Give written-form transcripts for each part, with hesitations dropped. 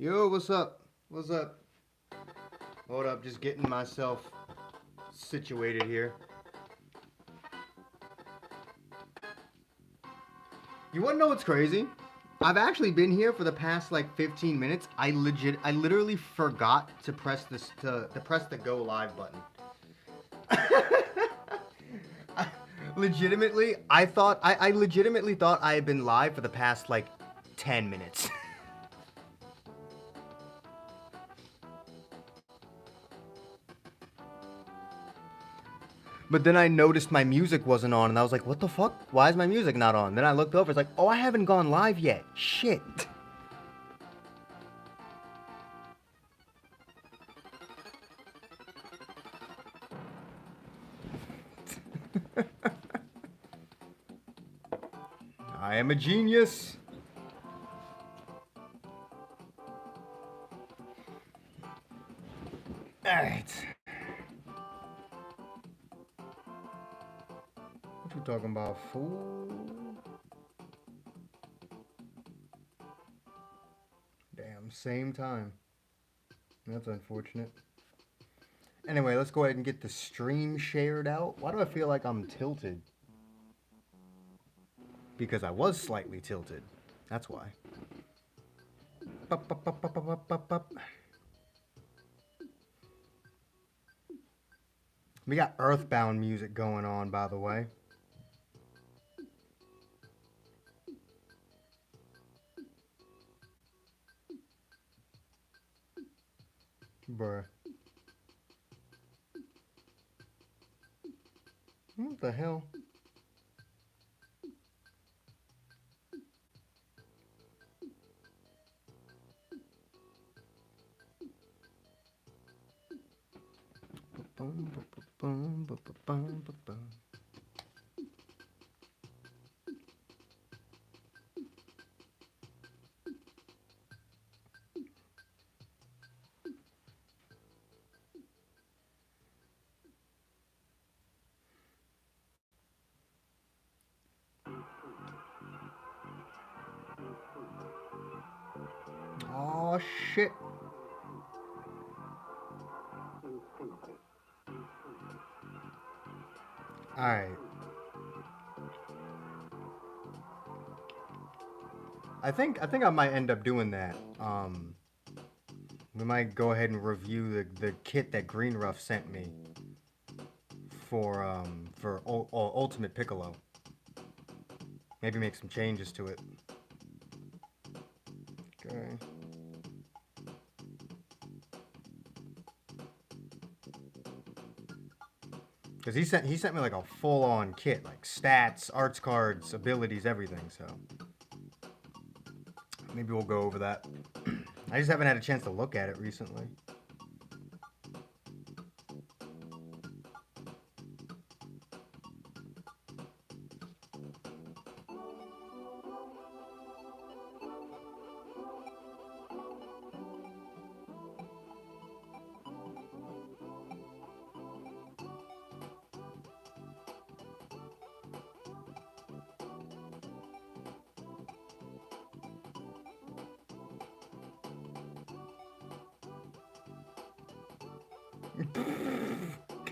Yo, what's up? What's up? Hold up, just getting myself situated here. You wanna know what's crazy? I've actually been here for the past like 15 minutes. I literally forgot to press this to press the go live button. Legitimately, I legitimately thought I had been live for the past like 10 minutes. But then I noticed my music wasn't on, and I was like, what the fuck? Why is my music not on? Then I looked over, it's like, oh, I haven't gone live yet. Shit. I am a genius. Alright. What you talking about, fool? Damn, same time. That's unfortunate. Anyway, let's go ahead and get the stream shared out. Why do I feel like I'm tilted? Because I was slightly tilted. That's why. Bup, bup, bup, bup, bup, bup, bup. We got Earthbound music going on, by the way. Bruh. What the hell? Oh shit. Alright. I think I might end up doing that. We might go ahead and review the kit that Greenruff sent me for Ultimate Piccolo. Maybe make some changes to it. Okay. Cause he sent me like a full on kit, like stats, arts cards, abilities, everything. So maybe we'll go over that. I just haven't had a chance to look at it recently.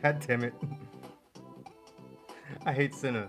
God damn it. I hate Senna.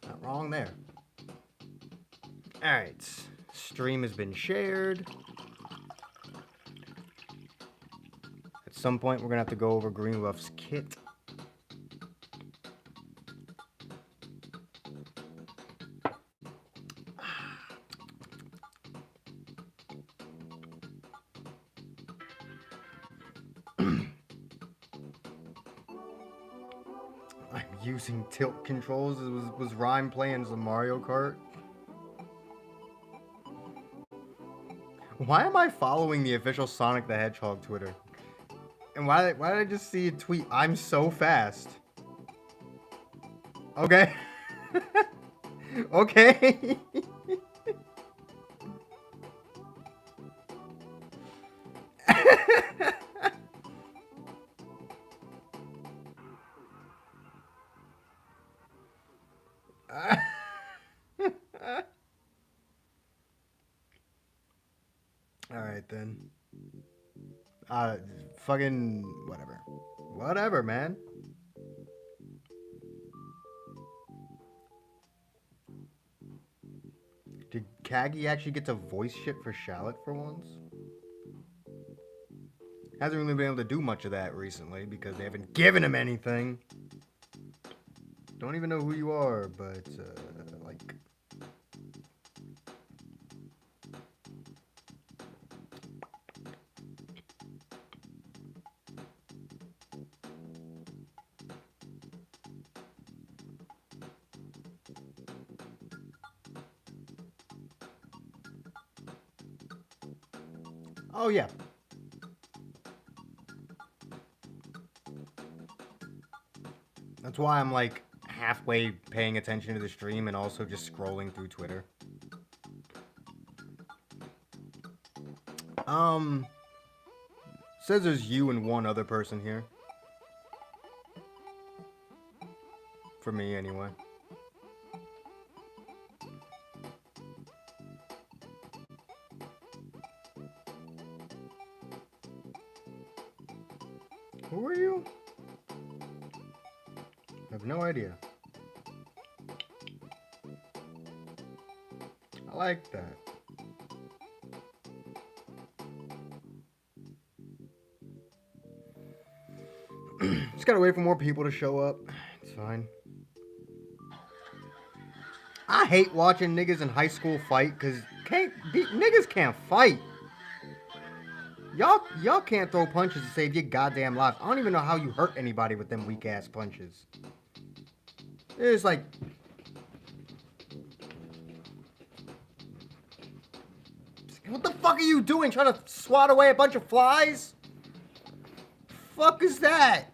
Not wrong there. Alright. Stream has been shared. At some point, we're going to have to go over Greenruff's kit. I'm Using tilt controls was Rhyme playing some Mario Kart? Why am I following the official Sonic the Hedgehog Twitter? And why did I just see a tweet? I'm so fast. Okay. Okay. Alright then. Fucking whatever. Whatever, man. Did Kagi actually get to voice shit for Shallot for once? Hasn't really been able to do much of that recently because they haven't given him anything. Don't even know who you are, but, like... Oh, yeah. That's why I'm, like, halfway paying attention to the stream and also just scrolling through Twitter. Says there's you and one other person here. For me, anyway. Who are you? I have no idea. I like that. Just gotta wait for more people to show up. It's fine. I hate watching niggas in high school fight because niggas can't fight. Y'all can't throw punches to save your goddamn lives. I don't even know how you hurt anybody with them weak ass punches. It's like... What the fuck are you doing? Trying to swat away a bunch of flies? Fuck is that?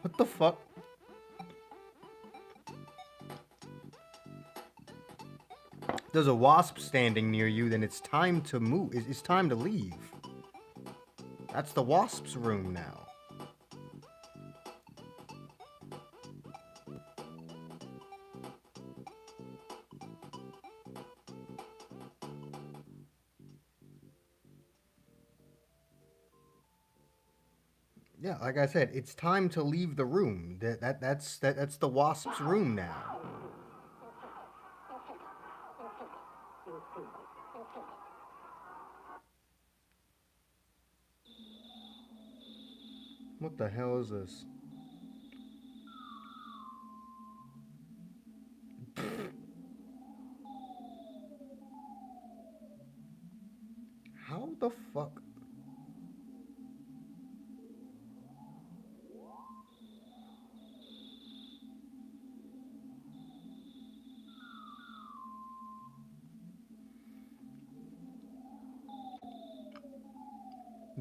What the fuck? There's a wasp standing near you, then it's time to move. It's time to leave. That's the wasp's room now. Yeah, like I said, it's time to leave the room. That's the wasp's room now. What the hell is this? How the fuck?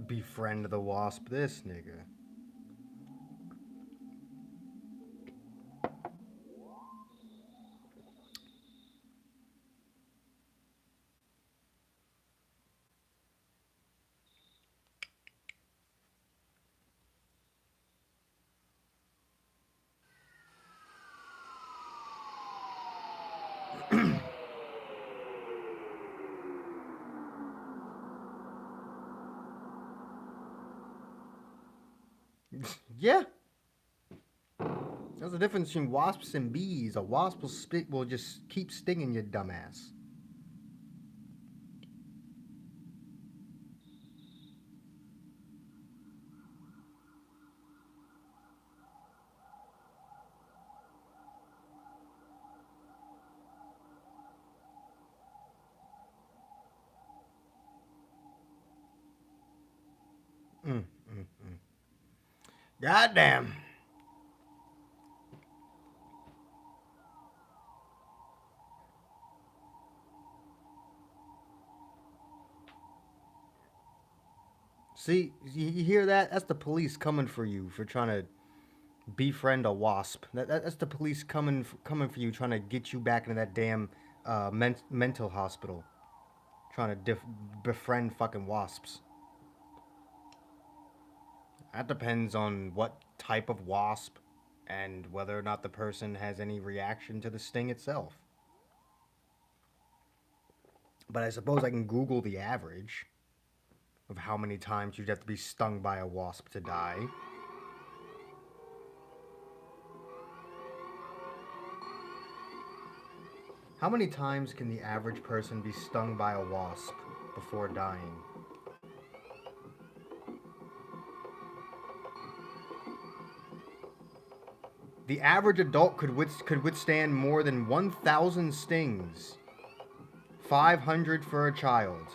Befriend the wasp, this nigga. Yeah. There's a difference between wasps and bees. A wasp will just keep stinging you, dumbass. Mm, mm, mm. Goddamn. See, you hear that? That's the police coming for you for trying to befriend a wasp. That's the police coming for you, trying to get you back into that damn mental hospital. Trying to befriend fucking wasps. That depends on what type of wasp and whether or not the person has any reaction to the sting itself. But I suppose I can Google the average of how many times you'd have to be stung by a wasp to die. How many times can the average person be stung by a wasp before dying? The average adult could withstand more than 1,000 stings. 500 for a child.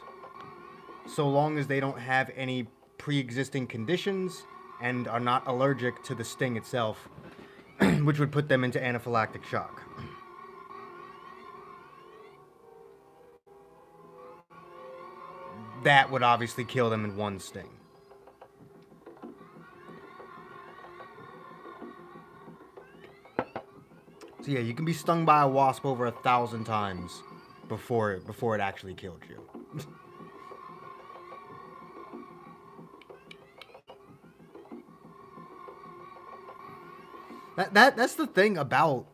So long as they don't have any pre-existing conditions and are not allergic to the sting itself, which would put them into anaphylactic shock. That would obviously kill them in one sting. So yeah, you can be stung by a wasp over 1,000 times before it actually killed you. That's the thing about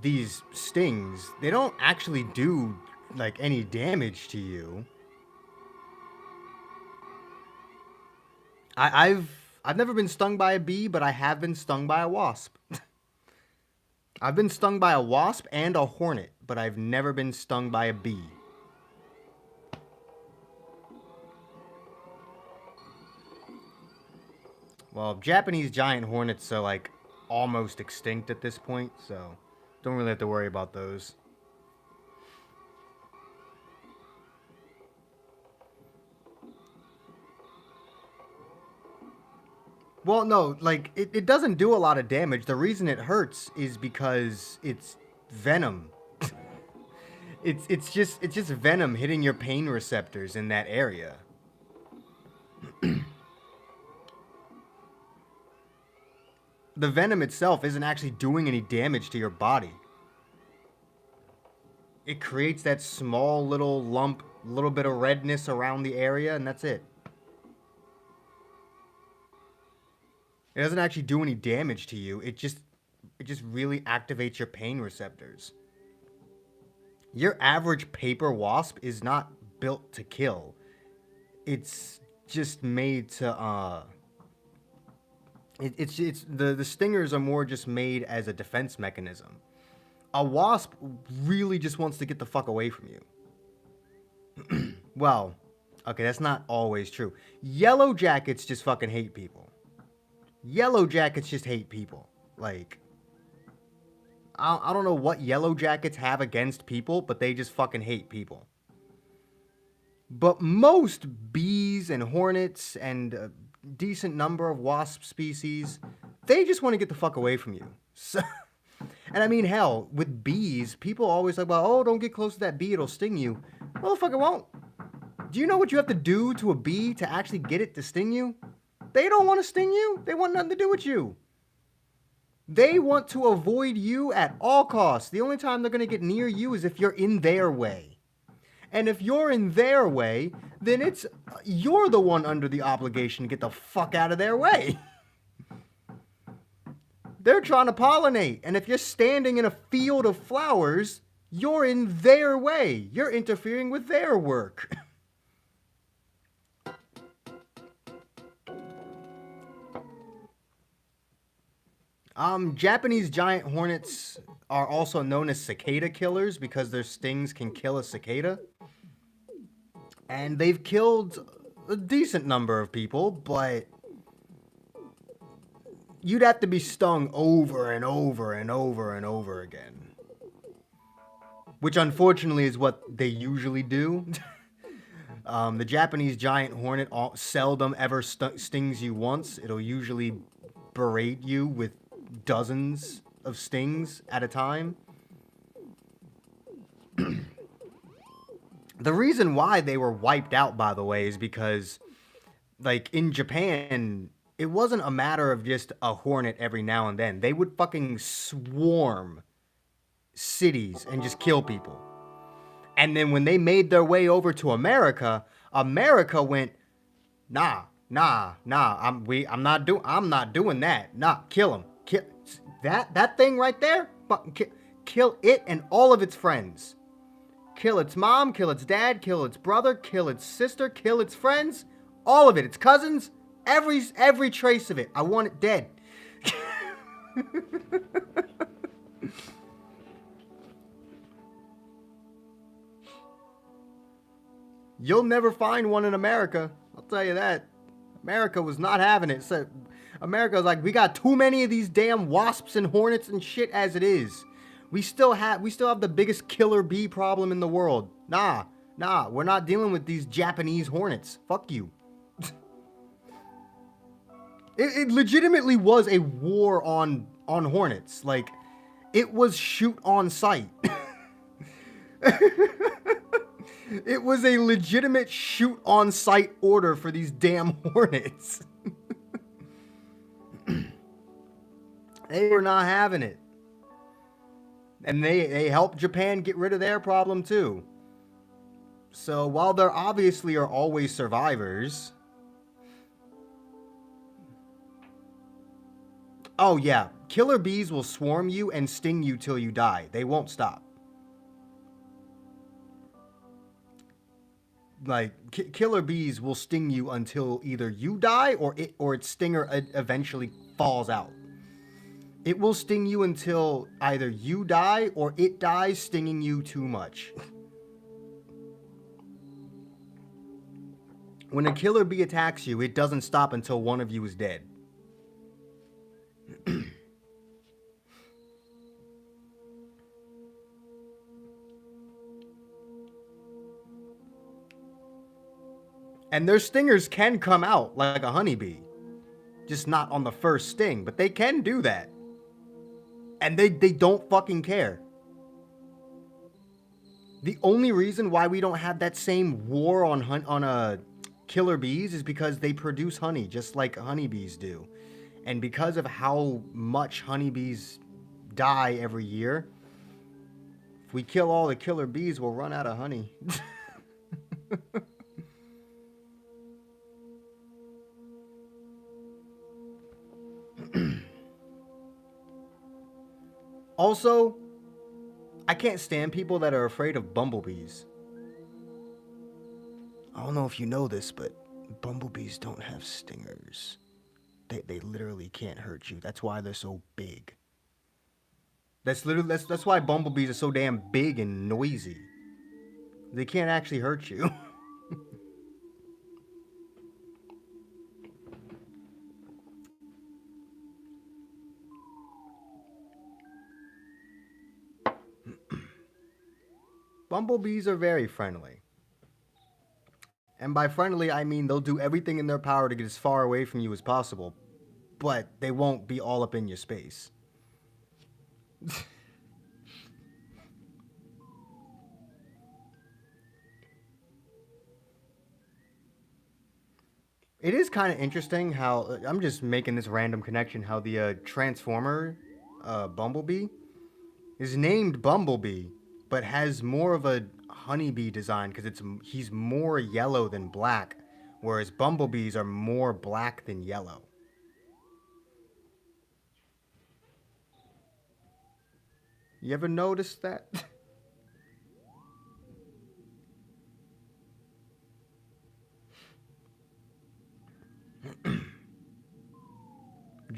these stings. They don't actually do like any damage to you. I've never been stung by a bee, but I have been stung by a wasp. I've been stung by a wasp and a hornet, but I've never been stung by a bee. Well, Japanese giant hornets are like almost extinct at this point, so don't really have to worry about those. Well, no, like it doesn't do a lot of damage. The reason it hurts is because it's venom. It's just venom hitting your pain receptors in that area. The venom itself isn't actually doing any damage to your body. It creates that small little lump, little bit of redness around the area, and that's it. It doesn't actually do any damage to you. It just really activates your pain receptors. Your average paper wasp is not built to kill. It's just made to it's the stingers are more just made as a defense mechanism. A wasp really just wants to get the fuck away from you. Well, okay, that's not always true. Yellow jackets just fucking hate people. Yellow jackets just hate people. Like, I don't know what yellow jackets have against people, but they just fucking hate people. But most bees and hornets and a decent number of wasp species, they just want to get the fuck away from you. So, and I mean, hell, with bees, people always talk about, oh, don't get close to that bee, it'll sting you. Motherfucker won't. Do you know what you have to do to a bee to actually get it to sting you? They don't want to sting you. They want nothing to do with you. They want to avoid you at all costs. The only time they're going to get near you is if you're in their way. And if you're in their way, then you're the one under the obligation to get the fuck out of their way. They're trying to pollinate. And if you're standing in a field of flowers, you're in their way. You're interfering with their work. Japanese giant hornets are also known as cicada killers because their stings can kill a cicada. And they've killed a decent number of people, but you'd have to be stung over and over and over and over again. Which unfortunately is what they usually do. The Japanese giant hornet seldom ever stings you once. It'll usually berate you with dozens of stings at a time. The reason why they were wiped out, by the way, is because, like, in Japan, it wasn't a matter of just a hornet every now and then. They would fucking swarm cities and just kill people. And then when they made their way over to America, America went, nah, I'm not doing that. Nah, kill him. Kill that thing right there. Fucking kill it and all of its friends. Kill its mom, kill its dad, kill its brother, kill its sister, kill its friends, all of it, its cousins, every trace of it. I want it dead. You'll never find one in America. I'll tell you that. America was not having it. So America was like, we got too many of these damn wasps and hornets and shit as it is. We still have the biggest killer bee problem in the world. Nah, we're not dealing with these Japanese hornets. Fuck you. It legitimately was a war on hornets. Like, it was shoot on sight. It was a legitimate shoot on sight order for these damn hornets. They were not having it. And they helped Japan get rid of their problem too. So while there obviously are always survivors... Oh yeah, killer bees will swarm you and sting you till you die. They won't stop. Like, killer bees will sting you until either you die or its stinger eventually falls out. It will sting you until either you die or it dies stinging you too much. When a killer bee attacks you, it doesn't stop until one of you is dead. And their stingers can come out like a honeybee. Just not on the first sting, but they can do that. And they don't fucking care. The only reason why we don't have that same war on killer bees is because they produce honey just like honeybees do. And because of how much honeybees die every year, if we kill all the killer bees, we'll run out of honey. Also, I can't stand people that are afraid of bumblebees. I don't know if you know this, but bumblebees don't have stingers. They literally can't hurt you. That's why they're so big. That's why bumblebees are so damn big and noisy. They can't actually hurt you. Bumblebees are very friendly. And by friendly, I mean they'll do everything in their power to get as far away from you as possible. But they won't be all up in your space. It is kind of interesting how... I'm just making this random connection. How the Transformer Bumblebee is named Bumblebee, but has more of a honeybee design because he's more yellow than black, whereas bumblebees are more black than yellow. You ever noticed that?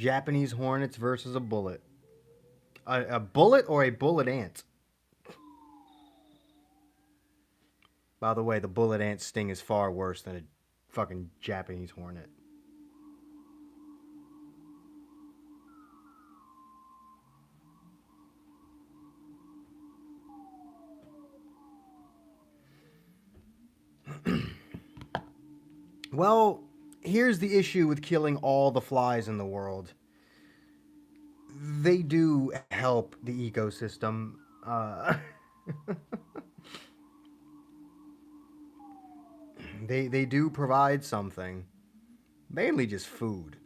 Japanese hornets versus a bullet. A bullet or a bullet ant? By the way, the bullet ant sting is far worse than a fucking Japanese hornet. Well, here's the issue with killing all the flies in the world. They do help the ecosystem. They do provide something. Mainly just food.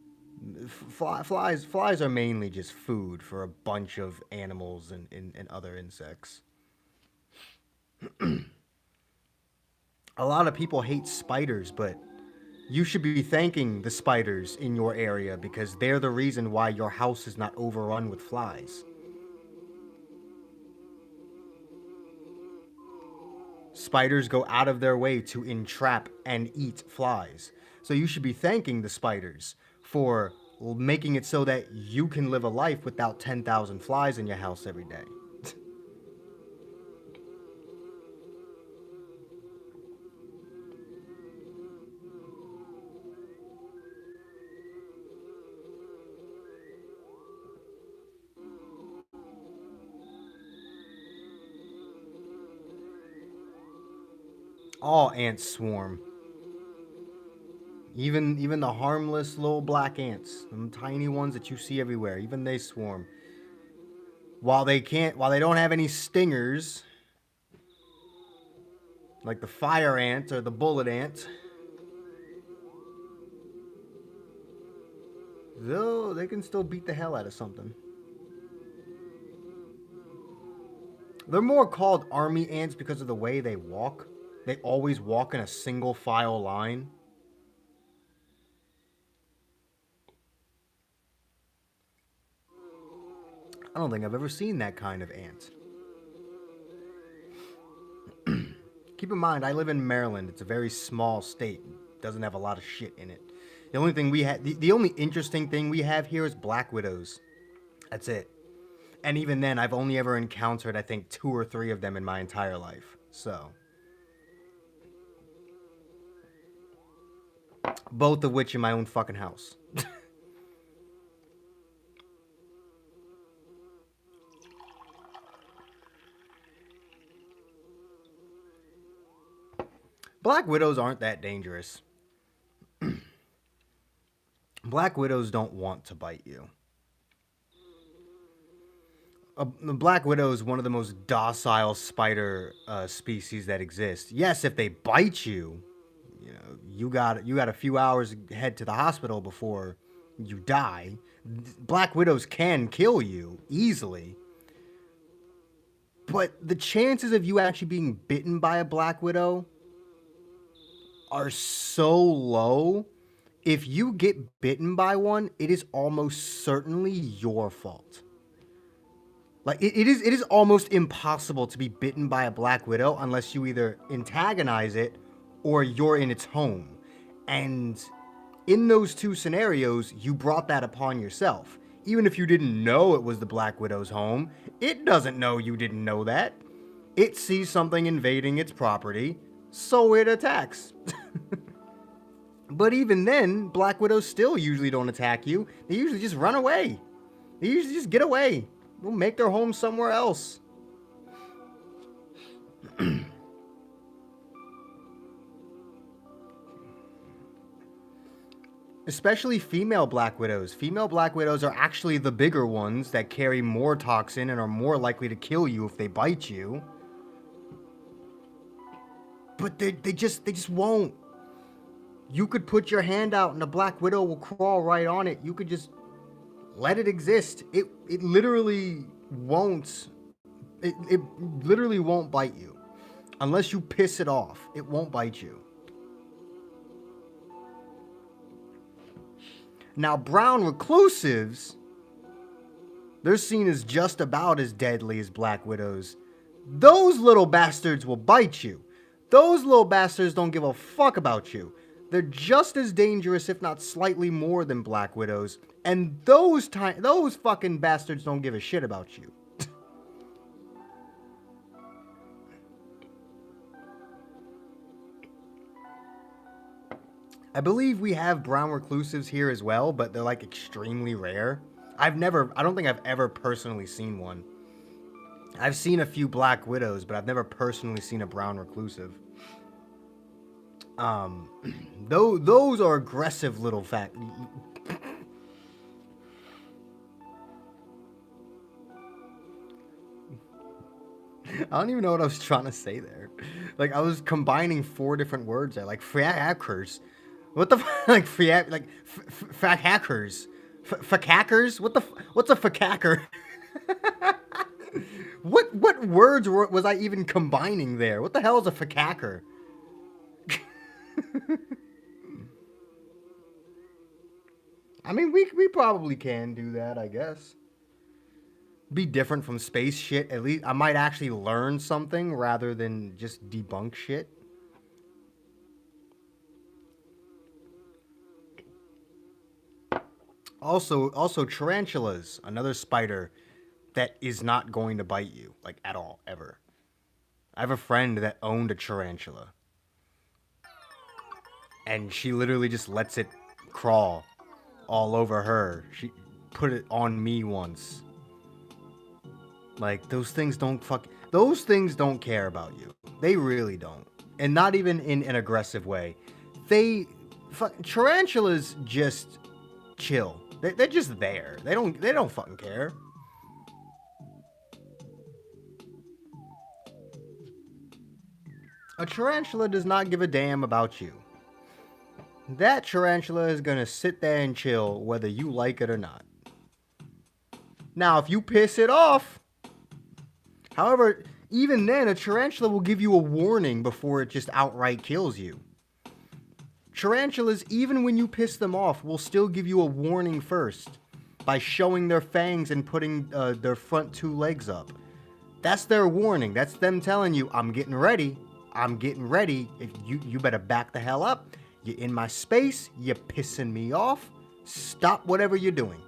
Flies are mainly just food for a bunch of animals and other insects. A lot of people hate spiders, but you should be thanking the spiders in your area because they're the reason why your house is not overrun with flies. Spiders go out of their way to entrap and eat flies. So you should be thanking the spiders for making it so that you can live a life without 10,000 flies in your house every day. All ants swarm. Even the harmless little black ants, them tiny ones that you see everywhere, even they swarm. While they don't have any stingers, like the fire ant or the bullet ant, though they can still beat the hell out of something. They're more called army ants because of the way they walk. They always walk in a single file line. I don't think I've ever seen that kind of ant. Keep in mind, I live in Maryland. It's a very small state. It doesn't have a lot of shit in it. The only thing we have, the only interesting thing we have here is black widows. That's it. And even then, I've only ever encountered, I think, 2 or 3 of them in my entire life. So, both of which in my own fucking house. Black widows aren't that dangerous. Black widows don't want to bite you. The black widow is one of the most docile spider species that exist. Yes, if they bite you, you got a few hours to head to the hospital before you die. Black widows can kill you easily. But the chances of you actually being bitten by a black widow are so low. If you get bitten by one, it is almost certainly your fault. Like it is almost impossible to be bitten by a black widow unless you either antagonize it or you're in its home. And in those 2 scenarios, you brought that upon yourself. Even if you didn't know it was the black widow's home, it doesn't know you didn't know that. It sees something invading its property, so it attacks. But even then, black widows still usually don't attack you. They usually just run away. They usually just get away. They'll make their home somewhere else. Especially female black widows. Female black widows are actually the bigger ones that carry more toxin and are more likely to kill you if they bite you. But they just won't. You could put your hand out and the black widow will crawl right on it. You could just let it exist. It literally won't. It literally won't bite you. Unless you piss it off, it won't bite you. Now, brown reclusives, they're seen as just about as deadly as black widows. Those little bastards will bite you. Those little bastards don't give a fuck about you. They're just as dangerous, if not slightly more than black widows, and those fucking bastards don't give a shit about you. I believe we have brown reclusives here as well, but they're like extremely rare. I don't think I've ever personally seen one. I've seen a few black widows, but I've never personally seen a brown reclusive. Those are aggressive little fat. I don't even know what I was trying to say there. Like, I was combining 4 different words there, like hackers. What the like fat hackers, hackers. What's a hacker? What words was I even combining there? What the hell is a hacker? I mean, we probably can do that, I guess. Be different from space shit. At least I might actually learn something rather than just debunk shit. Also tarantulas, another spider that is not going to bite you, like, at all, ever. I have a friend that owned a tarantula. And she literally just lets it crawl all over her. She put it on me once. Like, those things don't care about you. They really don't. And not even in an aggressive way. Tarantulas just chill. They're just there. They don't fucking care. A tarantula does not give a damn about you. That tarantula is gonna sit there and chill whether you like it or not. Now, if you piss it off, however, even then, a tarantula will give you a warning before it just outright kills you. Tarantulas, even when you piss them off, will still give you a warning first by showing their fangs and putting their front 2 legs up. That's their warning. That's them telling you, I'm getting ready. I'm getting ready. If you better back the hell up. You're in my space. You're pissing me off. Stop whatever you're doing.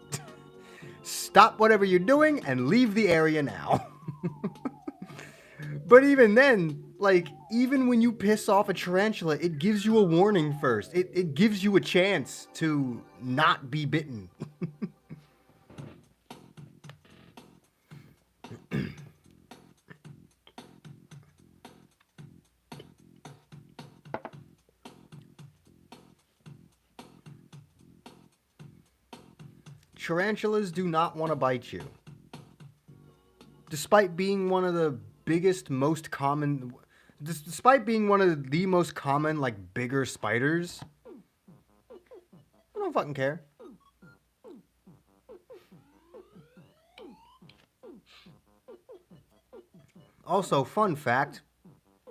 Stop whatever you're doing and leave the area now. But even then, like, even when you piss off a tarantula, it gives you a warning first. It gives you a chance to not be bitten. Tarantulas do not want to bite you. Despite being one of the most common, like, bigger spiders, I don't fucking care. Also, fun fact,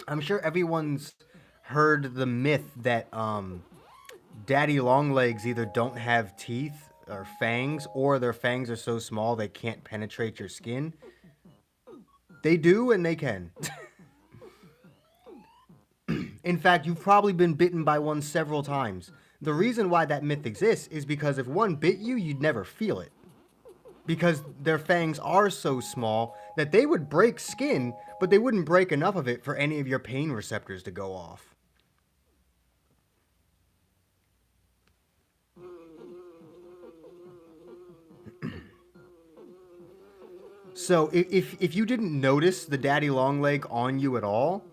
I'm sure everyone's heard the myth that daddy longlegs either don't have teeth or fangs, or their fangs are so small they can't penetrate your skin. They do, and they can. In fact, you've probably been bitten by one several times. The reason why that myth exists is because if one bit you, you'd never feel it. Because their fangs are so small that they would break skin, but they wouldn't break enough of it for any of your pain receptors to go off. So if you didn't notice the daddy longleg on you at all,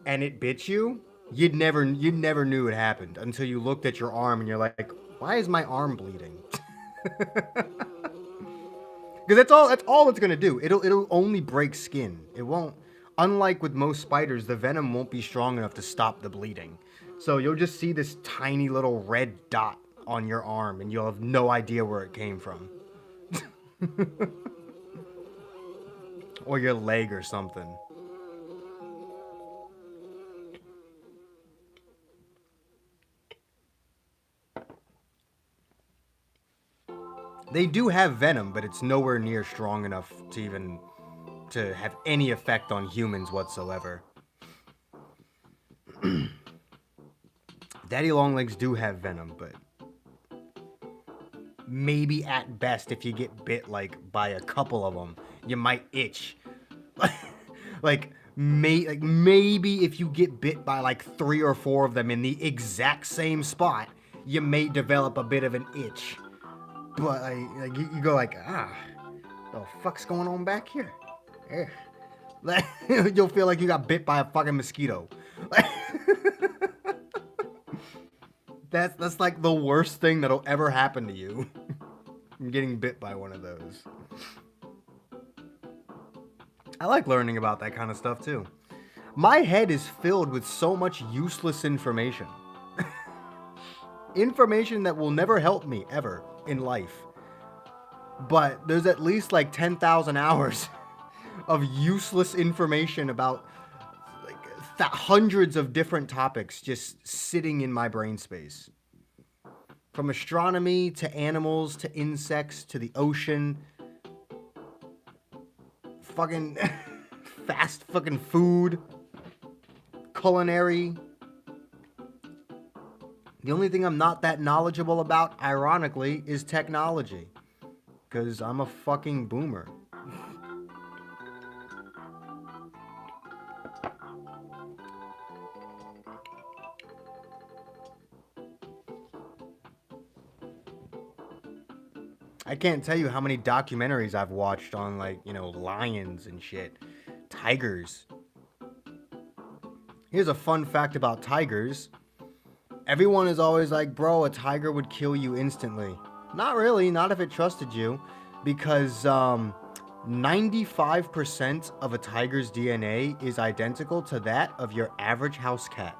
and it bit you, you'd never knew it happened until you looked at your arm and you're like, why is my arm bleeding? Because that's all it's gonna do. It'll only break skin. It won't. Unlike with most spiders, the venom won't be strong enough to stop the bleeding. So you'll just see this tiny little red dot on your arm, and you'll have no idea where it came from. Or your leg or something. They do have venom, but it's nowhere near strong enough to have any effect on humans whatsoever. Daddy long legs do have venom, but maybe at best, if you get bit like by a couple of them, you might itch. like maybe if you get bit by like 3 or 4 of them in the exact same spot, you may develop a bit of an itch. But you go like, the fuck's going on back here? You'll feel like you got bit by a fucking mosquito. That's like the worst thing that'll ever happen to you. Getting bit by one of those. I like learning about that kind of stuff too. My head is filled with so much useless information. Information that will never help me ever in life. But there's at least like 10,000 hours of useless information about like hundreds of different topics just sitting in my brain space. From astronomy to animals to insects to the ocean. Fucking fast fucking food. Culinary. The only thing I'm not that knowledgeable about, ironically, is technology. Because I'm a fucking boomer. I can't tell you how many documentaries I've watched on, like, you know, lions and shit. Tigers. Here's a fun fact about tigers. Everyone is always like, bro, a tiger would kill you instantly. Not really, not if it trusted you. Because 95% of a tiger's DNA is identical to that of your average house cat.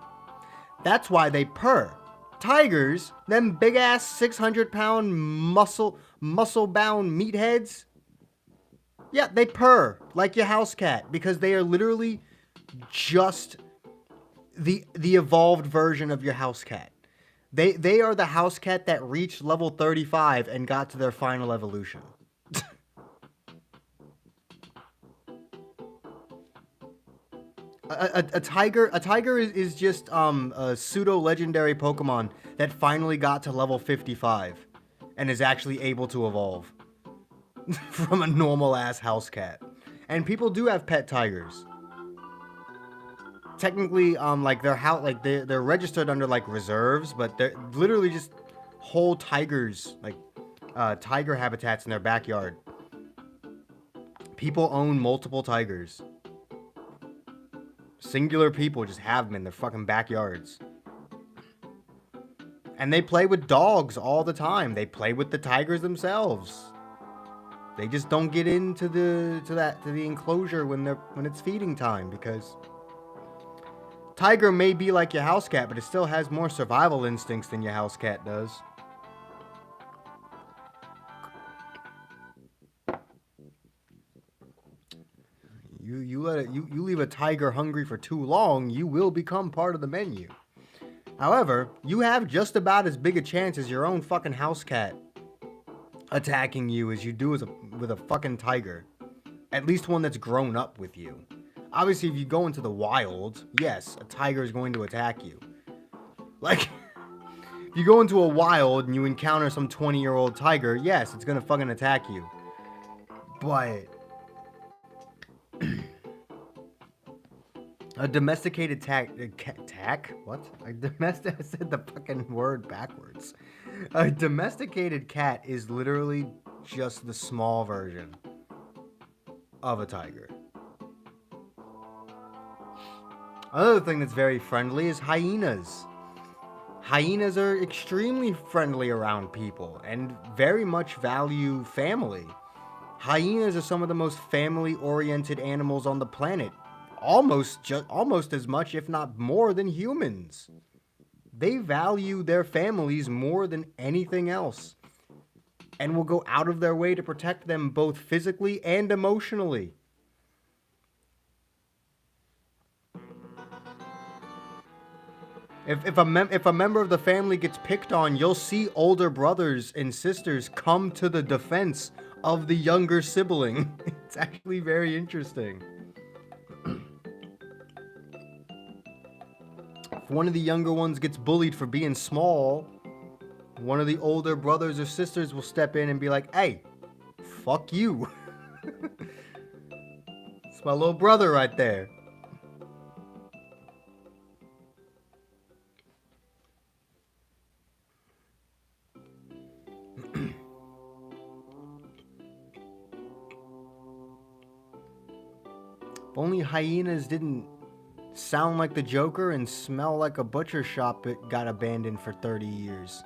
That's why they purr. Tigers, them big ass 600-pound muscle-bound meatheads, yeah, they purr like your house cat because they are literally just the evolved version of your house cat. They are the house cat that reached level 35 and got to their final evolution. A tiger is just a pseudo-legendary Pokemon that finally got to level 55 and is actually able to evolve from a normal-ass house cat. And people do have pet tigers. Technically, like they're registered under like reserves, but they're literally just whole tigers, like tiger habitats in their backyard. People own multiple tigers. Singular people just have them in their fucking backyards. And they play with dogs all the time. They play with the tigers themselves. They just don't get into the enclosure when it's feeding time because tiger may be like your house cat, but it still has more survival instincts than your house cat does. You leave a tiger hungry for too long, you will become part of the menu. However, you have just about as big a chance as your own fucking house cat attacking you as you do with a fucking tiger. At least one that's grown up with you. Obviously, if you go into the wild, yes, a tiger is going to attack you. Like, if you go into a wild and you encounter some 20-year-old tiger, yes, it's going to fucking attack you. But a domesticated what? I said the fucking word backwards. A domesticated cat is literally just the small version of a tiger. Another thing that's very friendly is hyenas. Hyenas are extremely friendly around people and very much value family. Hyenas are some of the most family-oriented animals on the planet. Almost as much, if not more, than humans. They value their families more than anything else, and will go out of their way to protect them both physically and emotionally. If a member of the family gets picked on, you'll see older brothers and sisters come to the defense of the younger sibling. It's actually very interesting. If one of the younger ones gets bullied for being small, one of the older brothers or sisters will step in and be like, hey, fuck you. It's my little brother right there. If only hyenas didn't sound like the Joker and smell like a butcher shop that got abandoned for 30 years.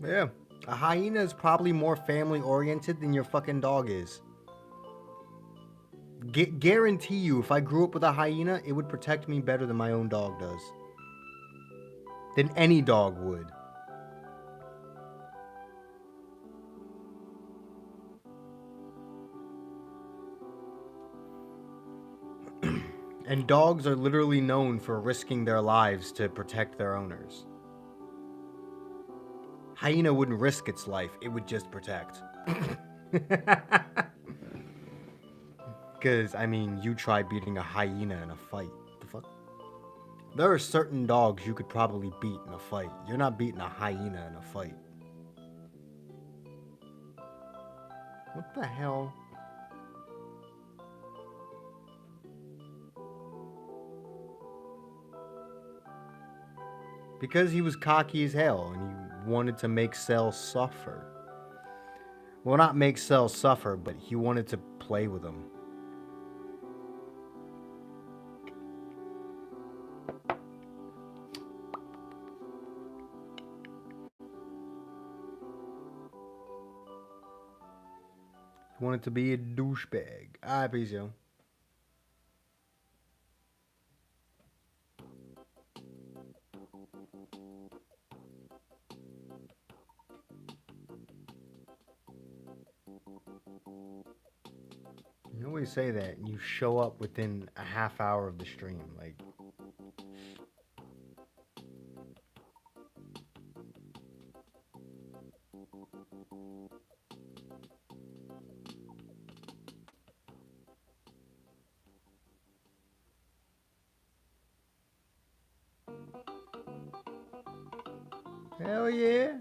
Yeah, a hyena is probably more family oriented than your fucking dog is. Guarantee you, if I grew up with a hyena, it would protect me better than my own dog does. Than any dog would. And dogs are literally known for risking their lives to protect their owners. Hyena wouldn't risk its life, it would just protect. Because, I mean, you try beating a hyena in a fight. The fuck? There are certain dogs you could probably beat in a fight. You're not beating a hyena in a fight. What the hell? Because he was cocky as hell and he wanted to make Cell suffer. Well, not make Cell suffer, but he wanted to play with him. He wanted to be a douchebag. Alright, peace, yo. You always say that, and you show up within a half hour of the stream. Like, hell yeah.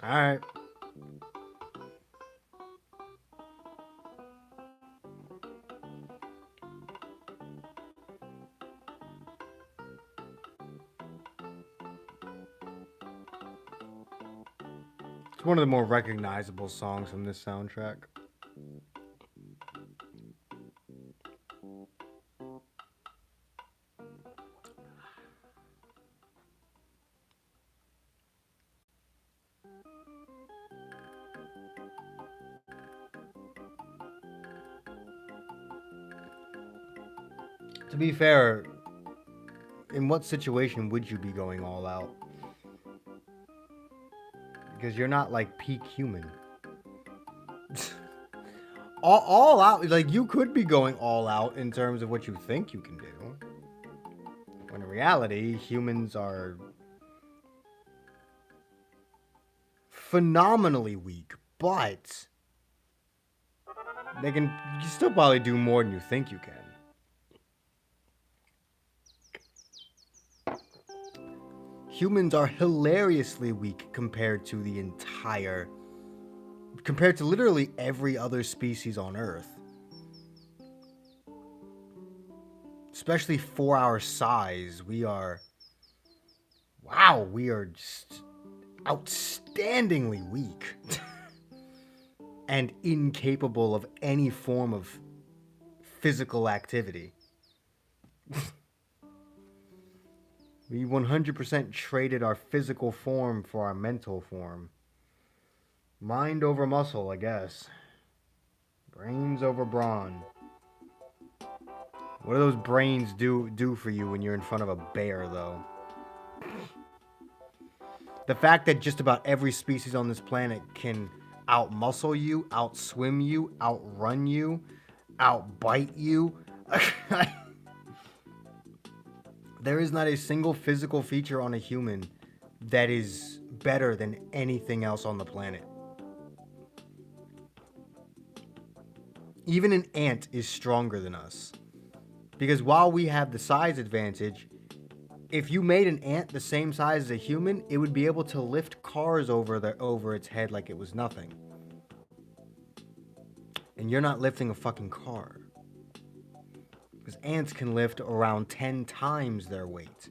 Alright. It's one of the more recognizable songs from this soundtrack. To be fair, in what situation would you be going all out? Because you're not like peak human. all out, like you could be going all out in terms of what you think you can do. When in reality, humans are phenomenally weak, but you can still probably do more than you think you can. Humans are hilariously weak compared to literally every other species on Earth. Especially for our size, we are just outstandingly weak. And incapable of any form of physical activity. We 100% traded our physical form for our mental form. Mind over muscle, I guess. Brains over brawn. What do those brains do for you when you're in front of a bear, though? The fact that just about every species on this planet can outmuscle you, outswim you, outrun you, outbite you. There is not a single physical feature on a human that is better than anything else on the planet. Even an ant is stronger than us. Because while we have the size advantage, if you made an ant the same size as a human, it would be able to lift cars over its head like it was nothing. And you're not lifting a fucking car. Because ants can lift around 10 times their weight.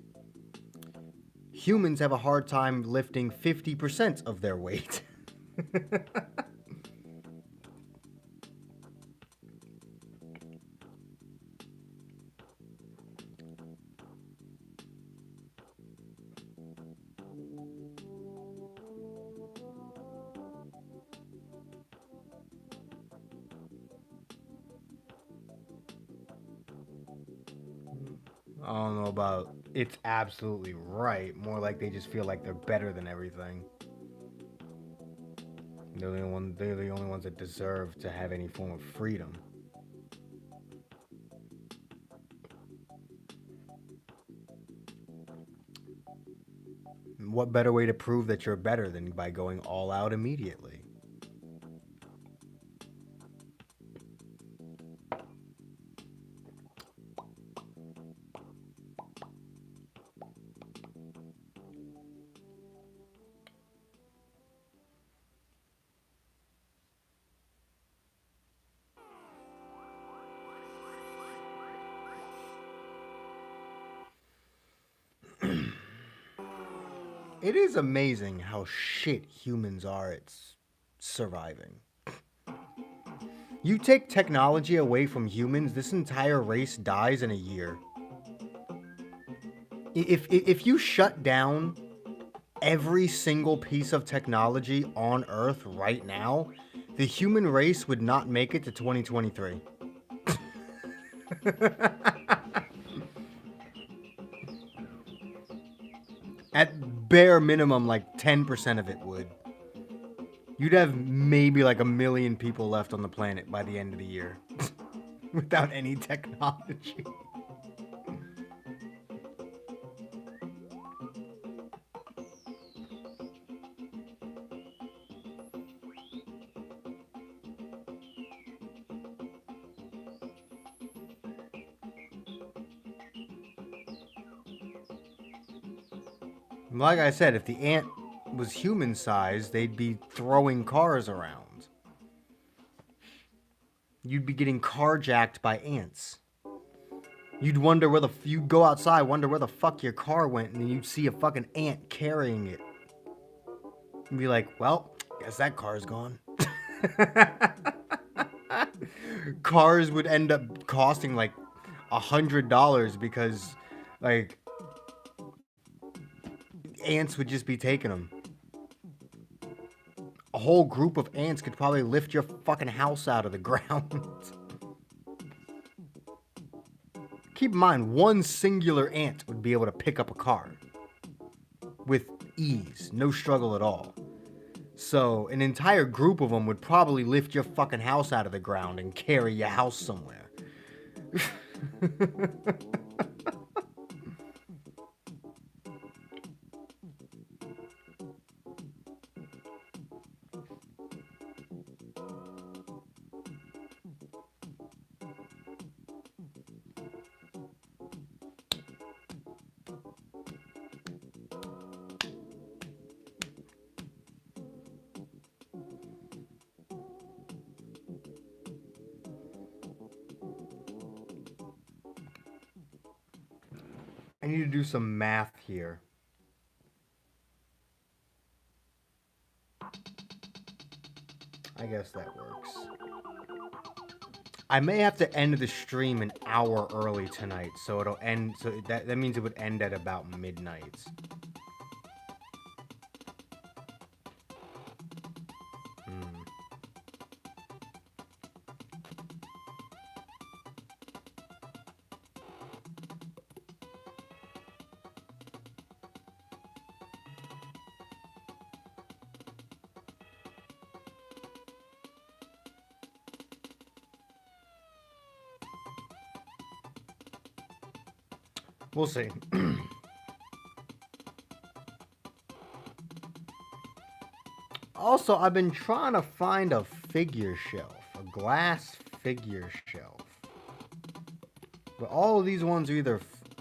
Humans have a hard time lifting 50% of their weight. I don't know about it's absolutely right. More like they just feel like they're better than everything. They're the only ones that deserve to have any form of freedom. What better way to prove that you're better than by going all out immediately? It is amazing how shit humans are at surviving. You take technology away from humans, this entire race dies in a year. If you shut down every single piece of technology on Earth right now, the human race would not make it to 2023. At bare minimum, like 10% of it would. You'd have maybe like 1 million people left on the planet by the end of the year. Without any technology. Like I said, if the ant was human sized, they'd be throwing cars around. You'd be getting carjacked by ants. You'd wonder you'd go outside, wonder where the fuck your car went, and then you'd see a fucking ant carrying it. And be like, well, guess that car's gone. Cars would end up costing like $100 because, like, ants would just be taking them. A whole group of ants could probably lift your fucking house out of the ground. Keep in mind, one singular ant would be able to pick up a car with ease, no struggle at all. So an entire group of them would probably lift your fucking house out of the ground and carry your house somewhere. I need to do some math here. I guess that works. I may have to end the stream an hour early tonight, so it'll end. So that means it would end at about midnight. We'll see. Also, I've been trying to find a figure shelf, a glass figure shelf. But all of these ones are either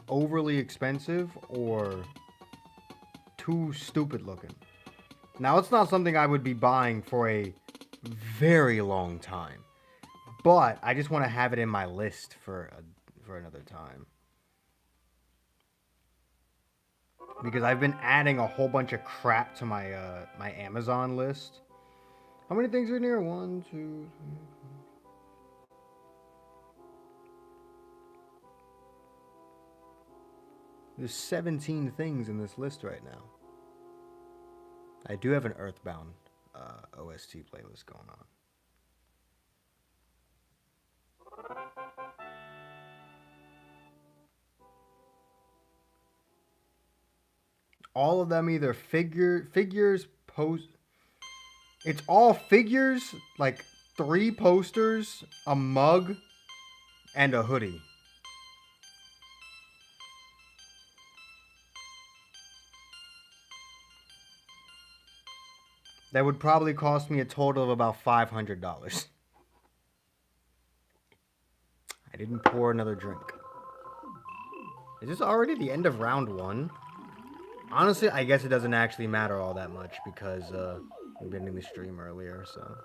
overly expensive or too stupid looking. Now, it's not something I would be buying for a very long time. But I just want to have it in my list for another time. Because I've been adding a whole bunch of crap to my my Amazon list. How many things are in here? 1, 2, 3. There's 17 things in this list right now. I do have an Earthbound OST playlist going on. All of them either figures, post. It's all figures, like 3 posters, a mug, and a hoodie. That would probably cost me a total of about $500. I didn't pour another drink. Is this already the end of round 1? Honestly, I guess it doesn't actually matter all that much because I'm ending the stream earlier, so.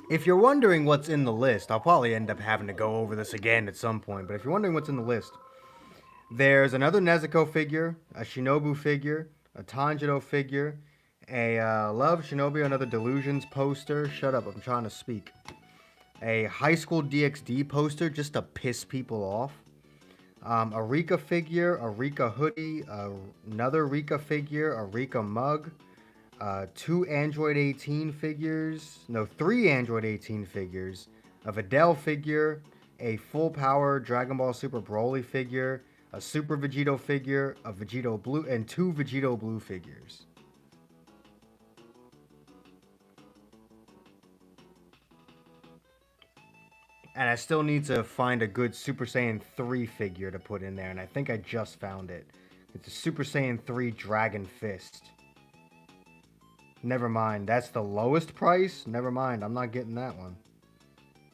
If you're wondering what's in the list, I'll probably end up having to go over this again at some point, but if you're wondering what's in the list, there's another Nezuko figure, a Shinobu figure, a Tanjiro figure, a Love Shinobi, another Delusions poster. Shut up, I'm trying to speak. A High School DxD poster just to piss people off. A Rika figure, a Rika hoodie, another Rika figure, a Rika mug, 2 Android 18 figures, no, 3 Android 18 figures, a Videl figure, a full power Dragon Ball Super Broly figure, a Super Vegito figure, a Vegito Blue, and 2 Vegito Blue figures. And I still need to find a good Super Saiyan 3 figure to put in there, and I think I just found it. It's a Super Saiyan 3 Dragon Fist. Never mind, that's the lowest price? Never mind, I'm not getting that one.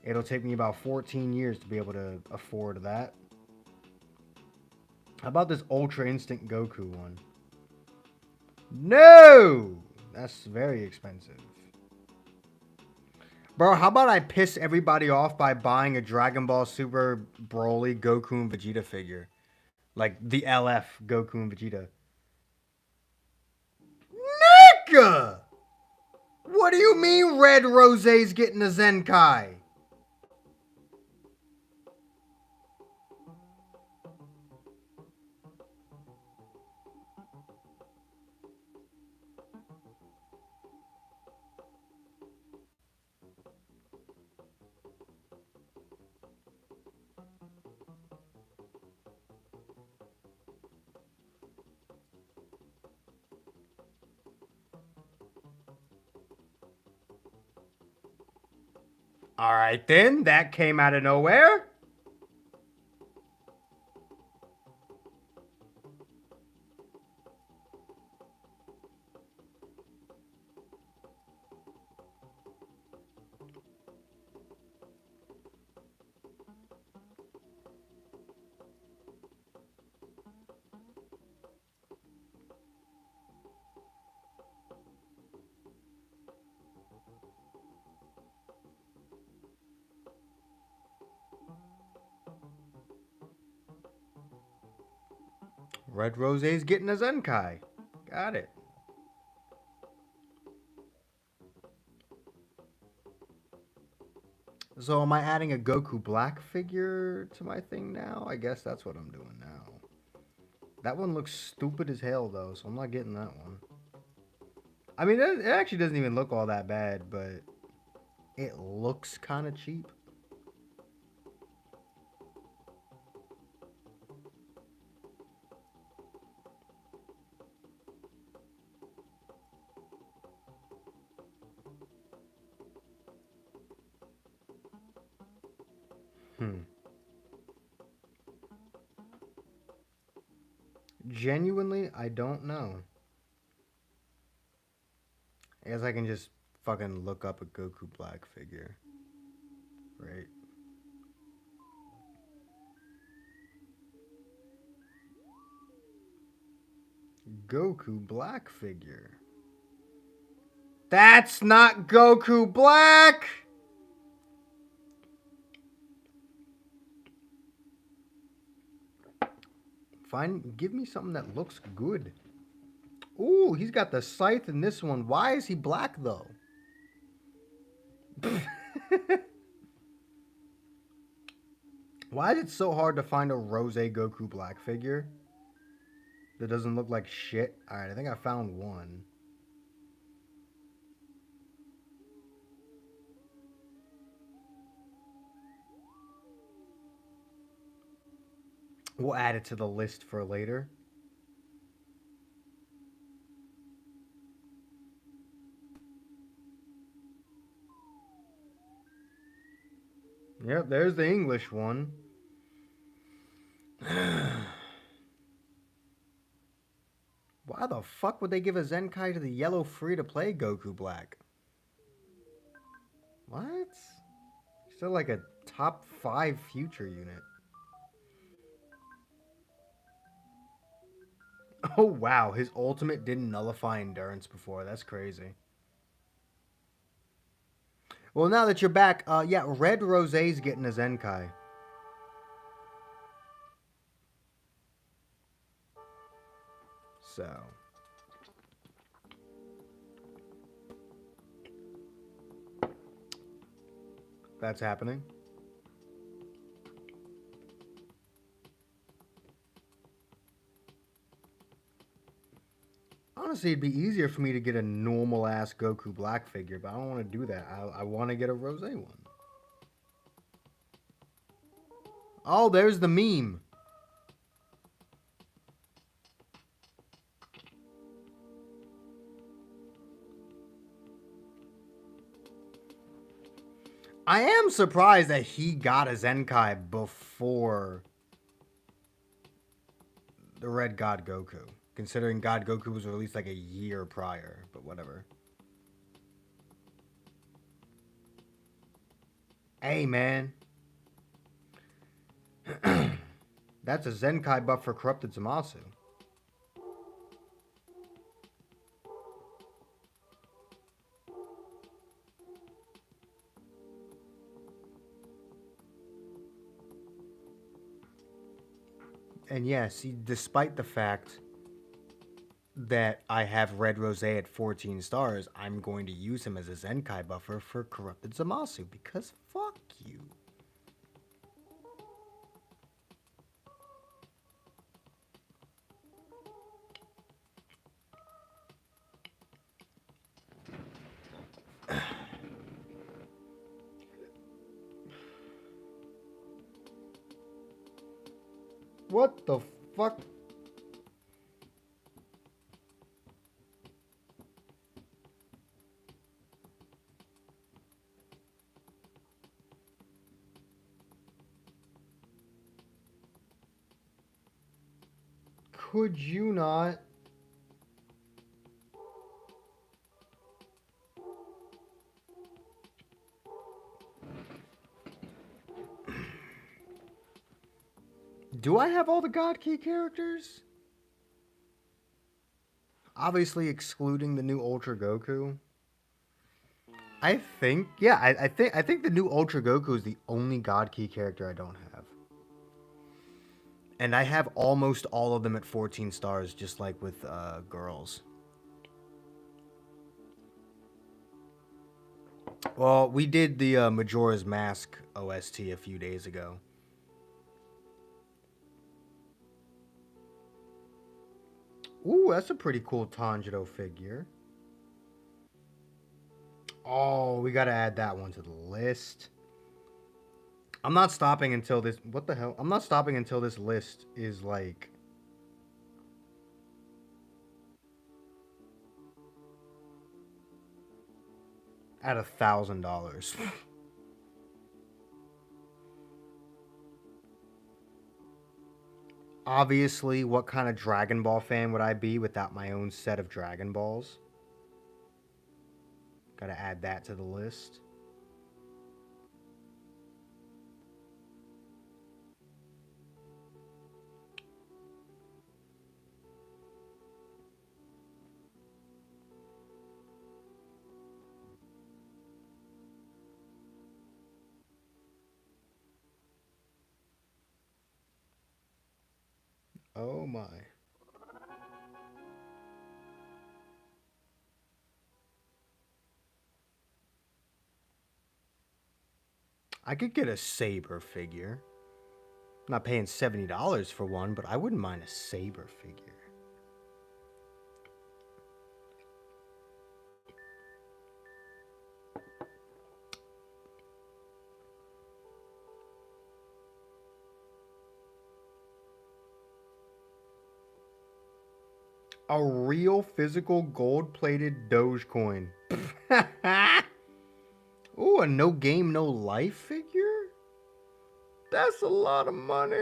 It'll take me about 14 years to be able to afford that. How about this Ultra Instinct Goku one? No! That's very expensive. Bro, how about I piss everybody off by buying a Dragon Ball Super Broly Goku and Vegeta figure? Like the LF Goku and Vegeta. Nigga! What do you mean Red Rose's getting a Zenkai? Alright then, that came out of nowhere. Red Rose's getting a Zenkai. Got it. So am I adding a Goku Black figure to my thing now? I guess that's what I'm doing now. That one looks stupid as hell though, so I'm not getting that one. I mean, it actually doesn't even look all that bad, but it looks kind of cheap. Genuinely, I don't know. I guess I can just fucking look up a Goku Black figure. Right. Goku Black figure. That's not Goku Black! Fine, give me something that looks good. Ooh, he's got the scythe in this one. Why is he black though? Why is it so hard to find a Rose Goku Black figure that doesn't look like shit? Alright, I think I found one. We'll add it to the list for later. Yep, there's the English one. Why the fuck would they give a Zenkai to the yellow free-to-play Goku Black? What? Still like a top 5 future unit. Oh wow, his ultimate didn't nullify endurance before. That's crazy. Well, now that you're back, yeah, Red Rosé's getting a Zenkai. So. That's happening. Honestly, it'd be easier for me to get a normal-ass Goku Black figure, but I don't want to do that. I want to get a Rosé one. Oh, there's the meme. I am surprised that he got a Zenkai before the Red God Goku, considering God Goku was released like a year prior, but whatever. Hey, man. That's a Zenkai buff for Corrupted Zamasu. And yeah, see, despite the fact that I have Red Rosé at 14 stars, I'm going to use him as a Zenkai buffer for Corrupted Zamasu, because fuck you. What the fuck? Could you not? Do I have all the God Key characters? Obviously excluding the new Ultra Goku. I think, yeah, I think the new Ultra Goku is the only God Key character I don't have. And I have almost all of them at 14 stars, just like with girls. Well, we did the Majora's Mask OST a few days ago. Ooh, that's a pretty cool Tanjiro figure. Oh, we gotta add that one to the list. I'm not stopping until this. What the hell? I'm not stopping until this list is like at $1,000. Obviously, what kind of Dragon Ball fan would I be without my own set of Dragon Balls? Gotta add that to the list. Oh my. I could get a Saber figure. I'm not paying $70 for one, but I wouldn't mind a Saber figure. A real physical gold-plated Dogecoin. Ooh, a no game, no life figure? That's a lot of money,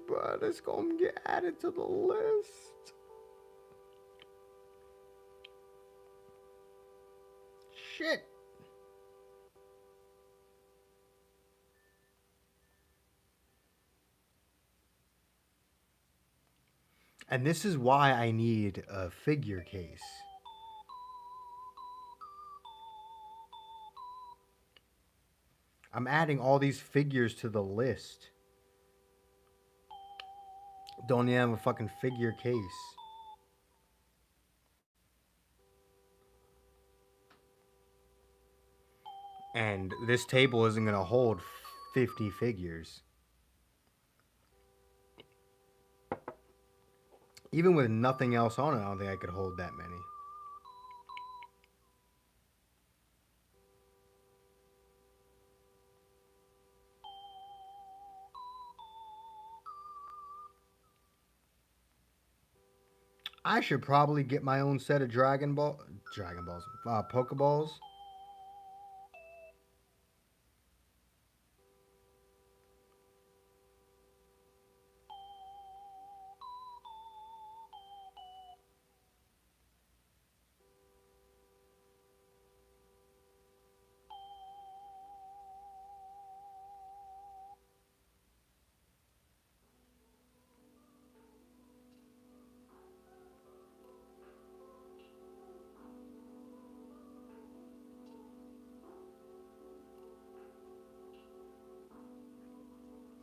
but it's gonna get added to the list. Shit. And this is why I need a figure case. I'm adding all these figures to the list. Don't even have a fucking figure case. And this table isn't gonna hold 50 figures. Even with nothing else on it, I don't think I could hold that many. I should probably get my own set of Dragon Balls, Pokeballs.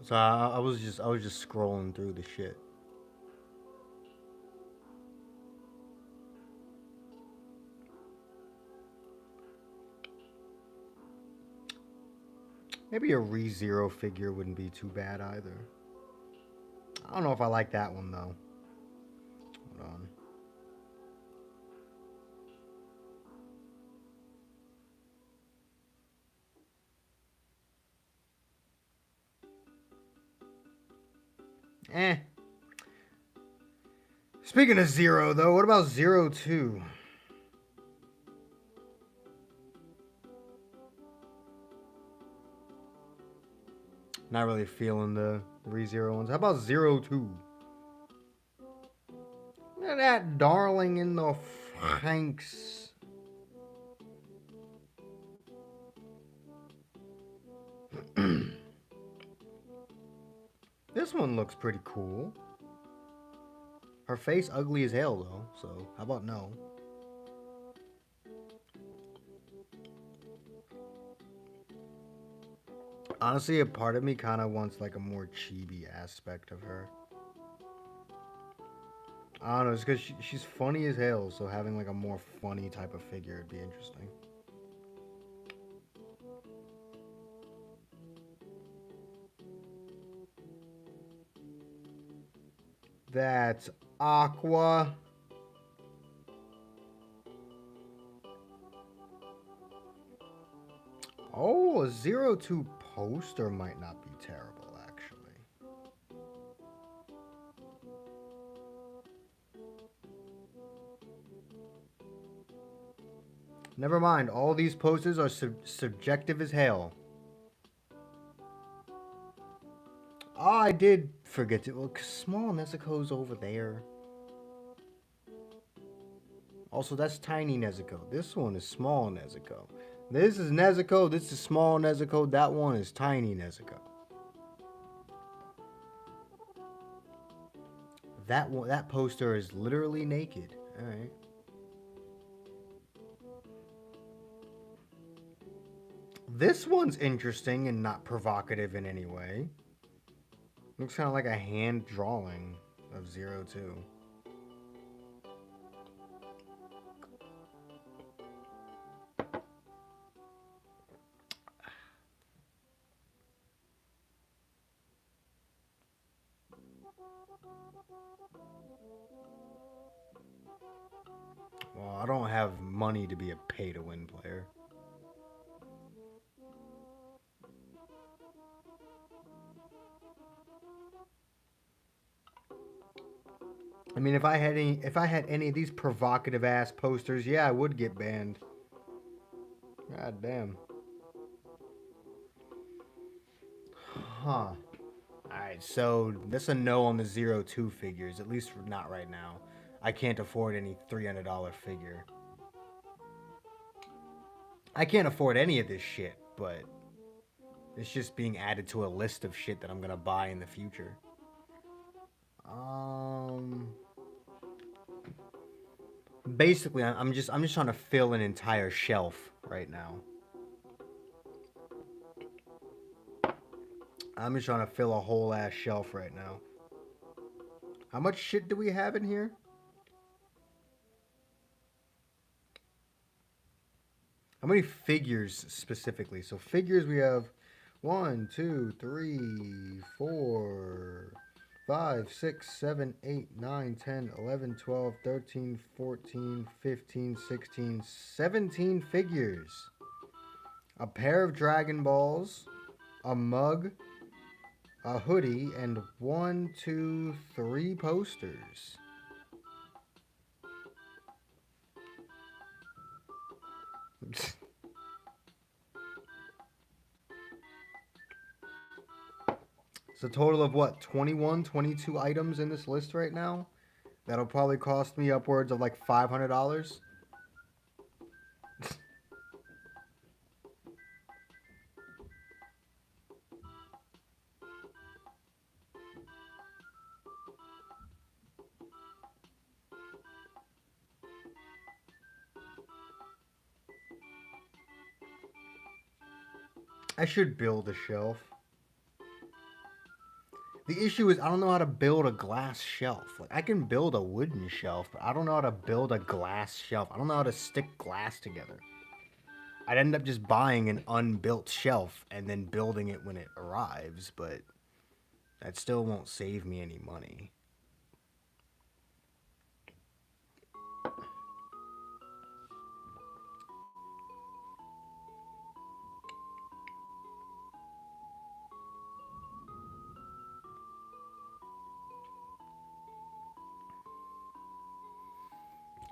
So I was just scrolling through the shit. Maybe a ReZero figure wouldn't be too bad either. I don't know if I like that one though. Hold on. Eh. Speaking of Zero though, what about Zero 2? Not really feeling the ReZero ones. How about Zero 2? Look at that darling in the Franks. This one looks pretty cool. Her face ugly as hell though, so how about no? Honestly, a part of me kind of wants like a more chibi aspect of her. I don't know, it's because she's funny as hell, so having like a more funny type of figure would be interesting. That's Aqua. Oh, a 02 poster might not be terrible, actually. Never mind, all these posters are subjective as hell. Oh, I did forget to. Well, small Nezuko's over there. Also, that's tiny Nezuko. This one is small Nezuko. This is Nezuko. This is small Nezuko. That one is tiny Nezuko. That poster is literally naked. All right. This one's interesting and not provocative in any way. Looks kind of like a hand drawing of 02. Well, I don't have money to be a pay-to-win player. I mean, if I had any of these provocative ass posters, yeah, I would get banned. God damn. Huh. Alright, so that's a no on the 02 figures, at least not right now. I can't afford any $300 figure. I can't afford any of this shit, but it's just being added to a list of shit that I'm gonna buy in the future. Basically, I'm just trying to fill an entire shelf right now. I'm just trying to fill a whole ass shelf right now. How much shit do we have in here? How many figures specifically? So figures we have 1, 2, 3, 4, 5, 6, 7, 8, 9, 10, 11, 12, 13, 14, 15, 16, 17 figures. A pair of Dragon Balls, a mug, a hoodie, and 1, 2, 3 posters. It's a total of what, 21, 22 items in this list right now? That'll probably cost me upwards of like $500. I should build a shelf. The issue is I don't know how to build a glass shelf. Like I can build a wooden shelf, but I don't know how to build a glass shelf. I don't know how to stick glass together. I'd end up just buying an unbuilt shelf and then building it when it arrives, but that still won't save me any money.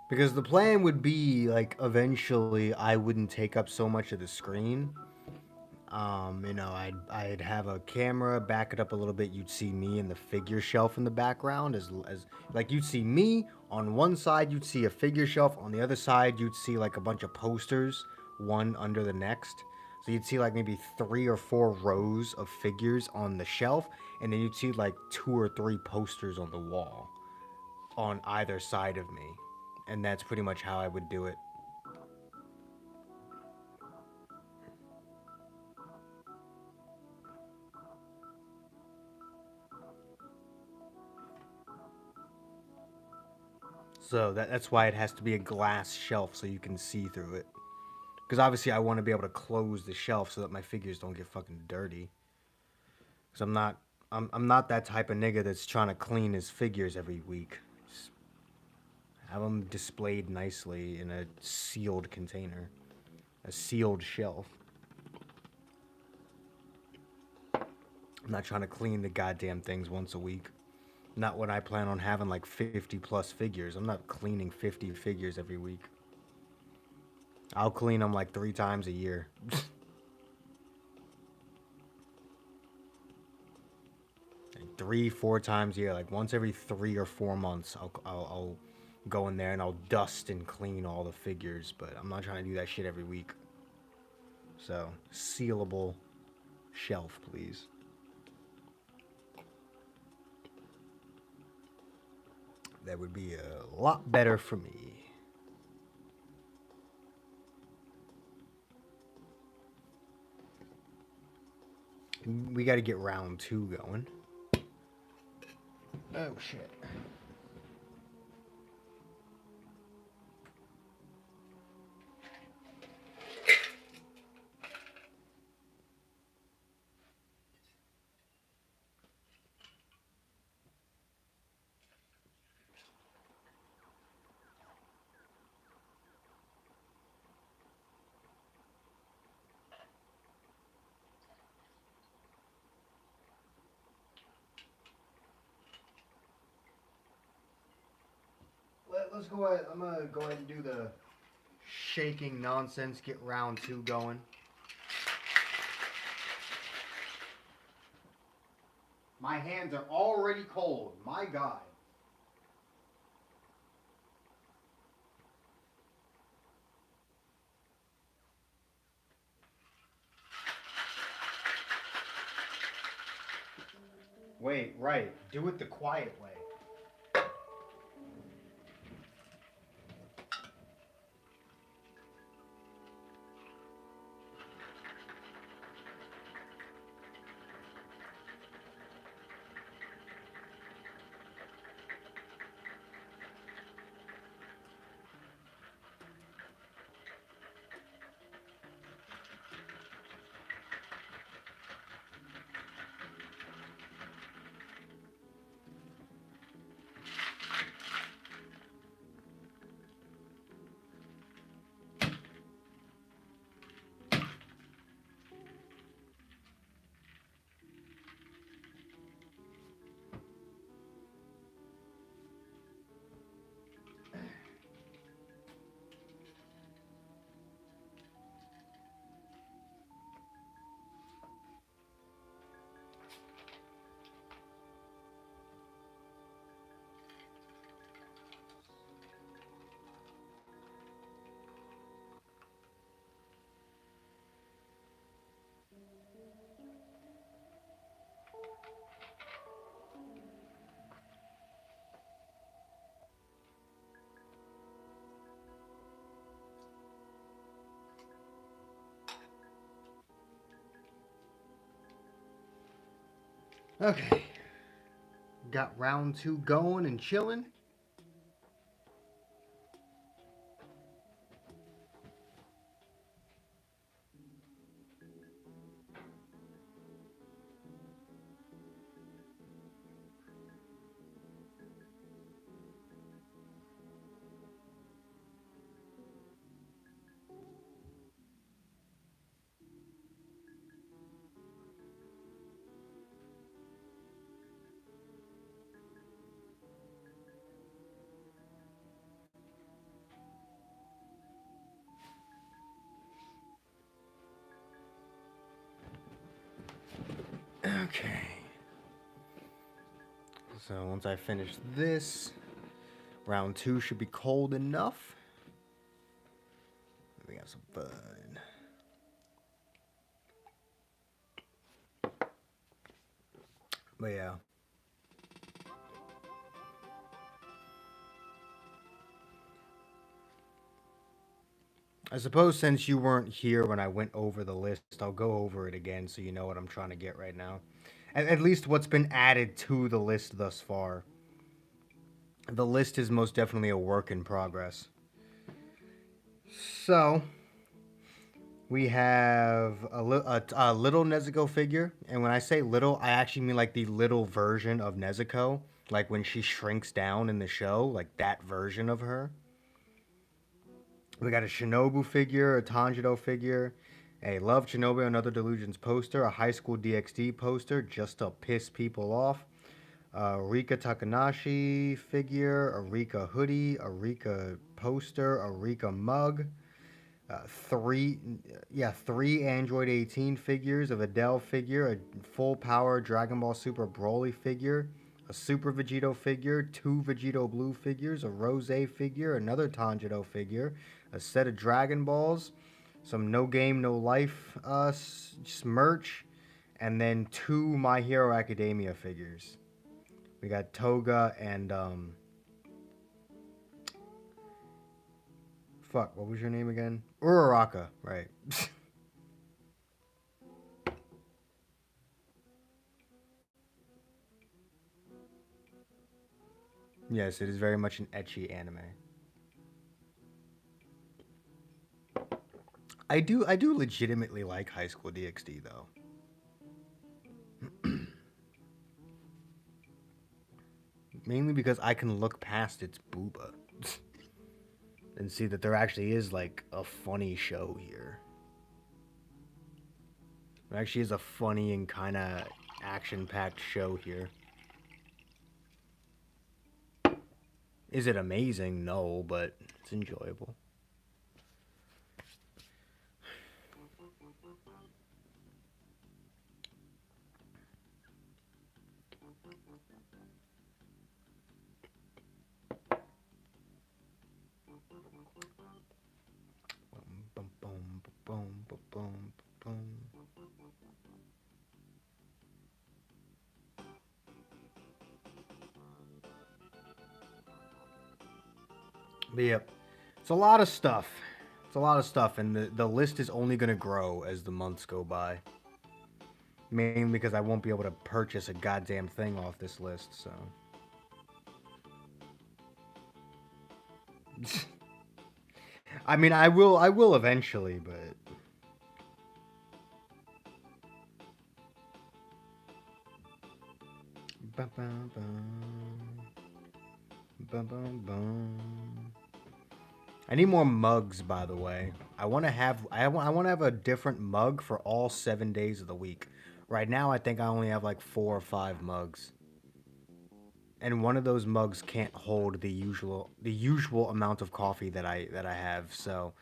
Because the plan would be like eventually I wouldn't take up so much of the screen. I'd have a camera, back it up a little bit. You'd see me in the figure shelf in the background, as like you'd see me on one side. You'd see a figure shelf on the other side. You'd see like a bunch of posters, one under the next. So you'd see like maybe 3 or 4 rows of figures on the shelf, and then you'd see like 2 or 3 posters on the wall, on either side of me, and that's pretty much how I would do it. So that's why it has to be a glass shelf so you can see through it. Because obviously I want to be able to close the shelf so that my figures don't get fucking dirty. Because I'm not I'm not that type of nigga that's trying to clean his figures every week. Just have them displayed nicely in a sealed container, a sealed shelf. I'm not trying to clean the goddamn things once a week. Not when I plan on having like 50 plus figures. I'm not cleaning 50 figures every week. I'll clean them like 3 times a year. 3, 4 times a year. Like once every 3 or 4 months, I'll go in there and I'll dust and clean all the figures. But I'm not trying to do that shit every week. So, sealable shelf, please. That would be a lot better for me. We got to get round 2 going. Oh, shit. Let's go ahead. I'm going to go ahead and do the shaking nonsense. Get round 2 going. My hands are already cold. My God. Wait, right. Do it the quiet way. Okay. Got round 2 going and chilling. Okay. So once I finish this, round 2 should be cold enough. We got some fun. But yeah. I suppose since you weren't here when I went over the list, I'll go over it again so you know what I'm trying to get right now. At least what's been added to the list thus far. The list is most definitely a work in progress. So, We have a little Nezuko figure, and when I say little, I actually mean like the little version of Nezuko, like when she shrinks down in the show, like that version of her. We got a Shinobu figure, a Tanjiro figure, a Love Shinobi Another Delusions poster, a High School DxD poster just to piss people off, a Rika Takanashi figure, a Rika hoodie, a Rika poster, a Rika mug, three Android 18 figures, a Videl figure, a full power Dragon Ball Super Broly figure, a Super Vegito figure, two Vegito Blue figures, a Rose figure, another Tanjiro figure, a set of Dragon Balls, some No Game No Life merch, and then two My Hero Academia figures. We got Toga and fuck, what was your name again? Uraraka, right. Yes, it is very much an ecchi anime. I do legitimately like High School DxD though. Mainly because I can look past its booba and see that there actually is like a funny show here. There actually is a funny and kind of action-packed show here. Is it amazing? No, but it's enjoyable. Boom, boom, boom, boom, boom, boom. But yep, it's a lot of stuff. It's a lot of stuff, and the list is only going to grow as the months go by. Mainly because I won't be able to purchase a goddamn thing off this list, so. I mean, I will eventually, but. I need more mugs, by the way. I want to have a different mug for all 7 days of the week. Right now, I think I only have like 4 or 5 mugs, and one of those mugs can't hold the usual amount of coffee that I have. So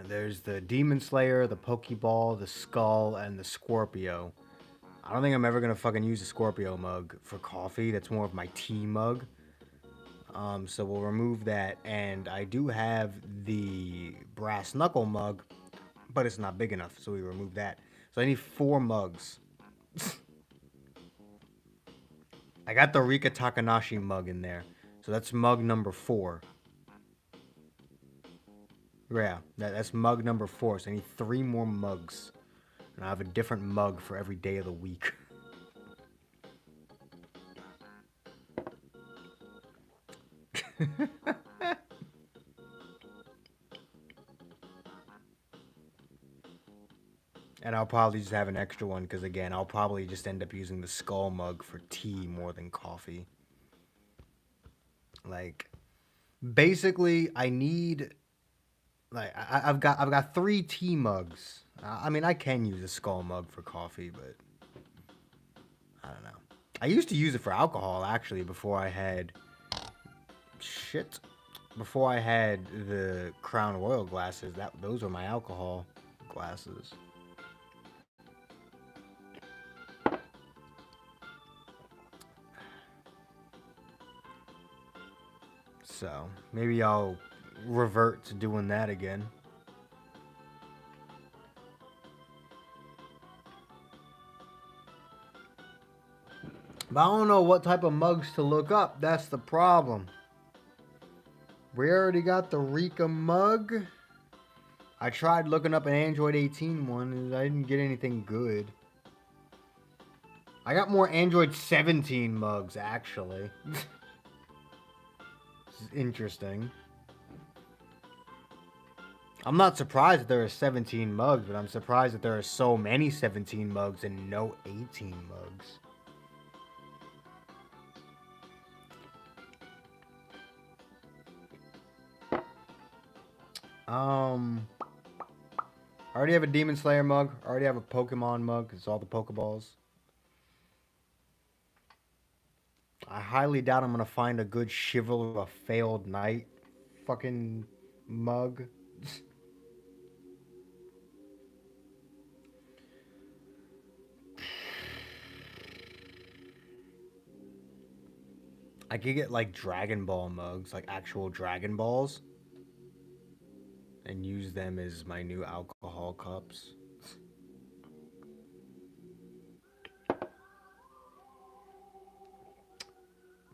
there's the Demon Slayer, the Pokeball, the Skull, and the Scorpio. I don't think I'm ever gonna fucking use a Scorpio mug for coffee. That's more of my tea mug. So we'll remove that, and I do have the brass knuckle mug, but it's not big enough, so we remove that. So I need 4 mugs. I got the Rika Takanashi mug in there, so that's mug number 4. Yeah, that's mug number 4. So I need 3 more mugs, and I have a different mug for every day of the week. And I'll probably just have an extra one because, again, I'll probably just end up using the skull mug for tea more than coffee. Like, basically, I need like I've got 3 tea mugs. I mean, I can use a skull mug for coffee, but I don't know. I used to use it for alcohol actually before I had shit. Before I had the Crown Royal glasses, those were my alcohol glasses. So maybe I'll revert to doing that again. But I don't know what type of mugs to look up. That's the problem. We already got the Rika mug. I tried looking up an Android 18 one and I didn't get anything good. I got more Android 17 mugs actually. This is interesting. I'm not surprised that there are 17 mugs, but I'm surprised that there are so many 17 mugs and no 18 mugs. I already have a Demon Slayer mug. I already have a Pokemon mug. It's all the Pokeballs. I highly doubt I'm gonna find a good Chivalry of a Failed Knight fucking mug. I could get like Dragon Ball mugs, like actual Dragon Balls, and use them as my new alcohol cups.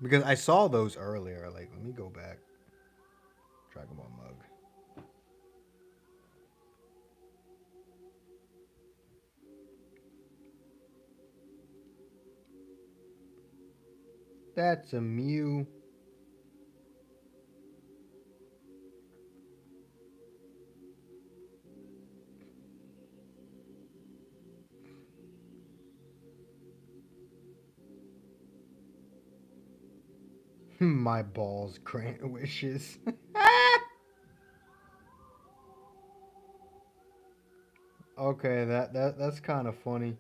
Because I saw those earlier. Like, let me go back. Dragon Ball mug. That's a Mew. My balls grant wishes. Okay, that's kind of funny.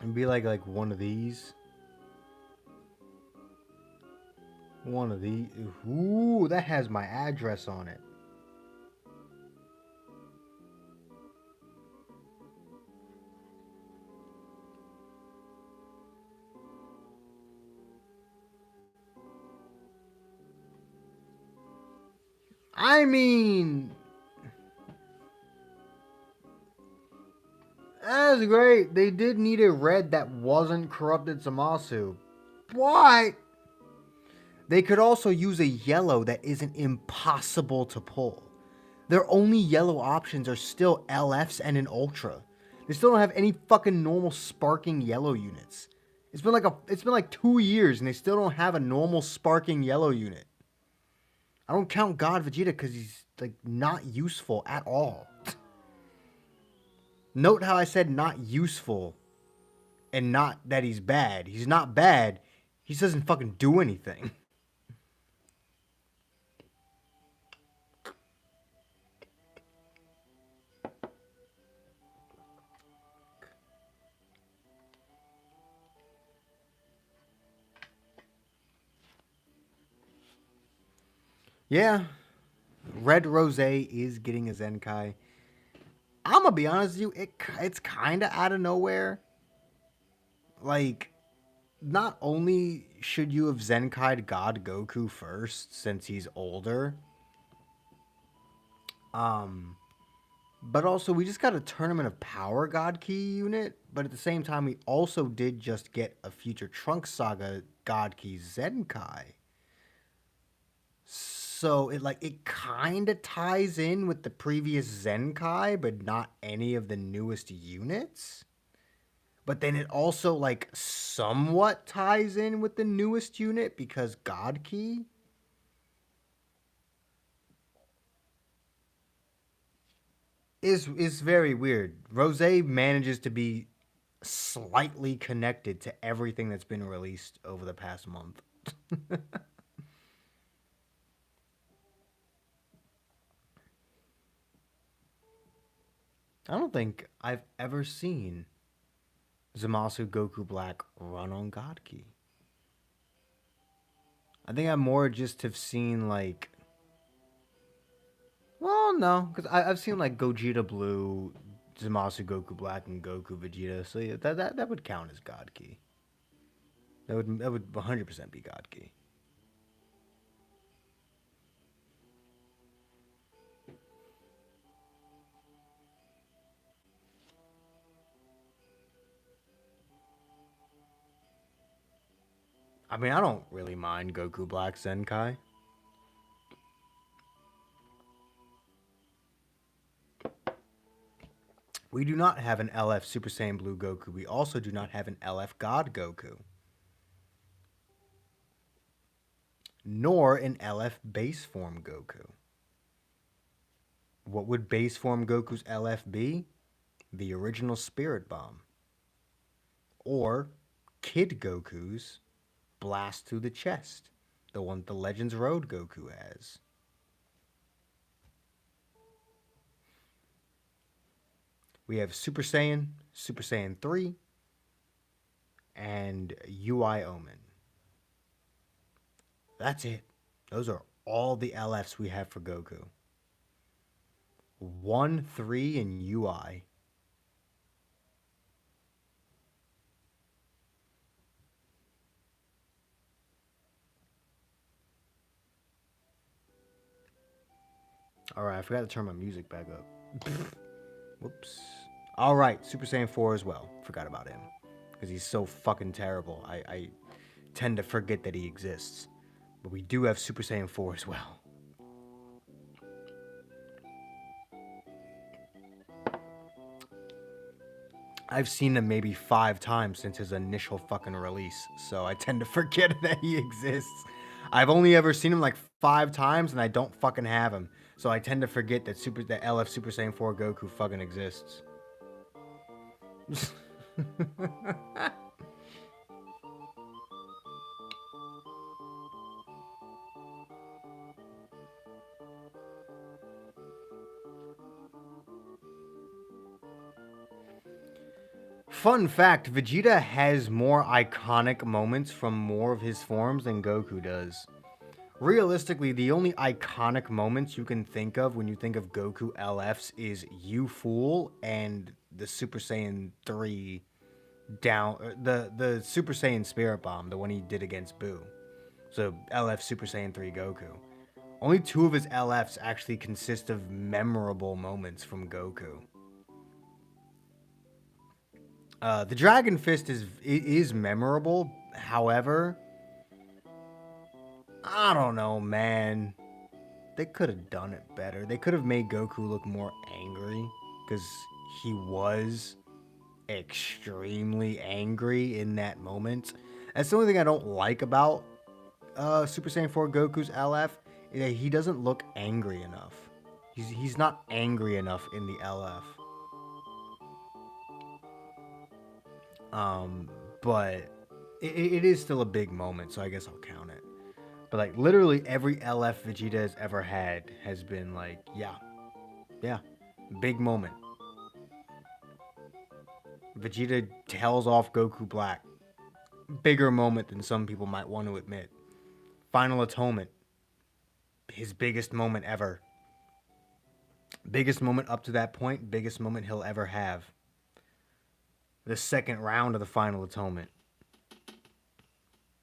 And be like one of these. One of these. Ooh, that has my address on it. I mean, that's great. They did need a red that wasn't corrupted Zamasu. But they could also use a yellow that isn't impossible to pull. Their only yellow options are still LFs and an Ultra. They still don't have any fucking normal sparking yellow units. It's been like 2 years and they still don't have a normal sparking yellow unit. I don't count God Vegeta because he's like not useful at all. Note how I said not useful and not that he's bad. He's not bad. He just doesn't fucking do anything. Yeah, Red Rose is getting a Zenkai. I'm gonna be honest with you, it's kind of out of nowhere. Like, not only should you have Zenkai'd God Goku first since he's older, but also we just got a Tournament of Power God Key unit. But at the same time, we also did just get a future Trunks Saga God Key Zenkai. So it kind of ties in with the previous Zenkai, but not any of the newest units. But then it also like somewhat ties in with the newest unit because God Key. Is very weird. Rose manages to be slightly connected to everything that's been released over the past month. I don't think I've ever seen Zamasu Goku Black run on God Key. I think I more just have seen like, well, no, because I've seen like Gogeta Blue, Zamasu Goku Black, and Goku Vegeta. So yeah, that would count as God Key. That would 100% be God Key. I mean, I don't really mind Goku Black Zenkai. We do not have an LF Super Saiyan Blue Goku. We also do not have an LF God Goku. Nor an LF base form Goku. What would base form Goku's LF be? The original Spirit Bomb. Or Kid Goku's Blast Through the Chest. The one the Legends Road Goku has. We have Super Saiyan, Super Saiyan 3, and UI Omen. That's it. Those are all the LFs we have for Goku. 1, 3, and UI. Alright, I forgot to turn my music back up. Whoops. Alright, Super Saiyan 4 as well. Forgot about him. Because he's so fucking terrible. I tend to forget that he exists. But we do have Super Saiyan 4 as well. I've seen him maybe 5 times since his initial fucking release, so I tend to forget that he exists. I've only ever seen him like 5 times, and I don't fucking have him, so I tend to forget that LF Super Saiyan 4 Goku fucking exists. Fun fact, Vegeta has more iconic moments from more of his forms than Goku does. Realistically, the only iconic moments you can think of when you think of Goku LFs is You Fool and the Super Saiyan 3 the Super Saiyan Spirit Bomb, the one he did against Buu. So LF Super Saiyan 3 Goku. Only 2 of his LFs actually consist of memorable moments from Goku. The Dragon Fist is memorable. However, I don't know, man. They could have done it better. They could have made Goku look more angry, because he was extremely angry in that moment. That's the only thing I don't like about Super Saiyan 4 Goku's LF, is that he doesn't look angry enough. He's not angry enough in the LF. But it is still a big moment, so I guess I'll count it. But like literally every LF Vegeta has ever had has been like, yeah, big moment. Vegeta tells off Goku Black. Bigger moment than some people might want to admit. Final Atonement. His biggest moment ever. Biggest moment up to that point, biggest moment he'll ever have. The second round of the Final Atonement.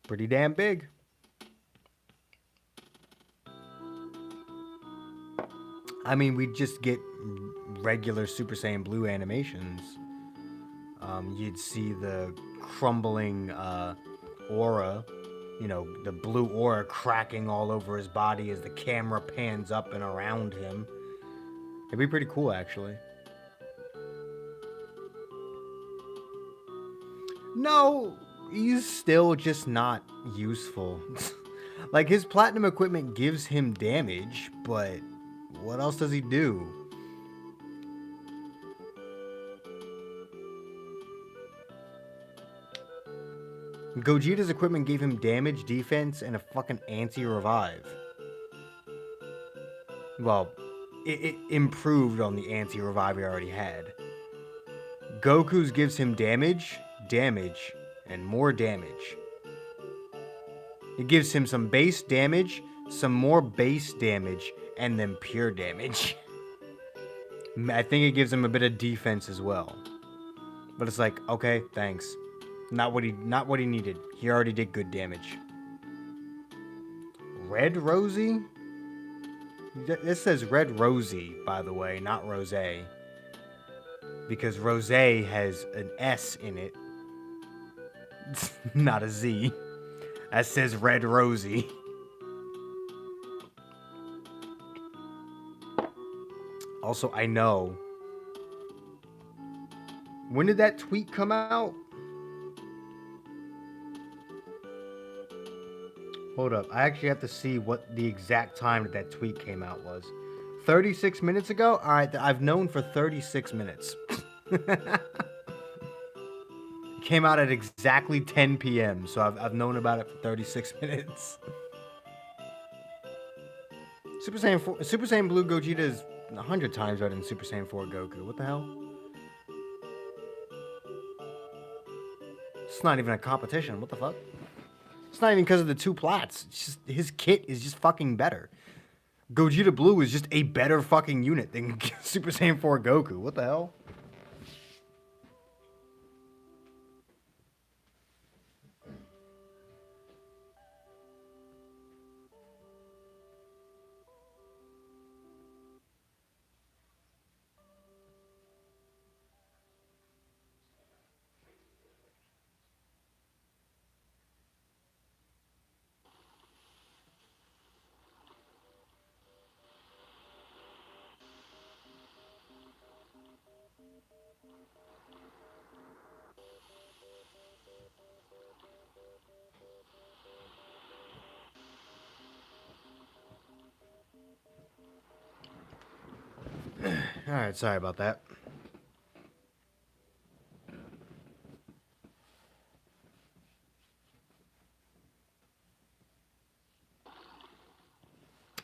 Pretty damn big. I mean, we just get regular Super Saiyan Blue animations. You'd see the crumbling aura, you know, the blue aura cracking all over his body as the camera pans up and around him. It'd be pretty cool, actually. No, he's still just not useful. Like, his platinum equipment gives him damage, but what else does he do? Gogeta's equipment gave him damage, defense, and a fucking anti-revive. Well, it improved on the anti-revive he already had. Goku's gives him damage, and more damage. It gives him some base damage, some more base damage, and then pure damage. I think it gives him a bit of defense as well. But it's like, okay, thanks. Not what he needed. He already did good damage. Red Rosie? This says Red Rosie, by the way, not Rosé. Because Rosé has an S in it. Not a Z. That says Red Rosie. Also, I know When did that tweet come out? Hold up. I actually have to see what the exact time that tweet came out was. 36 minutes ago? Alright, I've known for 36 minutes. It came out at exactly 10 p.m., so I've known about it for 36 minutes. Super Saiyan Blue Gogeta is 100 times better than Super Saiyan 4 Goku. What the hell? It's not even a competition. What the fuck? It's not even because of the two plats. It's just his kit is just fucking better. Gogeta Blue is just a better fucking unit than Super Saiyan 4 Goku. What the hell? Alright, sorry about that.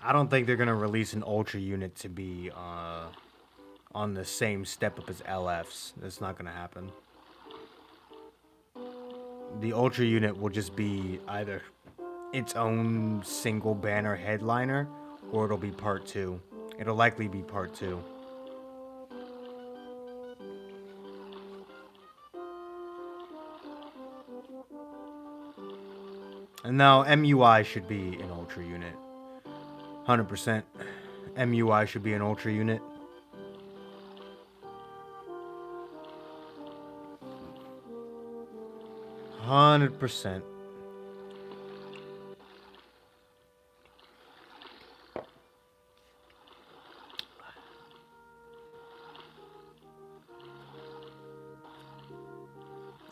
I don't think they're gonna release an Ultra unit to be on the same step up as LFs. That's not gonna happen. The Ultra unit will just be either its own single banner headliner, or it'll be part 2. It'll likely be part 2. And now MUI should be an Ultra unit. 100%. MUI should be an Ultra unit. %.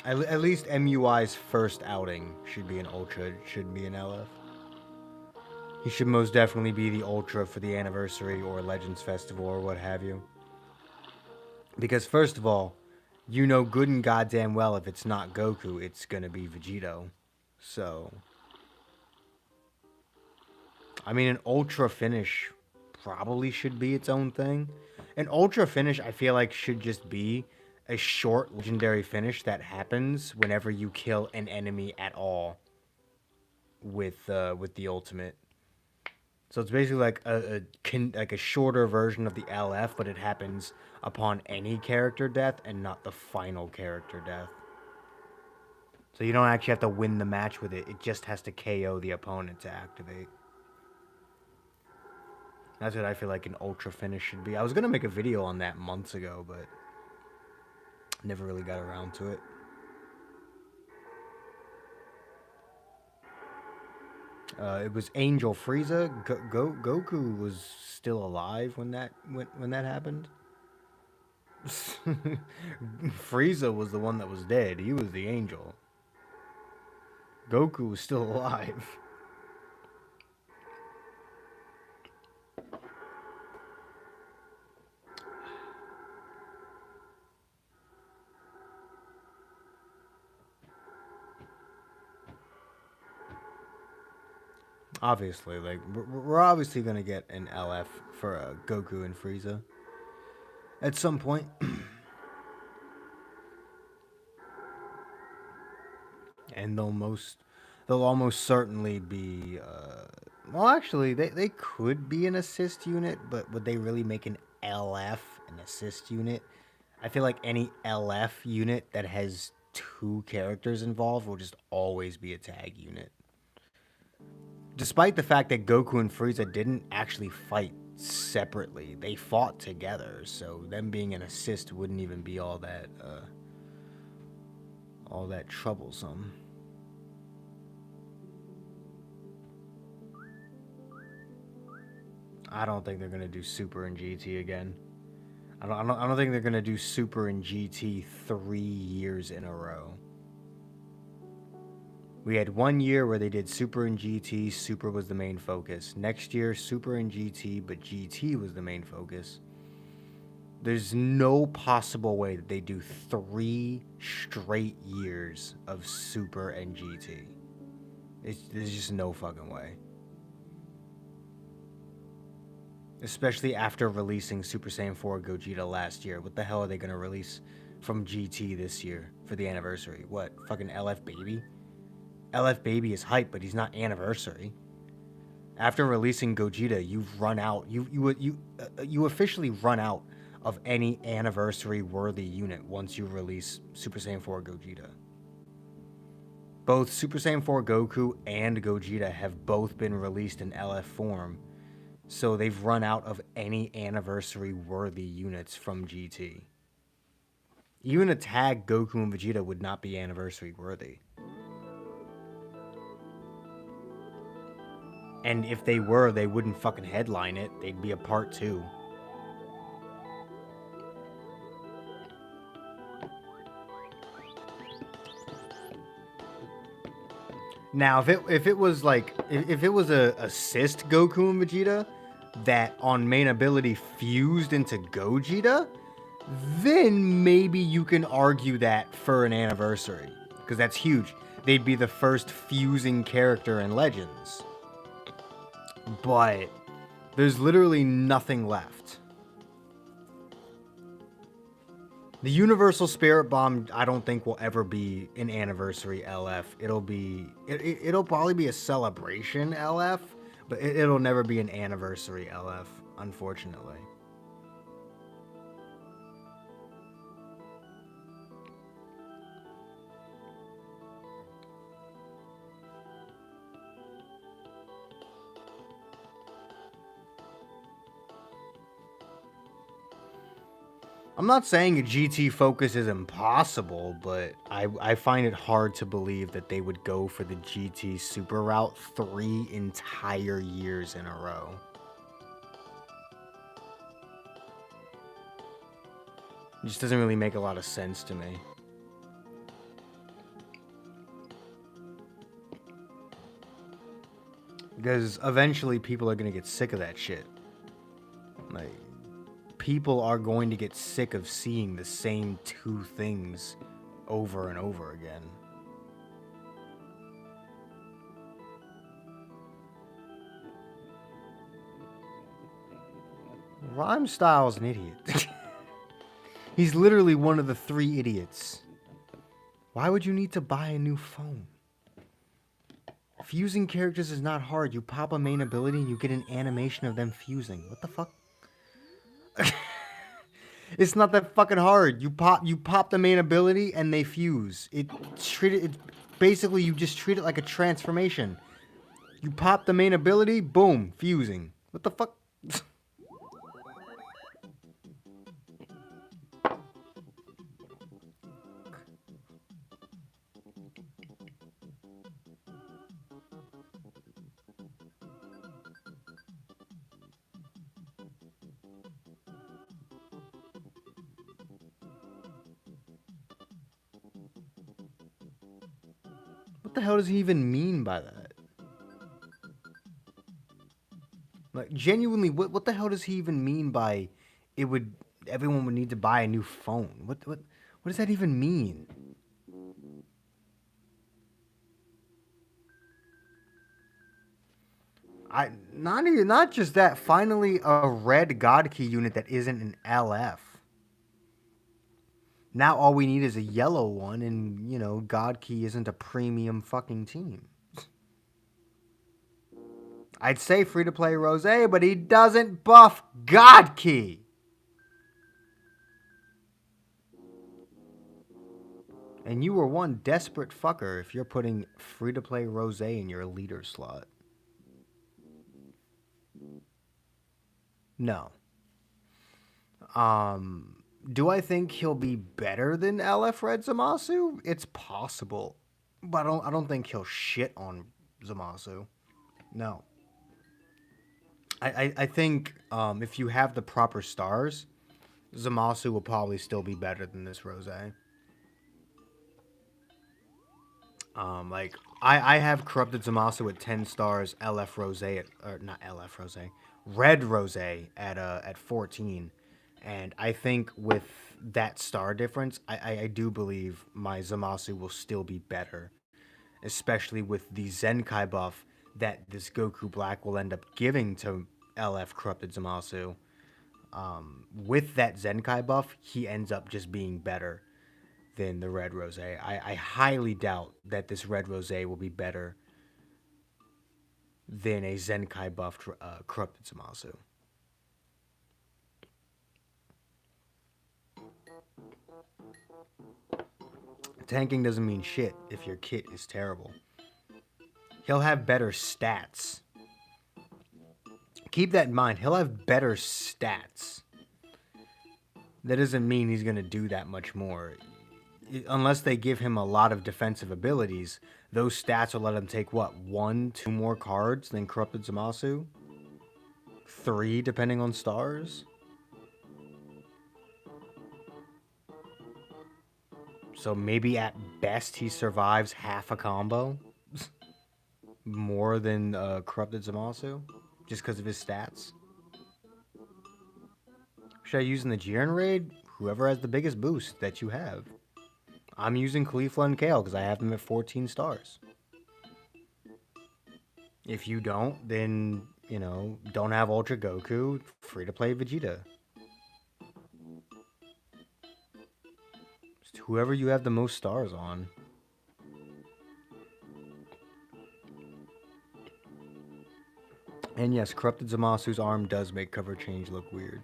At least MUI's first outing should be an Ultra. It shouldn't be an LF. He should most definitely be the Ultra for the anniversary or Legends Festival or what have you. Because first of all, you know good and goddamn well if it's not Goku, it's gonna be Vegito. So, I mean, an Ultra finish probably should be its own thing. An Ultra finish, I feel like, should just be a short legendary finish that happens whenever you kill an enemy at all with the ultimate. So it's basically like a shorter version of the LF, but it happens upon any character death and not the final character death. So you don't actually have to win the match with it. It just has to KO the opponent to activate. That's what I feel like an Ultra finish should be. I was going to make a video on that months ago, but never really got around to it. It was Angel Frieza. Goku was still alive when that happened. Frieza was the one that was dead. He was the angel. Goku was still alive. Obviously, like we're obviously gonna get an LF for Goku and Frieza at some point. And they'll almost certainly be well, actually they could be an assist unit, but would they really make an LF an assist unit? I feel like any LF unit that has 2 characters involved will just always be a tag unit. Despite the fact that Goku and Frieza didn't actually fight separately, they fought together, so them being an assist wouldn't even be all that troublesome. I don't think they're gonna do Super and GT again. I don't think they're gonna do Super and GT 3 years in a row. We had 1 year where they did Super and GT. Super was the main focus. Next year, Super and GT, but GT was the main focus. There's no possible way that they do 3 straight years of Super and GT. There's just no fucking way. Especially after releasing Super Saiyan 4 Gogeta last year. What the hell are they going to release from GT this year for the anniversary? What? Fucking LF Baby? LF Baby is hype, but he's not anniversary. After releasing Gogeta, you've run out. You officially run out of any anniversary-worthy unit once you release Super Saiyan 4 Gogeta. Both Super Saiyan 4 Goku and Gogeta have both been released in LF form, so they've run out of any anniversary-worthy units from GT. Even a tag Goku and Vegeta would not be anniversary-worthy. And if they were, they wouldn't fucking headline it. They'd be a part 2. Now, if it was like if it was a assist Goku and Vegeta that on main ability fused into Gogeta, then maybe you can argue that for an anniversary, because that's huge. They'd be the first fusing character in Legends. But there's literally nothing left. The Universal Spirit Bomb, I don't think will ever be an anniversary LF. It'll probably be a celebration LF, but it'll never be an anniversary LF, unfortunately. I'm not saying a GT focus is impossible, but I find it hard to believe that they would go for the GT Super route 3 entire years in a row. It just doesn't really make a lot of sense to me. Because eventually people are going to get sick of that shit. Like, people are going to get sick of seeing the same 2 things over and over again. Rhyme Style's an idiot. He's literally one of the 3 idiots. Why would you need to buy a new phone? Fusing characters is not hard. You pop a main ability and you get an animation of them fusing. What the fuck? It's not that fucking hard. You pop the main ability and they fuse. Basically you just treat it like a transformation. You pop the main ability, boom, fusing. What the fuck? What the hell does he even mean by that? Like, genuinely, what the hell does he even mean by everyone would need to buy a new phone? What does that even mean? Not just that, finally a red God Key unit that isn't an LF. Now all we need is a yellow one, and, you know, God Key isn't a premium fucking team. I'd say free-to-play Rose, but he doesn't buff God Key. And you were one desperate fucker if you're putting free-to-play Rose in your leader slot. No. Do I think he'll be better than LF Red Zamasu? It's possible, but I don't think he'll shit on Zamasu. No. I think if you have the proper stars, Zamasu will probably still be better than this Rose. Like I have corrupted Zamasu at 10 stars, LF Rose at, or not LF Rose, Red Rose at 14, and I think with that star difference, I do believe my Zamasu will still be better, especially with the Zenkai buff that this Goku Black will end up giving to LF corrupted Zamasu. With that Zenkai buff, he ends up just being better than the Red Rose. I highly doubt that this Red Rose will be better than a Zenkai buffed corrupted Zamasu. Tanking doesn't mean shit if your kit is terrible. He'll have better stats. Keep that in mind. He'll have better stats. That doesn't mean he's going to do that much more. Unless they give him a lot of defensive abilities, those stats will let him take, what, 1, 2 more cards than Corrupted Zamasu? 3, depending on stars? So maybe at best he survives half a combo? More than Corrupted Zamasu? Just because of his stats? Should I use in the Jiren raid? Whoever has the biggest boost that you have. I'm using Caulifla and Kale because I have them at 14 stars. If you don't, then, you know, don't have Ultra Goku, free to play Vegeta. Just whoever you have the most stars on. And yes, Corrupted Zamasu's arm does make cover change look weird.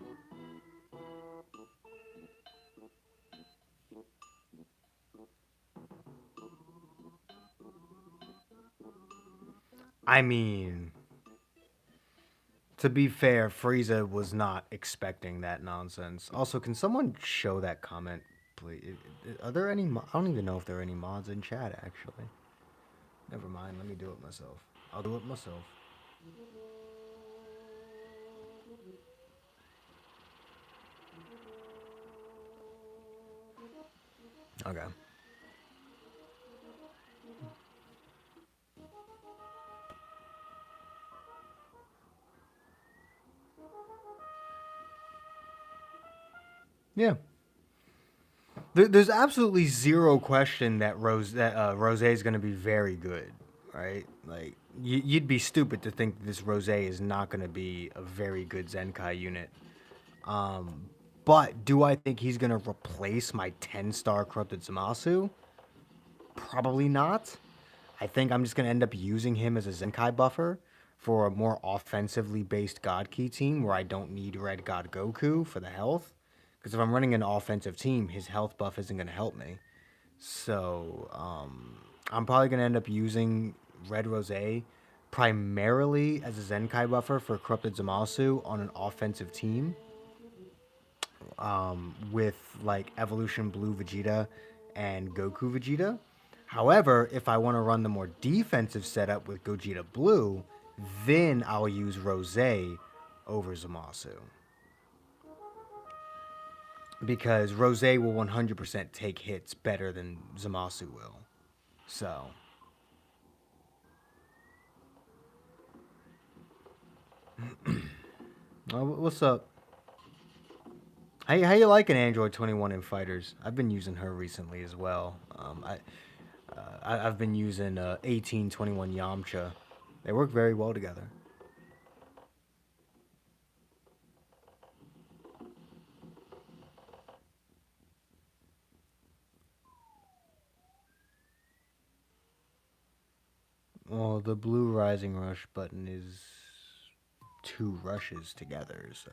I mean, to be fair, Frieza was not expecting that nonsense. Also, can someone show that comment, please? Are there any? I don't even know if there are any mods in chat, actually. Never mind, let me do it myself. I'll do it myself. Okay. Yeah. There's absolutely zero question that Rose is going to be very good, right? Like you'd be stupid to think this Rose is not going to be a very good Zenkai unit. But do I think he's going to replace my 10-star Corrupted Zamasu? Probably not. I think I'm just going to end up using him as a Zenkai buffer for a more offensively based God Key team where I don't need Red God Goku for the health. Because if I'm running an offensive team, his health buff isn't going to help me. So I'm probably going to end up using Red Rose primarily as a Zenkai buffer for Corrupted Zamasu on an offensive team. With like Evolution Blue Vegeta and Goku Vegeta. However, if I want to run the more defensive setup with Gogeta Blue, then I'll use Rose over Zamasu. Because Rose will 100% take hits better than Zamasu will. So. What's up? How you liking Android 21 in Fighters? I've been using her recently as well. I've been using 1821 Yamcha. They work very well together. Well, the blue Rising Rush button is 2 rushes together, so.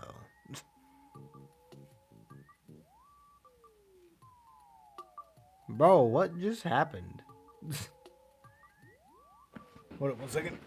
Bro, what just happened? Hold up 1 second.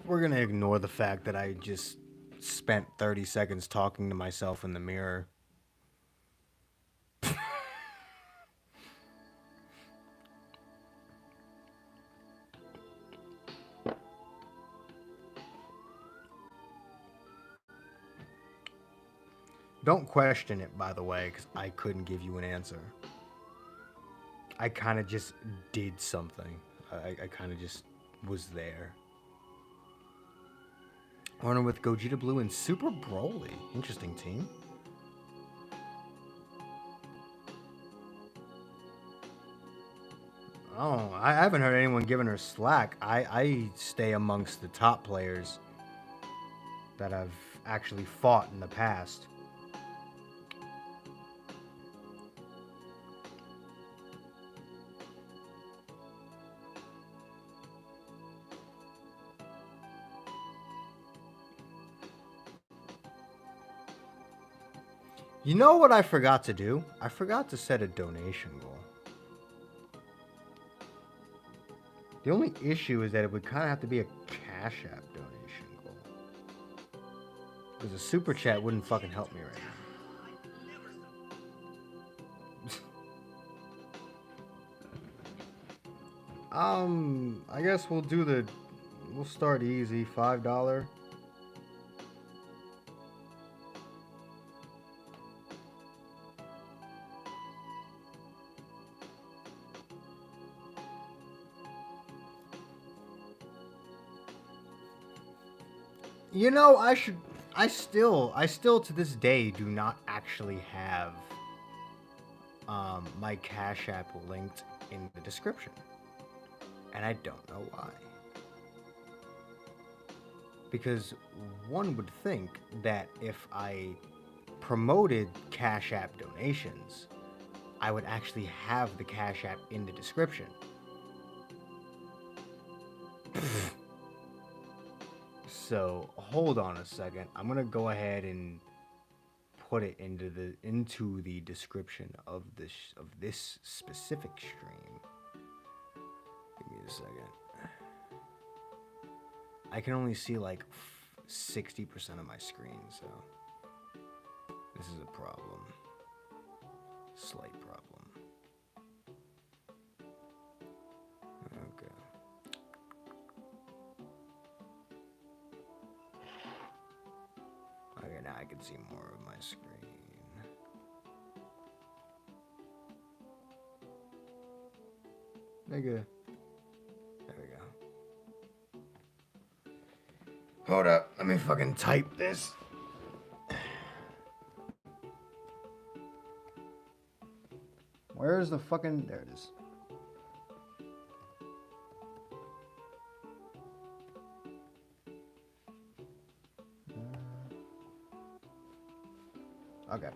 We're gonna ignore the fact that I just spent 30 seconds talking to myself in the mirror. Don't question it, by the way, because I couldn't give you an answer. I kind of just did something. I kind of just was there. Runner with Gogeta Blue and Super Broly. Interesting team. Oh, I haven't heard anyone giving her slack. I stay amongst the top players that I've actually fought in the past. You know what I forgot to do? I forgot to set a donation goal. The only issue is that it would kind of have to be a Cash App donation goal. Because a super chat wouldn't fucking help me right now. I guess we'll start easy, $5. You know, I still to this day do not actually have my Cash App linked in the description. And I don't know why. Because one would think that if I promoted Cash App donations, I would actually have the Cash App in the description. So hold on a second. I'm gonna go ahead and put it into the description of this specific stream. Give me a second. I can only see like 60% of my screen, so this is a problem. Slight problem. Okay. Okay, now I can see more of my screen. Nigga. There we go. Hold up, let me fucking type this. Where's the fucking... There it is. Okay.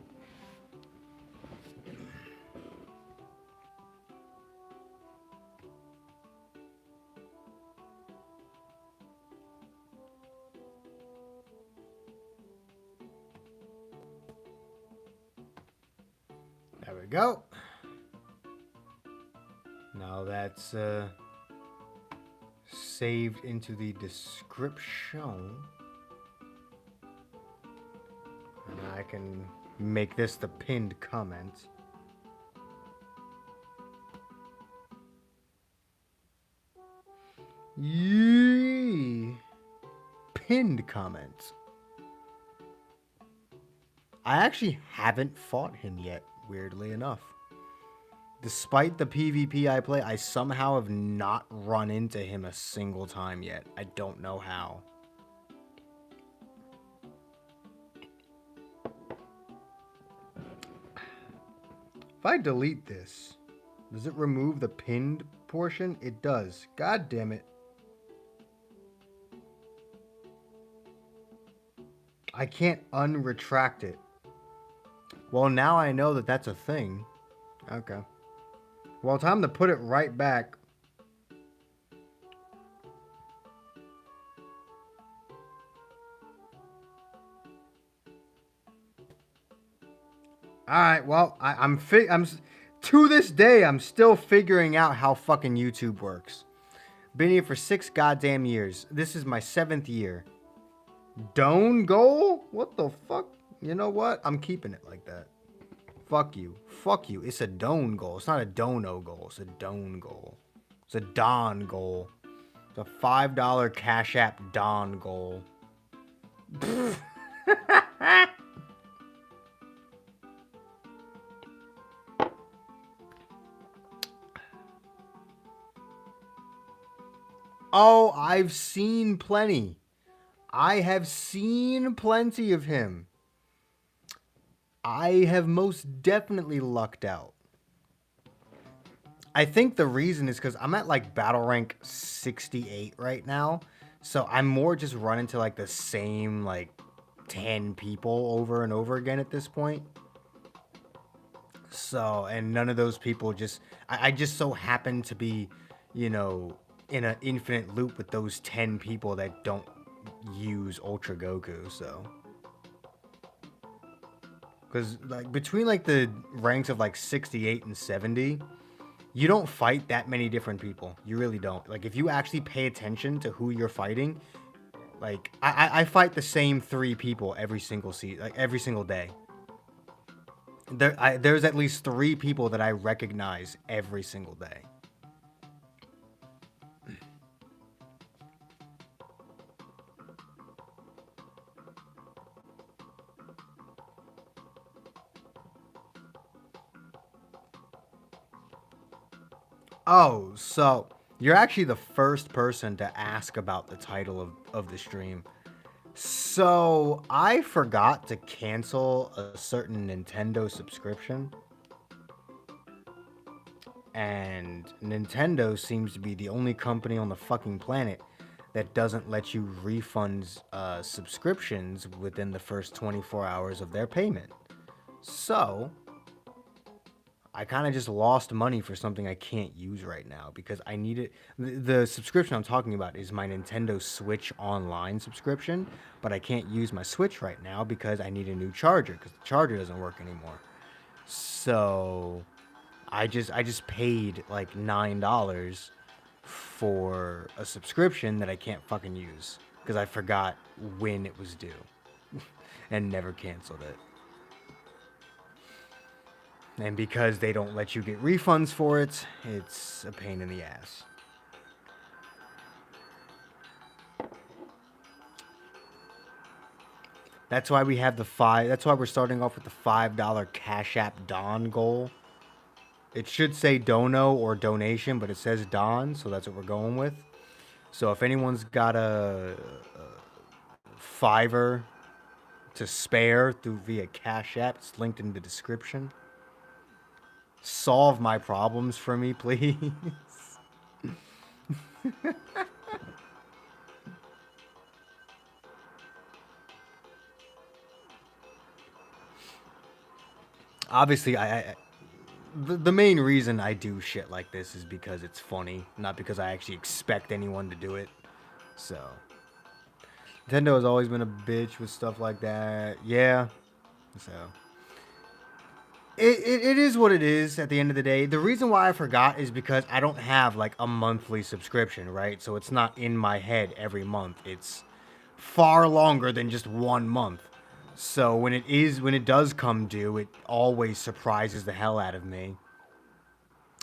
There we go. Now that's saved into the description. And I can make this the pinned comment. Yee! Pinned comment. I actually haven't fought him yet, weirdly enough. Despite the PvP I play, I somehow have not run into him a single time yet. I don't know how. I delete this, does it remove the pinned portion? It does. God damn it. I can't unretract it. Well, now I know that that's a thing. Okay. Well, time to put it right back. All right. Well, I'm to this day I'm still figuring out how fucking YouTube works. Been here for 6 goddamn years. This is my 7th year. Don goal? What the fuck? You know what? I'm keeping it like that. Fuck you. Fuck you. It's a Don goal. It's not a dono goal. It's a Don goal. It's a Don goal. It's a $5 Cash App Don goal. Oh, I've seen plenty. I have seen plenty of him. I have most definitely lucked out. I think the reason is because I'm at like battle rank 68 right now. So I'm more just running to like the same like 10 people over and over again at this point. So, and none of those people just, I just so happen to be, you know, in an infinite loop with those 10 people that don't use Ultra Goku, so. Because, like, between, like, the ranks of, like, 68 and 70, you don't fight that many different people. You really don't. Like, if you actually pay attention to who you're fighting, like, I fight the same 3 people every single every single day. There's at least 3 people that I recognize every single day. Oh, so you're actually the first person to ask about the title of the stream. So I forgot to cancel a certain Nintendo subscription. And Nintendo seems to be the only company on the fucking planet that doesn't let you refund subscriptions within the first 24 hours of their payment. So I kind of just lost money for something I can't use right now because I need it. The subscription I'm talking about is my Nintendo Switch Online subscription, but I can't use my Switch right now because I need a new charger because the charger doesn't work anymore. So I just paid like $9 for a subscription that I can't fucking use because I forgot when it was due and never canceled it. And because they don't let you get refunds for it, it's a pain in the ass. That's why we have that's why we're starting off with the $5 Cash App Don goal. It should say dono or donation, but it says Don, so that's what we're going with. So if anyone's got a $5 to spare via Cash App, it's linked in the description. Solve my problems for me, please. Obviously, the main reason I do shit like this is because it's funny, not because I actually expect anyone to do it. So, Nintendo has always been a bitch with stuff like that. Yeah. So, it is what it is at the end of the day. The reason why I forgot is because I don't have like a monthly subscription, right? So it's not in my head every month. It's far longer than just 1 month. So when it does come due, it always surprises the hell out of me.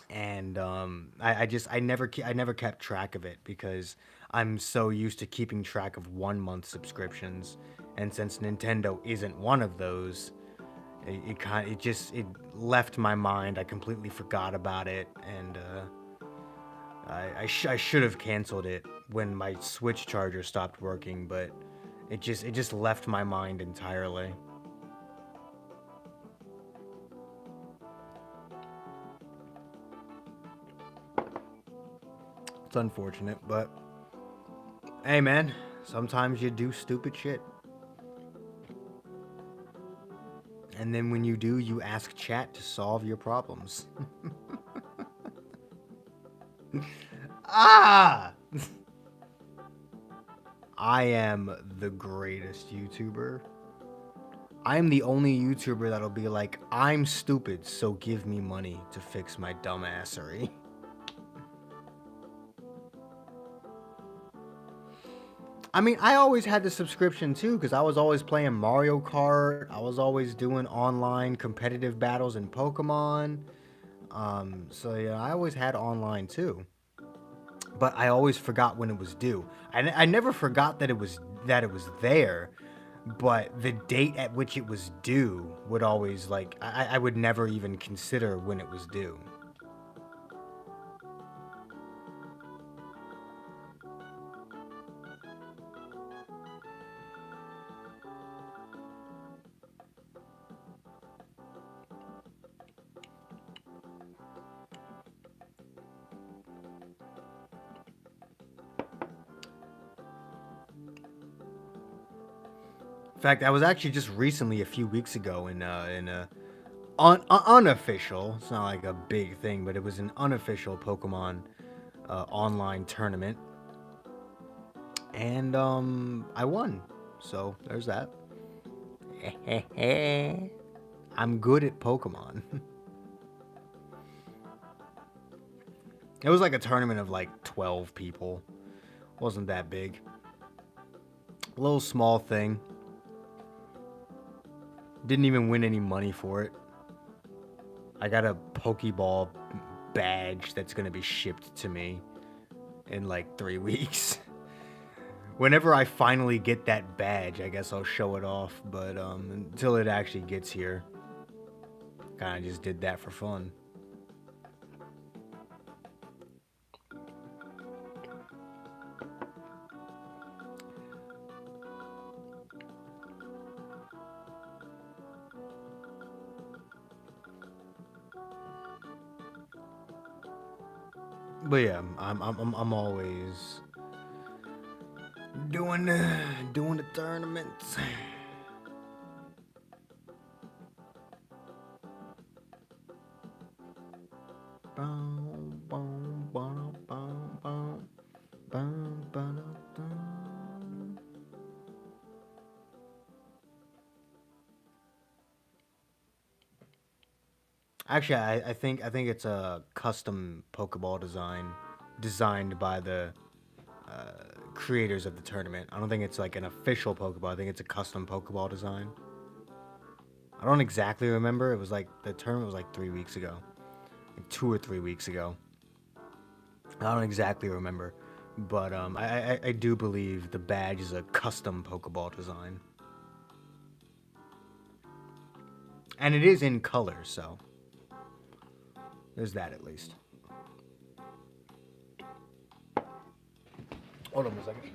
And I never kept track of it because I'm so used to keeping track of 1 month subscriptions, and since Nintendo isn't one of those, it left my mind. I completely forgot about it, and I should have canceled it when my Switch charger stopped working, but it just left my mind entirely. It's unfortunate, but hey, man, sometimes you do stupid shit. And then when you do, you ask chat to solve your problems. Ah! I am the greatest YouTuber. I am the only YouTuber that'll be like, I'm stupid, so give me money to fix my dumbassery. I mean, I always had the subscription too, because I was always playing Mario Kart. I was always doing online competitive battles in Pokemon. So yeah, I always had online too. But I always forgot when it was due. I never forgot that it was there, but the date at which it was due would always like I would never even consider when it was due. In fact, I was actually just recently a few weeks ago in a unofficial. It's not like a big thing, but it was an unofficial Pokemon online tournament, and I won. So there's that. I'm good at Pokemon. It was like a tournament of like 12 people. Wasn't that big. A little small thing. Didn't even win any money for it. I got a Pokeball badge that's gonna be shipped to me in like 3 weeks. Whenever I finally get that badge, I guess I'll show it off. But until it actually gets here, kind of just did that for fun. But yeah, I'm always doing the tournaments. Actually, I think it's a custom Pokeball design designed by the creators of the tournament. I don't think it's like an official Pokeball. I think it's a custom Pokeball design. I don't exactly remember. It was like the tournament was like 3 weeks ago, like 2 or 3 weeks ago. I don't exactly remember, but I do believe the badge is a custom Pokeball design, and it is in color, so there's that at least. Hold on a second.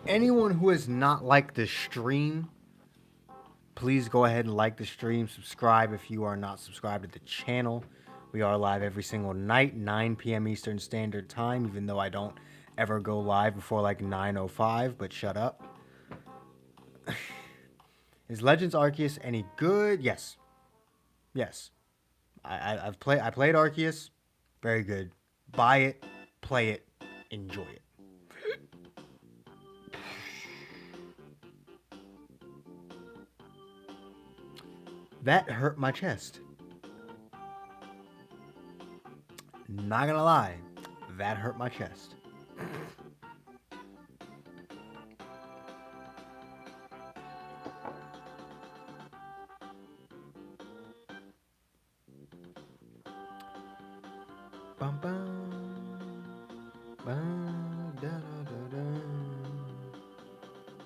Anyone who has not liked the stream, please go ahead and like the stream. Subscribe if you are not subscribed to the channel. We are live every single night, 9 p.m. Eastern Standard Time, even though I don't ever go live before like 9:05, but shut up. Is Legends Arceus any good? Yes. Yes. I played Arceus. Very good. Buy it, play it, enjoy it. That hurt my chest. Not gonna lie, that hurt my chest. Bum, bum, bum, da, da, da, da.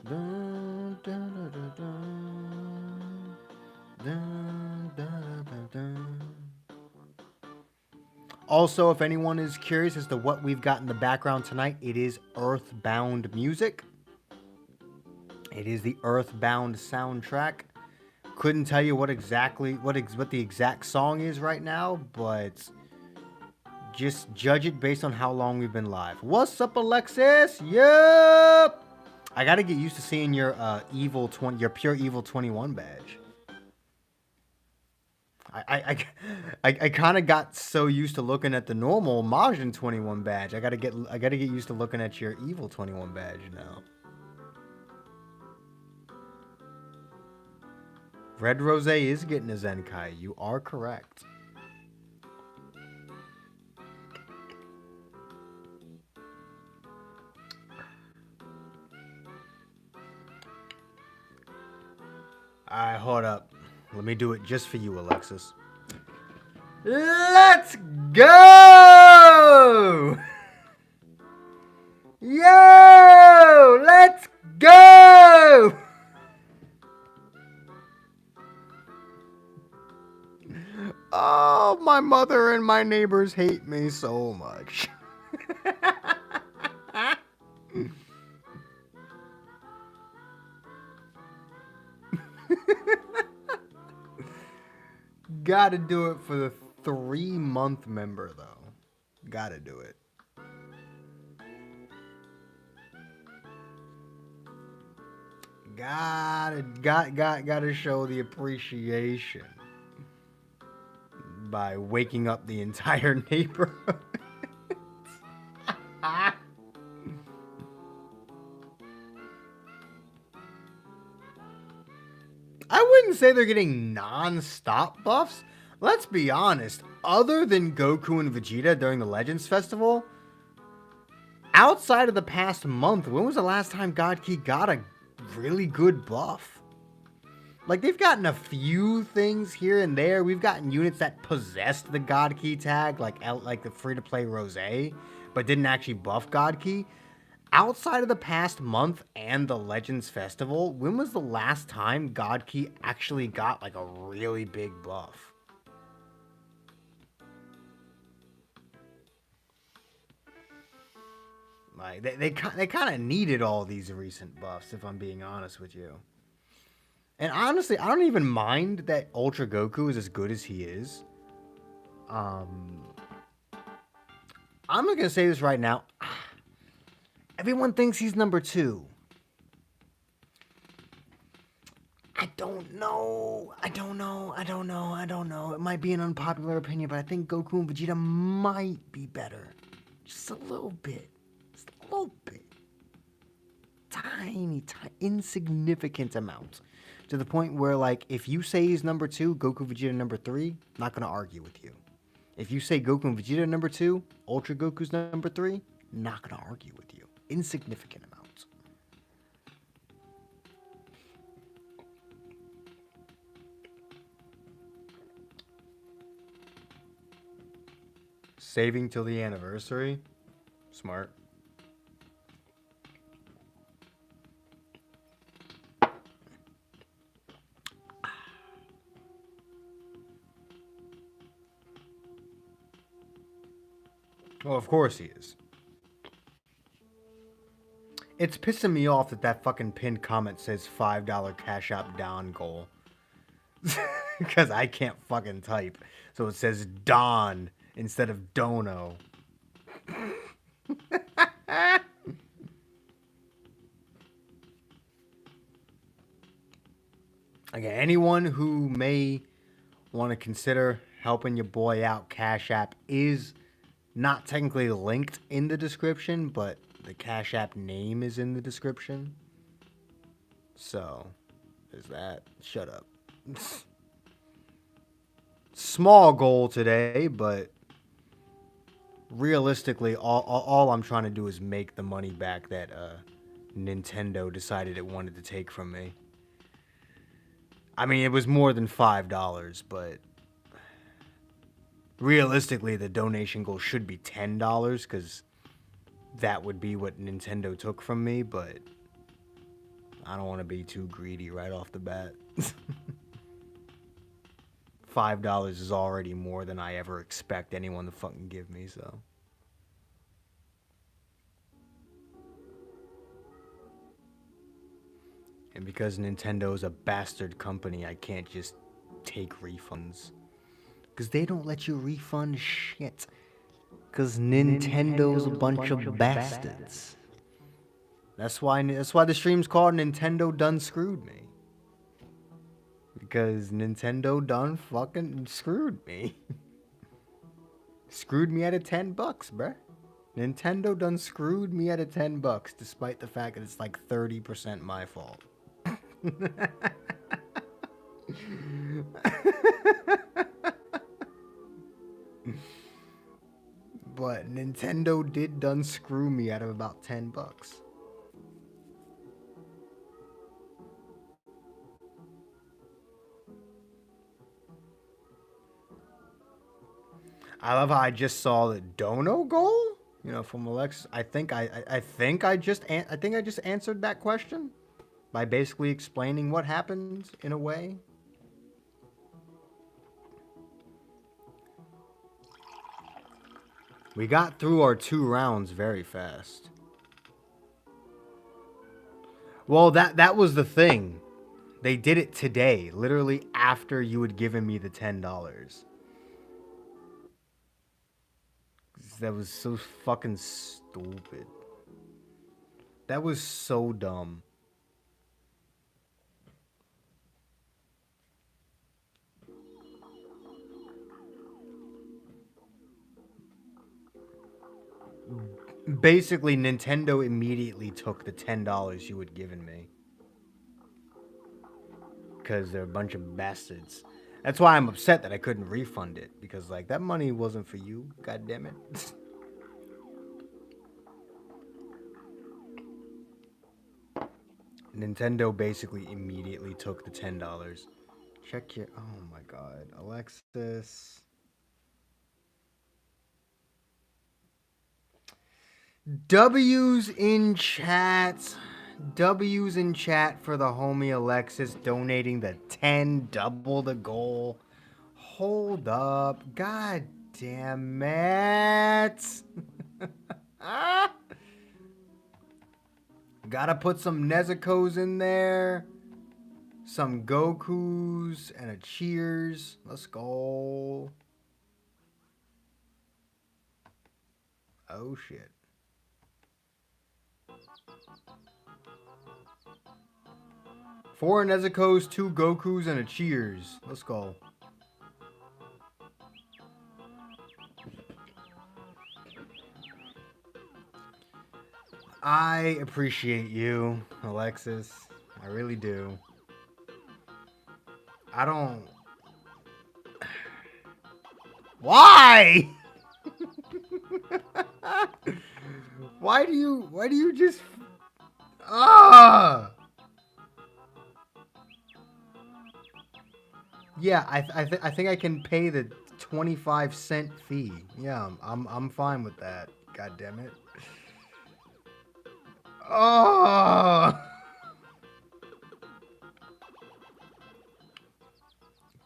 Dun, dun, dun, dun, dun. Dun, dun, dun, dun. Also, if anyone is curious as to what we've got in the background tonight, it is Earthbound music. It is the Earthbound soundtrack. Couldn't tell you what the exact song is right now, but just judge it based on how long we've been live. What's up, Alexis? Yep. I gotta get used to seeing your your pure evil 21 badge. I kind of got so used to looking at the normal Majin 21 badge. I gotta get used to looking at your evil 21 badge now. Red Rose is getting a Zenkai. You are correct. Alright, hold up. Let me do it just for you, Alexis. Let's go! Yo! Let's go! Oh, my mother and my neighbors hate me so much. Gotta do it for the 3-month member, though. Gotta do it. Gotta show the appreciation by waking up the entire neighborhood. I wouldn't say they're getting non-stop buffs. Let's be honest. Other than Goku and Vegeta during the Legends Festival, outside of the past month, when was the last time God Ki got a really good buff? Like, they've gotten a few things here and there. We've gotten units that possessed the God Ki tag, like the free-to-play Rose, but didn't actually buff God Ki. Outside of the past month and the Legends Festival, when was the last time God Ki actually got, like, a really big buff? Like, they kind of needed all these recent buffs, if I'm being honest with you. And honestly, I don't even mind that Ultra Goku is as good as he is. I'm not gonna say this right now. Everyone thinks he's number 2. I don't know. It might be an unpopular opinion, but I think Goku and Vegeta might be better. Just a little bit. Just a little bit. Tiny, insignificant amount. To the point where, like, if you say he's number 2, Goku Vegeta number 3, not gonna argue with you. If you say Goku and Vegeta number 2, Ultra Goku's number 3, not gonna argue with you. Insignificant amounts. Saving till the anniversary? Smart. Well, of course he is. It's pissing me off that fucking pinned comment says $5 Cash App Don goal. Because I can't fucking type. So it says Don instead of Dono. Again, anyone who may want to consider helping your boy out, Cash App is not technically linked in the description, but the Cash App name is in the description. So, there's that. Shut up. Small goal today, but realistically, all I'm trying to do is make the money back that Nintendo decided it wanted to take from me. I mean, it was more than $5, but Realistically, the donation goal should be $10 because that would be what Nintendo took from me, but I don't want to be too greedy right off the bat. $5 is already more than I ever expect anyone to fucking give me, so. And because Nintendo's a bastard company, I can't just take refunds. Because they don't let you refund shit. Because Nintendo's a bunch of bastards. That's why the stream's called Nintendo Done Screwed Me. Because Nintendo done fucking screwed me. Screwed me out of $10, bruh. Nintendo done screwed me out of $10, despite the fact that it's like 30% my fault. But Nintendo did done screw me out of about $10. I love how I just saw the dono goal, from Alex. I think I just answered that question by basically explaining what happened in a way. We got through our 2 rounds very fast. Well, that was the thing. They did it today, literally after you had given me the $10. That was so fucking stupid. That was so dumb. Basically, Nintendo immediately took the $10 you had given me. Because they're a bunch of bastards. That's why I'm upset that I couldn't refund it. Because, like, that money wasn't for you. God damn it. Nintendo basically immediately took the $10. Check your... Oh, my God. Alexis... W's in chat. W's in chat for the homie Alexis donating the 10, double the goal. Hold up. God damn it. Gotta put some Nezuko's in there. Some Goku's and a cheers. Let's go. Oh shit. Four Nezuko's, 2 Gokus, and a cheers. Let's go. I appreciate you, Alexis. I really do. I don't... Why? Why do you just... Yeah, I think I can pay the 25-cent fee. Yeah, I'm fine with that. God damn it. Oh.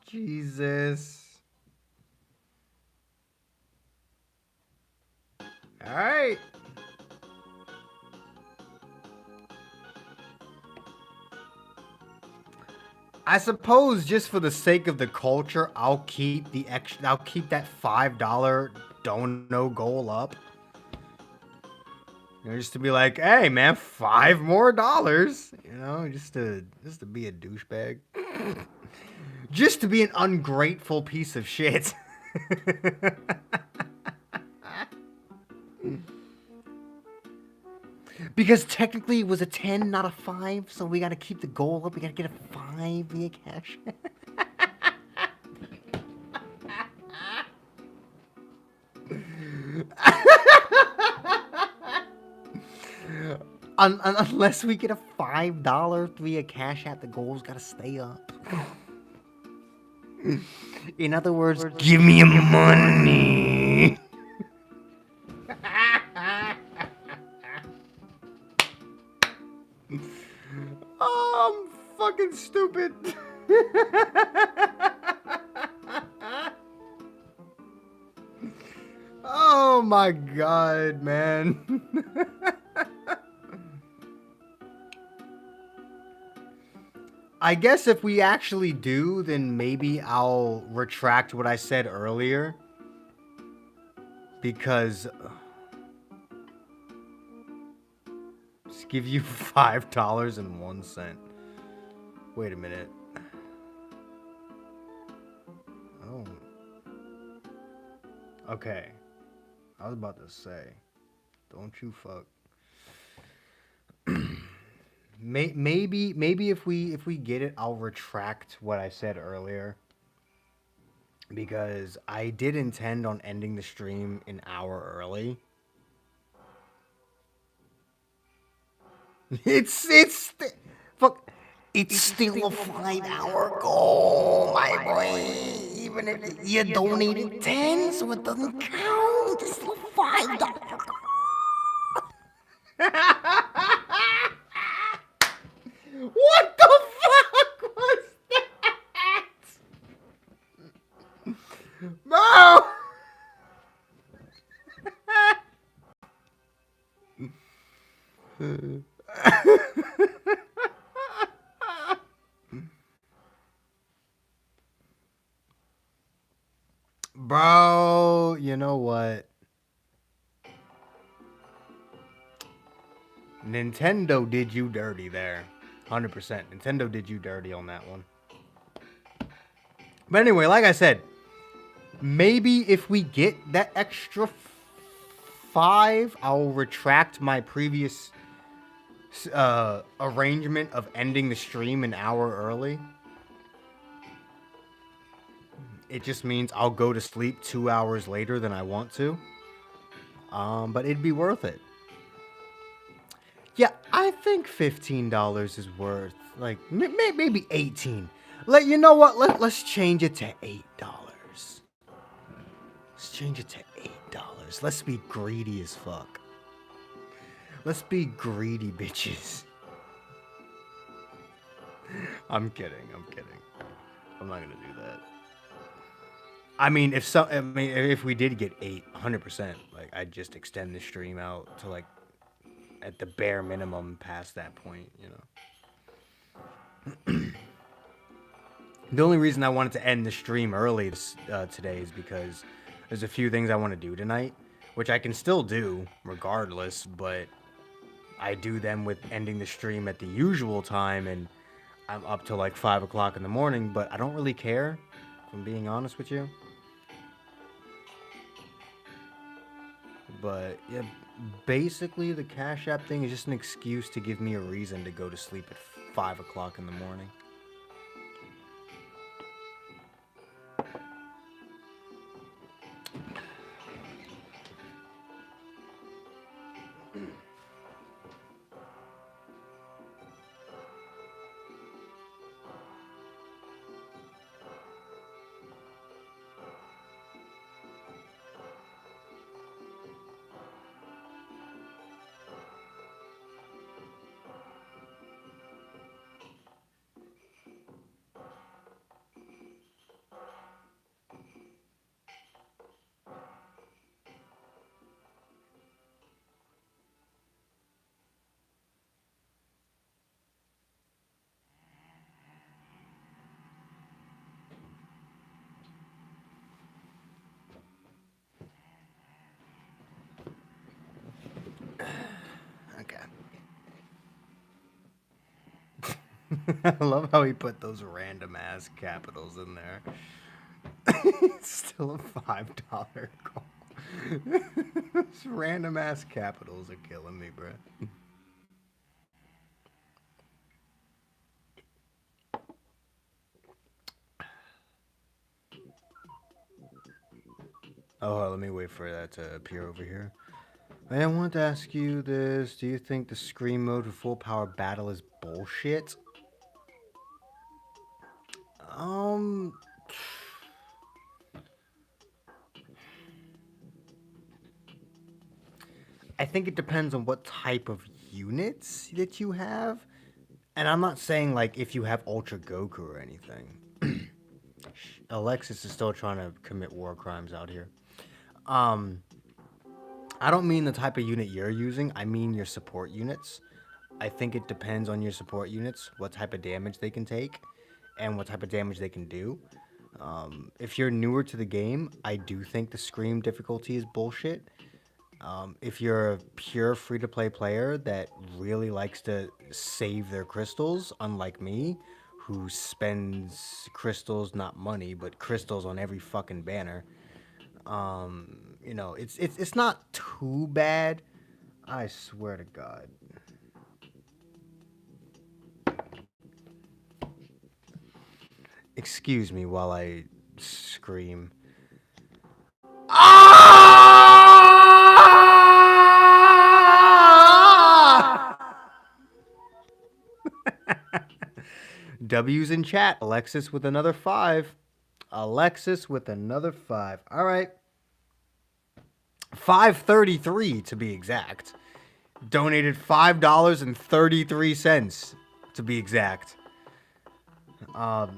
Jesus. All right. I suppose just for the sake of the culture, I'll keep that $5 dono goal up. Just to be like, hey man, $5 more, just to be a douchebag. Just to be an ungrateful piece of shit. Because technically it was a 10, not a 5, so we gotta keep the goal up. We gotta get a 5 via cash. Unless we get a $5 via Cash App, the goal's gotta stay up. In other words, give me your money. Oh, I'm fucking stupid. Oh my god, man. I guess if we actually do, then maybe I'll retract what I said earlier. Because just give you $5.01. Wait a minute. Oh. Okay. I was about to say, don't you fuck. Maybe if we get it, I'll retract what I said earlier. Because I did intend on ending the stream an hour early. Fuck. It's still a 5-hour goal, my boy. Even if you donated 10, so it doesn't count. It's still $5. What the fuck was that? No! Bro, you know what? Nintendo did you dirty there. 100%. Nintendo did you dirty on that one. But anyway, like I said, maybe if we get that extra 5, I'll retract my previous arrangement of ending the stream an hour early. It just means I'll go to sleep 2 hours later than I want to. But it'd be worth it. Yeah, I think $15 is worth, like, maybe 18. You know what? Let's change it to $8. Let's change it to $8. Let's be greedy as fuck. Let's be greedy bitches. I'm kidding. I'm not gonna do that. I mean, if we did get 8, 100%, like, I'd just extend the stream out to, like, at the bare minimum past that point, you know. The only reason I wanted to end the stream early today is because there's a few things I want to do tonight, which I can still do regardless, but I do them with ending the stream at the usual time, and I'm up till like 5 o'clock in the morning, but I don't really care, if I'm being honest with you. But yeah, basically the Cash App thing is just an excuse to give me a reason to go to sleep at 5 o'clock in the morning. I love how he put those random ass capitals in there. It's still a $5 goal. Those random ass capitals are killing me, bro. Oh, let me wait for that to appear over here. I want to ask you this. Do you think the scream mode for full power battle is bullshit? I think it depends on what type of units that you have. And I'm not saying like if you have Ultra Goku or anything. Alexis is still trying to commit war crimes out here. Um, I don't mean the type of unit you're using. I mean your support units. I think it depends on your support units, what type of damage they can take, and what type of damage they can do. If you're newer to the game, I do think the Scream difficulty is bullshit. If you're a pure free-to-play player that really likes to save their crystals, unlike me, who spends crystals, not money, but crystals on every fucking banner, you know, it's not too bad. I swear to God. Excuse me while I scream. W's in chat. Alexis with another 5. Alexis with another 5. All right. 533 to be exact. Donated $5.33 to be exact.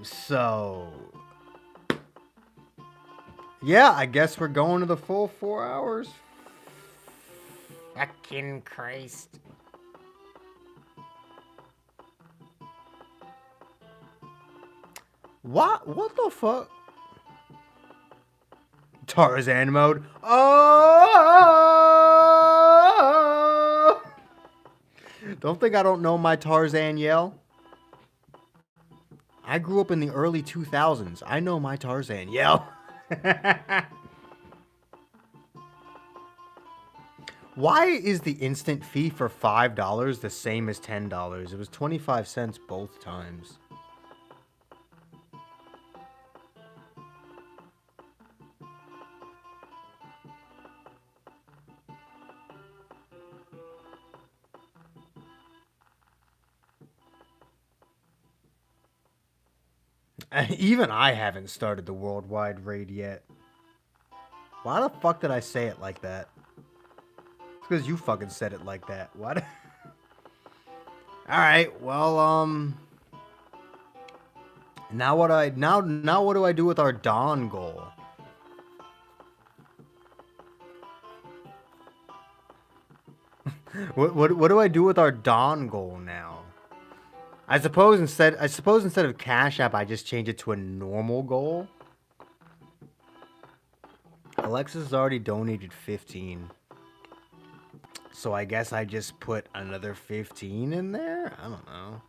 So yeah, I guess we're going to the full 4 hours. Fucking Christ. What the fuck? Tarzan mode. Oh! Don't think I don't know my Tarzan yell. I grew up in the early 2000s. I know my Tarzan yell. Why is the instant fee for $5 the same as $10? It was 25 cents both times. Even I haven't started the worldwide raid yet. Why the fuck did I say it like that? It's because you fucking said it like that. What? Alright, well, now what do I do with our Dawn goal? What do I do with our Dawn goal now? I suppose instead of Cash App, I just change it to a normal goal. Alexis has already donated 15. So I guess I just put another 15 in there? I don't know.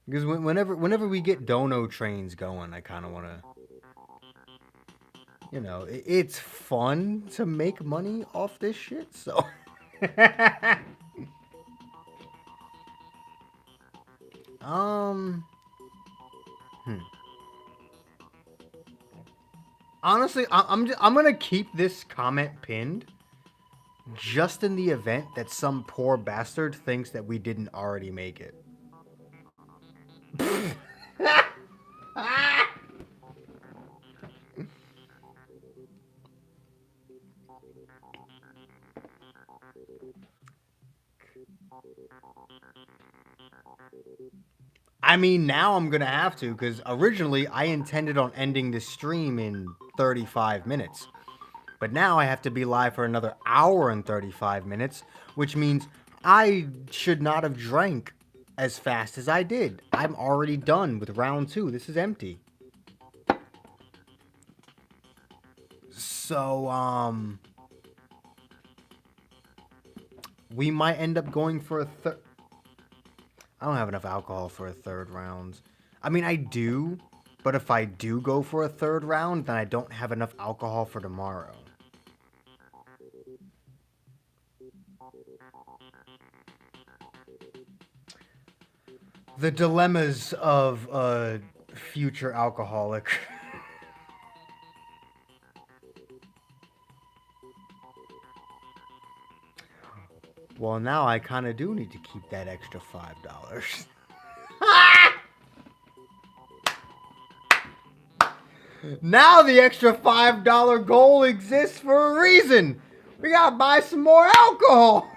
Because whenever we get dono trains going, I kind of want to... You know, it's fun to make money off this shit, so... Honestly, I'm gonna keep this comment pinned, just in the event that some poor bastard thinks that we didn't already make it. I mean, now I'm gonna have to, because originally I intended on ending this stream in 35 minutes. But now I have to be live for another hour and 35 minutes, which means I should not have drank as fast as I did. I'm already done with round 2. This is empty. So, we might end up going for a third... I don't have enough alcohol for a third round. I mean, I do, but if I do go for a third round, then I don't have enough alcohol for tomorrow. The dilemmas of a future alcoholic. Well, now I kind of do need to keep that extra $5. Now the extra $5 goal exists for a reason. We gotta buy some more alcohol.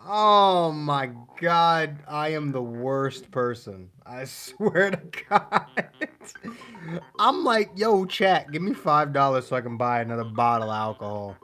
Oh my god, I am the worst person. I swear to God. I'm like, yo, chat, give me $5 so I can buy another bottle of alcohol.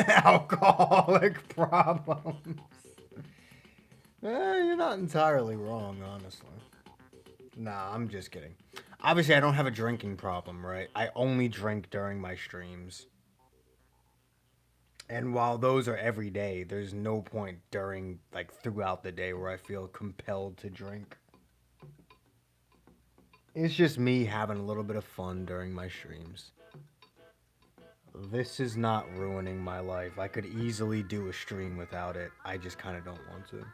Alcoholic problems. You're not entirely wrong, honestly. Nah, I'm just kidding. Obviously, I don't have a drinking problem, right? I only drink during my streams. And while those are every day, there's no point during, like, throughout the day where I feel compelled to drink. It's just me having a little bit of fun during my streams. This is not ruining my life. I could easily do a stream without it. I just kind of don't want to.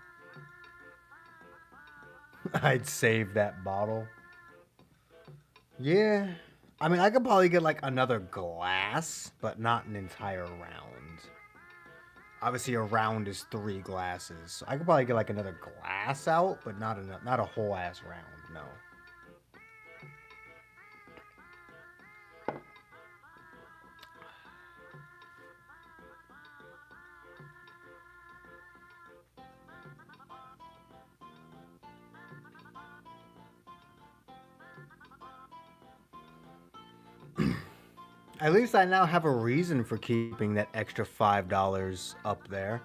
I'd save that bottle. Yeah. I mean, I could probably get like another glass, but not an entire round. Obviously, a round is 3 glasses. So I could probably get like another glass out, but not a whole ass round. No. At least I now have a reason for keeping that extra $5 up there.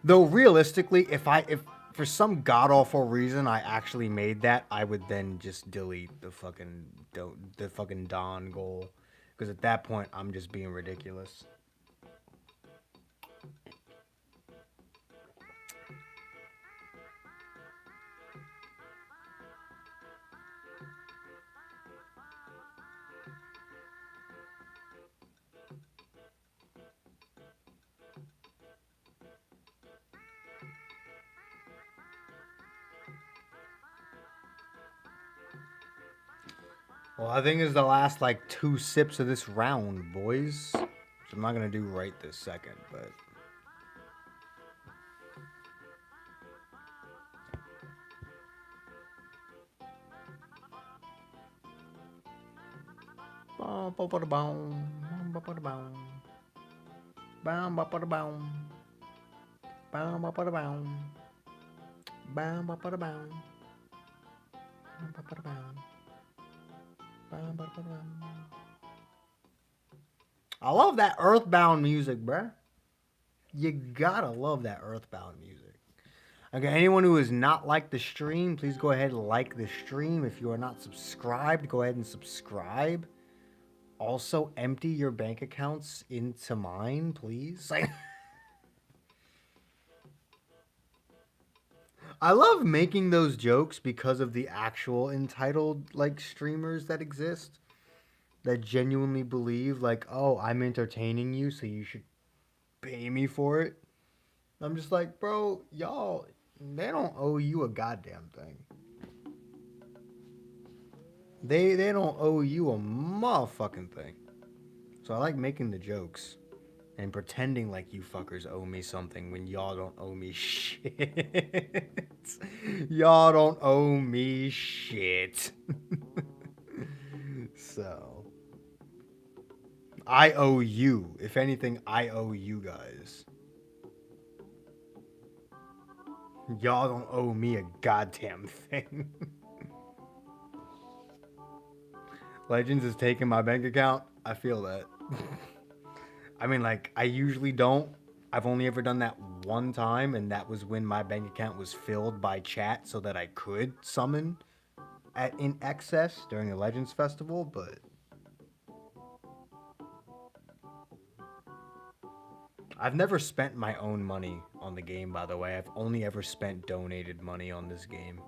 Though realistically, if for some god awful reason I actually made that, I would then just delete the fucking Dawn goal, because at that point I'm just being ridiculous. Well, I think it's the last like 2 sips of this round, boys. Which I'm not gonna do right this second, but. I love that Earthbound music, bruh. You gotta love that Earthbound music. Okay, anyone who has not liked the stream, please go ahead and like the stream. If you are not subscribed, go ahead and subscribe. Also, empty your bank accounts into mine, please. I love making those jokes because of the actual entitled like streamers that exist that genuinely believe like, oh, I'm entertaining you, so you should pay me for it. I'm just like, bro, y'all, they don't owe you a goddamn thing. They don't owe you a motherfucking thing. So I like making the jokes and pretending like you fuckers owe me something when y'all don't owe me shit. Y'all don't owe me shit. So I owe you. If anything, I owe you guys. Y'all don't owe me a goddamn thing. Legends is taking my bank account. I feel that. I mean, like, I usually don't. I've only ever done that one time, and that was when my bank account was filled by chat so that I could summon in excess during the Legends Festival, but I've never spent my own money on the game, by the way. I've only ever spent donated money on this game.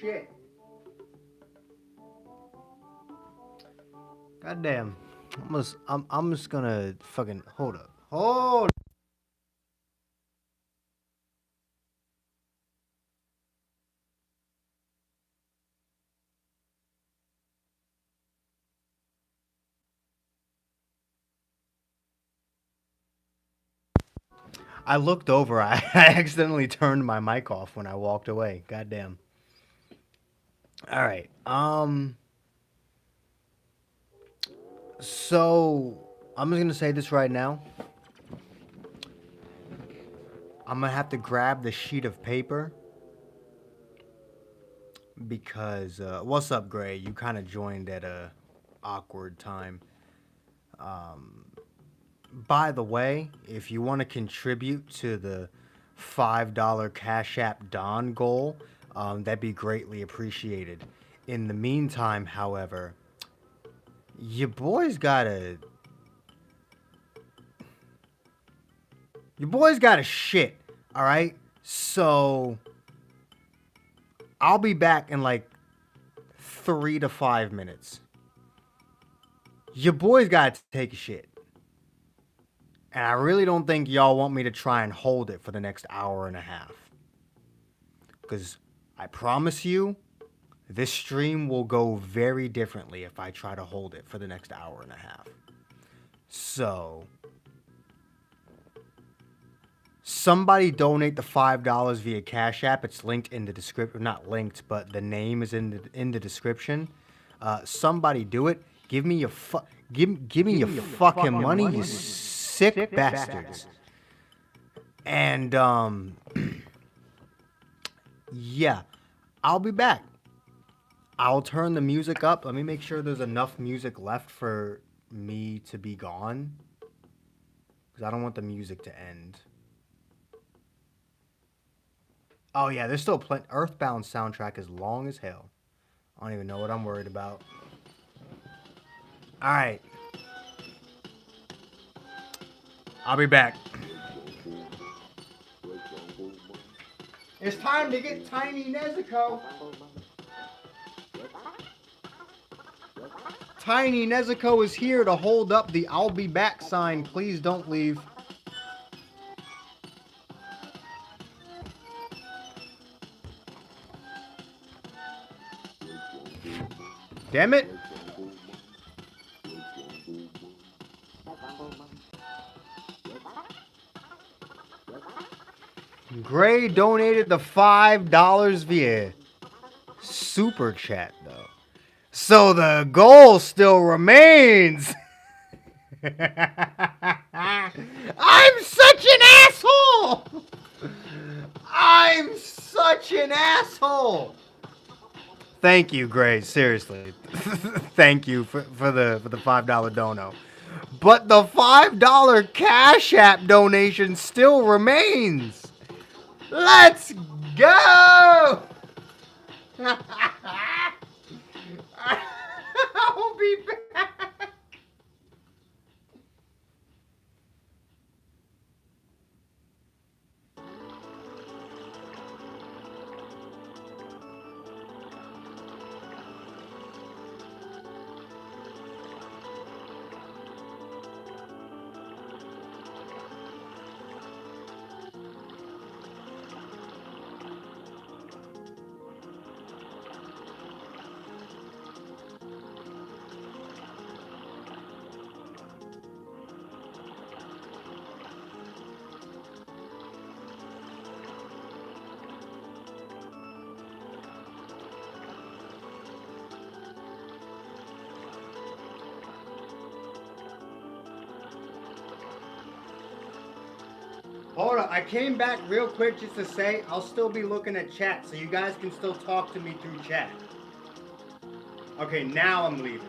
shit. Goddamn. I'm just gonna fucking hold up. Hold. I looked over. I accidentally turned my mic off when I walked away. Goddamn. All right. So I'm just gonna say this right now. I'm gonna have to grab the sheet of paper because what's up, Gray? You kind of joined at a awkward time. By the way, if you want to contribute to the $5 Cash App Don goal, that'd be greatly appreciated. In the meantime, however, your boy's gotta shit. All right, so I'll be back in like 3 to 5 minutes. Your boy's gotta take a shit. And I really don't think y'all want me to try and hold it for the next hour and a half. Because I promise you, this stream will go very differently if I try to hold it for the next hour and a half. So, somebody donate the $5 via Cash App. It's linked in the description. Not linked, but the name is in the description. Somebody do it. Give me your give me your fucking money, you sick bastards. And yeah, I'll be back. I'll turn the music up. Let me make sure there's enough music left for me to be gone, because I don't want the music to end. Oh yeah, there's still plenty. Earthbound soundtrack is long as hell. I don't even know what I'm worried about. All right, I'll be back. It's time to get Tiny Nezuko. Tiny Nezuko is here to hold up the "I'll be back" sign. Please don't leave. Damn it. Gray donated the $5 via Super Chat, though. So the goal still remains. I'm such an asshole! I'm such an asshole! Thank you, Gray. Seriously. Thank you for the $5 dono. But the $5 Cash App donation still remains. Let's go! I'll be back. Hold on, I came back real quick just to say I'll still be looking at chat, so you guys can still talk to me through chat. Okay, now I'm leaving.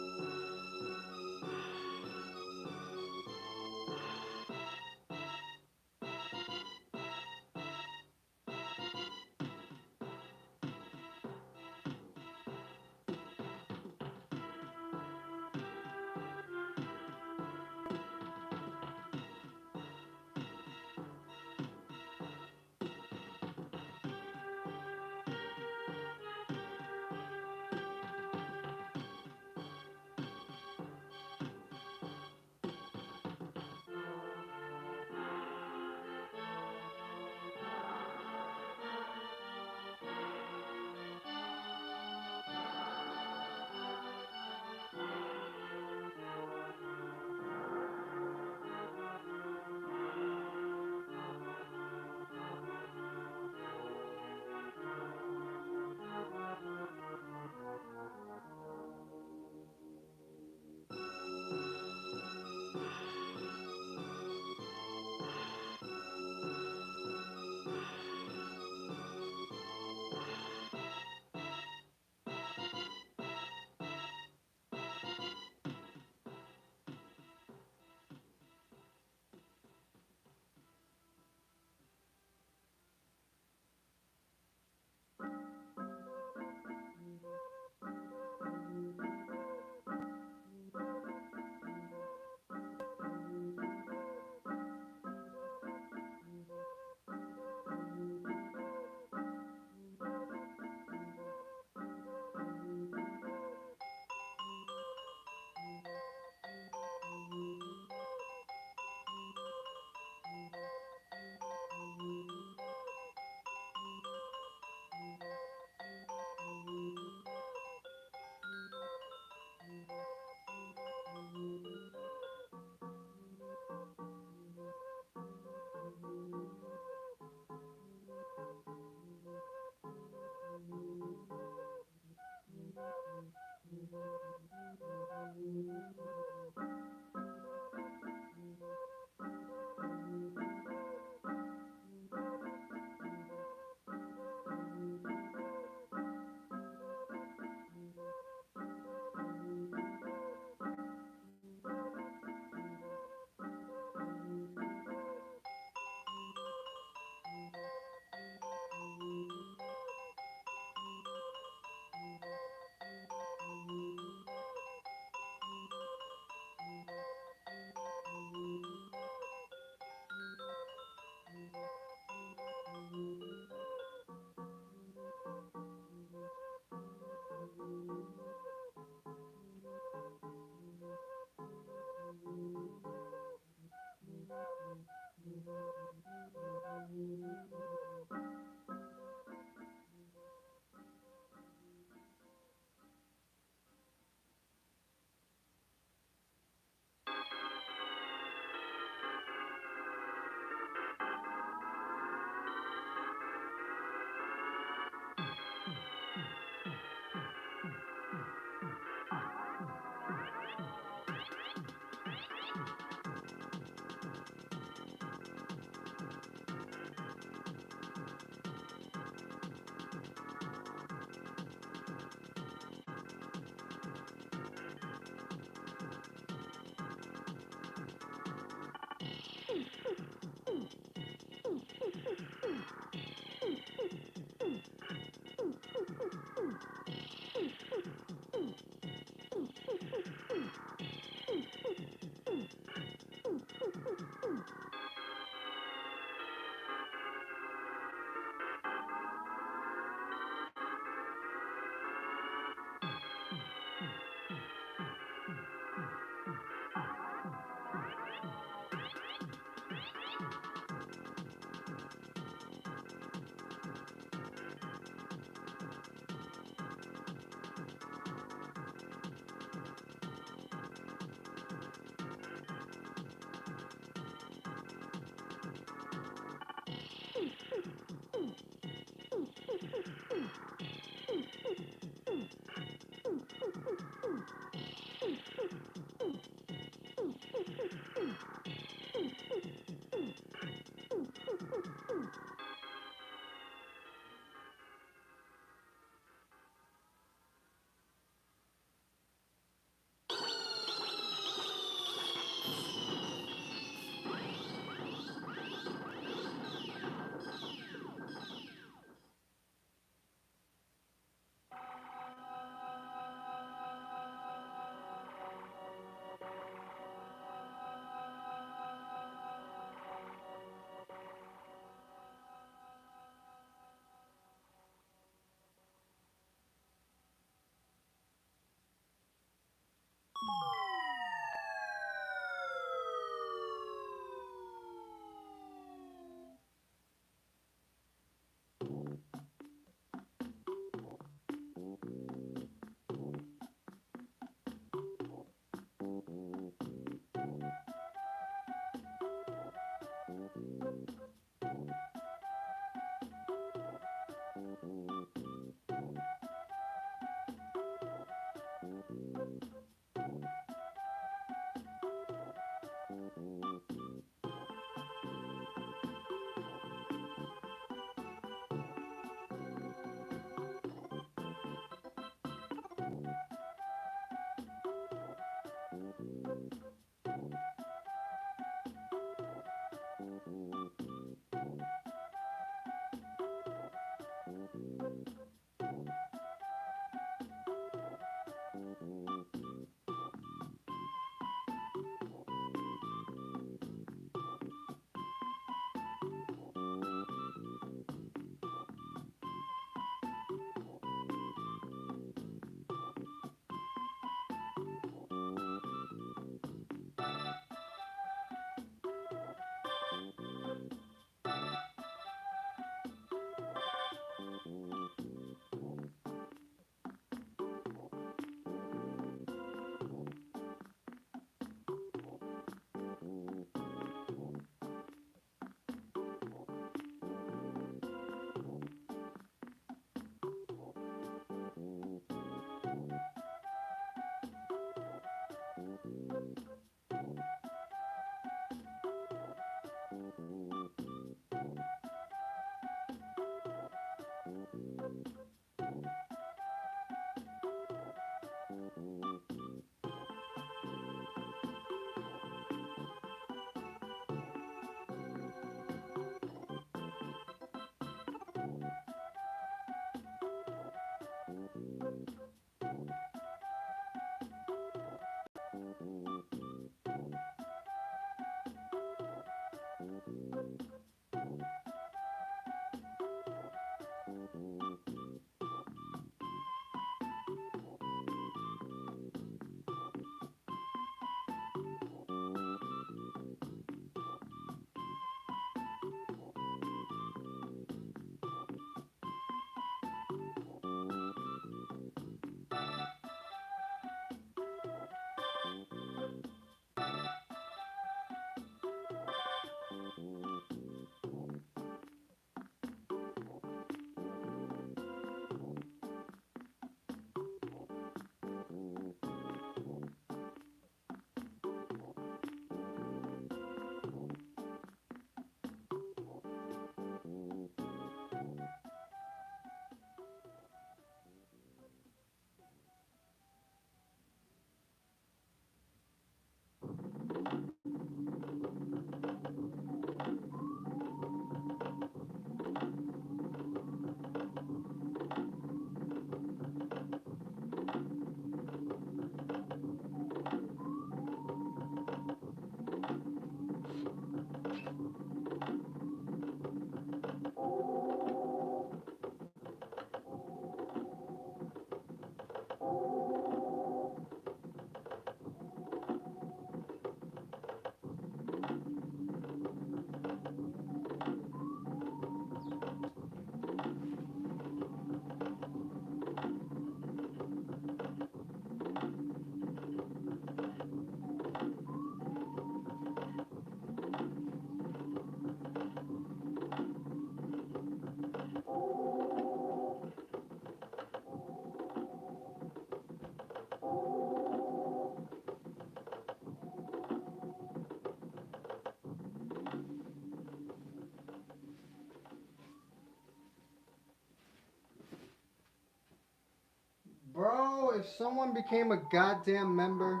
Bro, if someone became a goddamn member,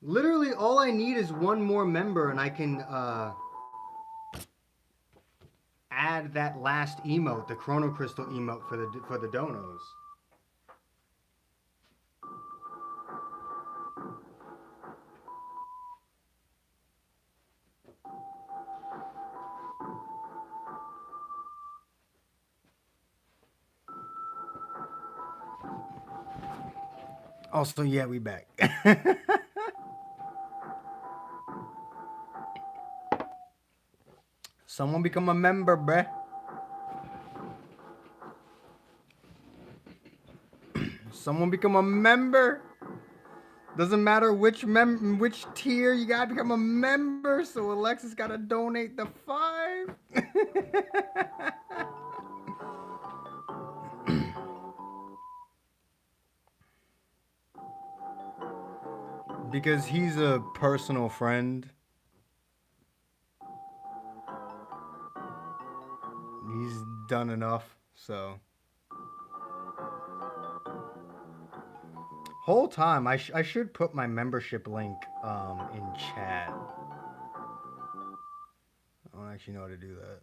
literally all I need is one more member and I can add that last emote, the Chrono Crystal emote for the donos. Also, yeah, we back. Someone become a member, bruh. Someone become a member. Doesn't matter which tier, you gotta become a member. So Alexis gotta donate the 5. because he's a personal friend. He's done enough, so. Whole time, I should put my membership link in chat. I don't actually know how to do that.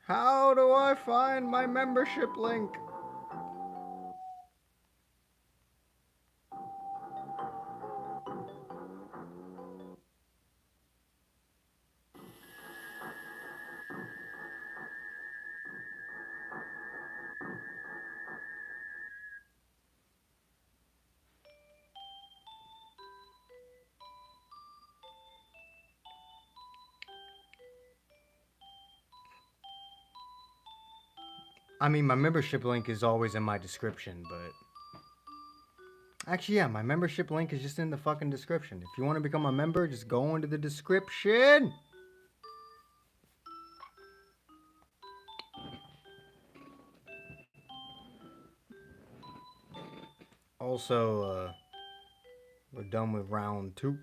How do I find my membership link? I mean, my membership link is always in my description, but actually, yeah, my membership link is just in the fucking description. If you want to become a member, just go into the description. Also, we're done with round 2.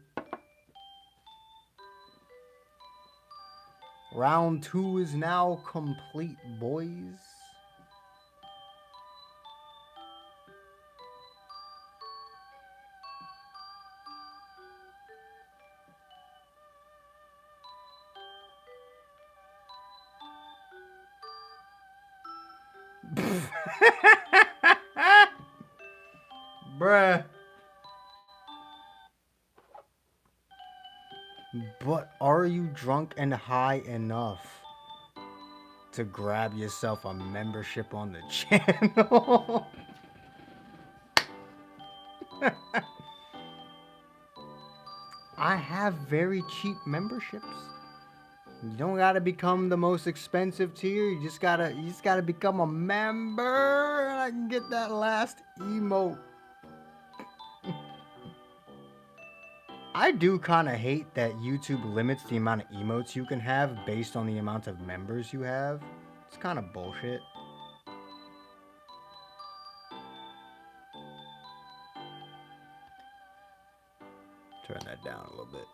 Round 2 is now complete, boys. Bruh. But are you drunk and high enough to grab yourself a membership on the channel? I have very cheap memberships. You don't gotta become the most expensive tier. You just gotta become a member, and I can get that last emote. I do kind of hate that YouTube limits the amount of emotes you can have based on the amount of members you have. It's kind of bullshit. Turn that down a little bit.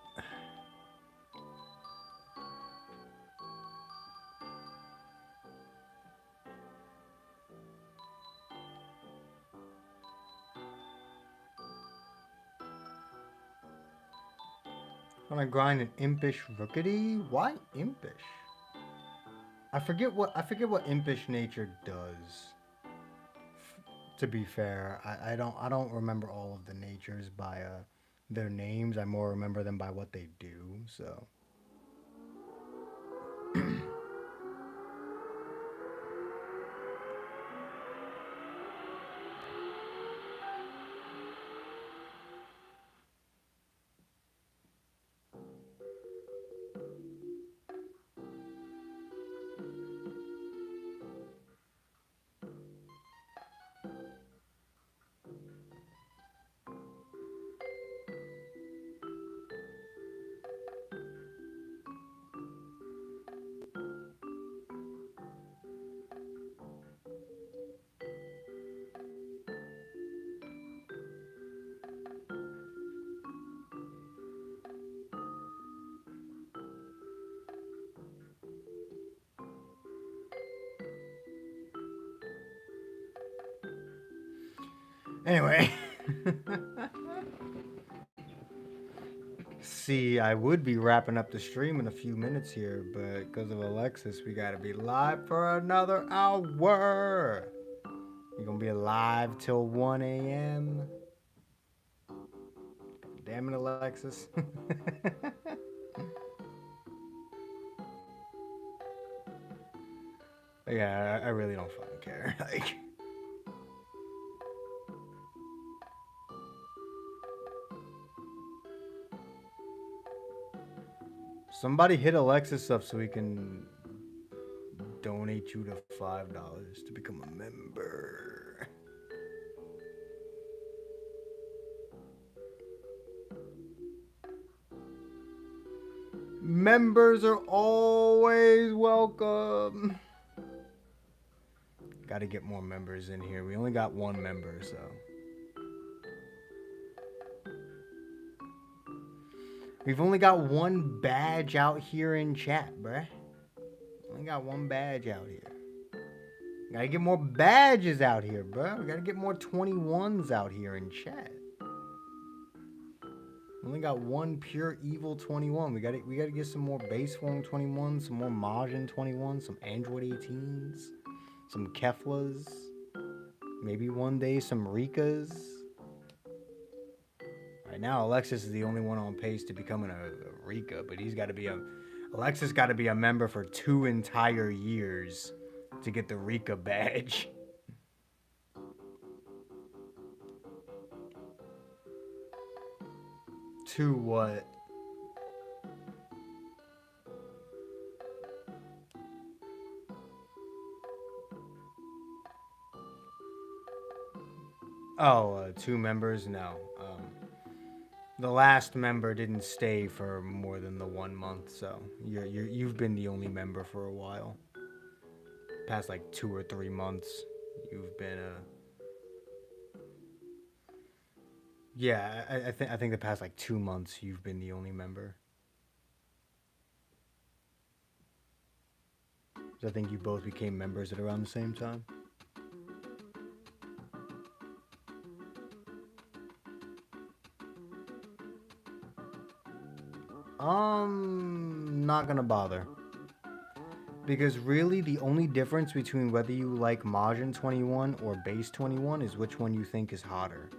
Wanna grind an impish rookity? Why impish? I forget what impish nature does. To be fair, I don't remember all of the natures by their names. I more remember them by what they do. So. Anyway. See, I would be wrapping up the stream in a few minutes here, but because of Alexis, we gotta be live for another hour. We're gonna be live till 1 a.m. Damn it, Alexis. Yeah, I really don't fucking care. Like. Somebody hit Alexis up so we can donate you to $5 to become a member. Members are always welcome. Got to get more members in here. We only got one member, so. We've only got one badge out here in chat, bruh. Only got one badge out here. Gotta get more badges out here, bruh. We gotta get more 21s out here in chat. Only got one pure evil 21. We gotta get some more base form 21s, some more Majin 21s, some Android 18s, some Keflas, maybe one day some Rikas. Right now, Alexis is the only one on pace to becoming a Rika, but Alexis got to be a member for 2 entire years to get the Rika badge. To what? Oh, 2 members? No. The last member didn't stay for more than the 1 month, so you've been the only member for a while. Past like 2 or 3 months, you've been yeah. I think the past like 2 months, you've been the only member. So I think you both became members at around the same time. Not gonna bother. Because really, the only difference between whether you like Majin 21 or Base 21 is which one you think is hotter.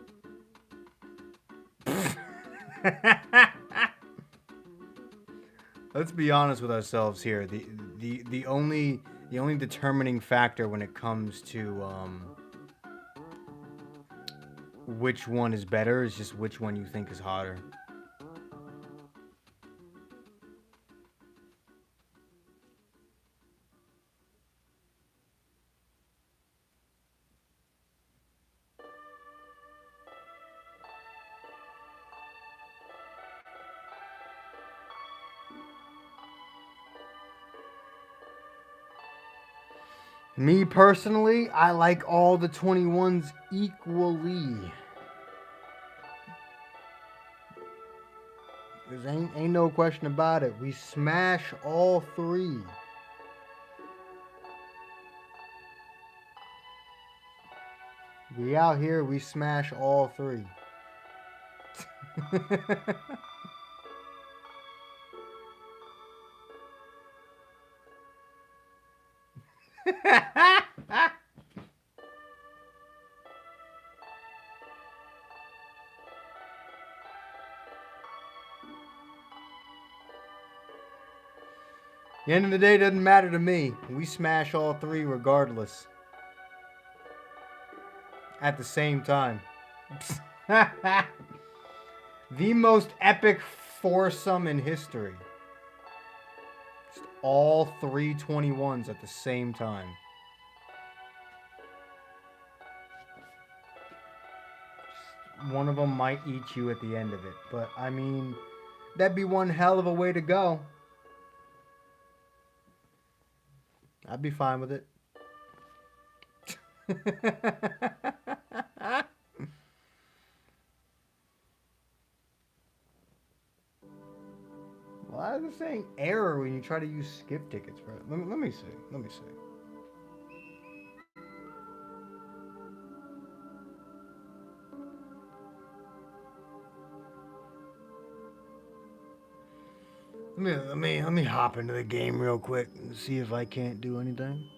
Let's be honest with ourselves here. The only determining factor when it comes to which one is better is just which one you think is hotter. Me personally, I like all the 21s equally. There's ain't no question about it. We smash all 3. We out here, we smash all 3. The end of the day doesn't matter to me. We smash all 3 regardless. At the same time. The most epic foursome in history. Just all 3 21s at the same time. One of them might eat you at the end of it. But, I mean, that'd be one hell of a way to go. I'd be fine with it. Why is it saying error when you try to use skip tickets, bro? Let me see. Let me see. Let me hop into the game real quick and see if I can't do anything.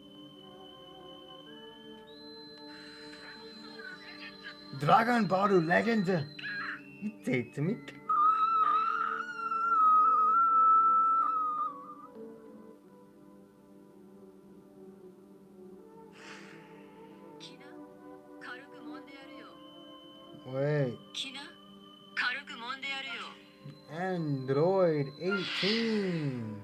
Dragon Ball Legends. You take to me. Wait. Android 18.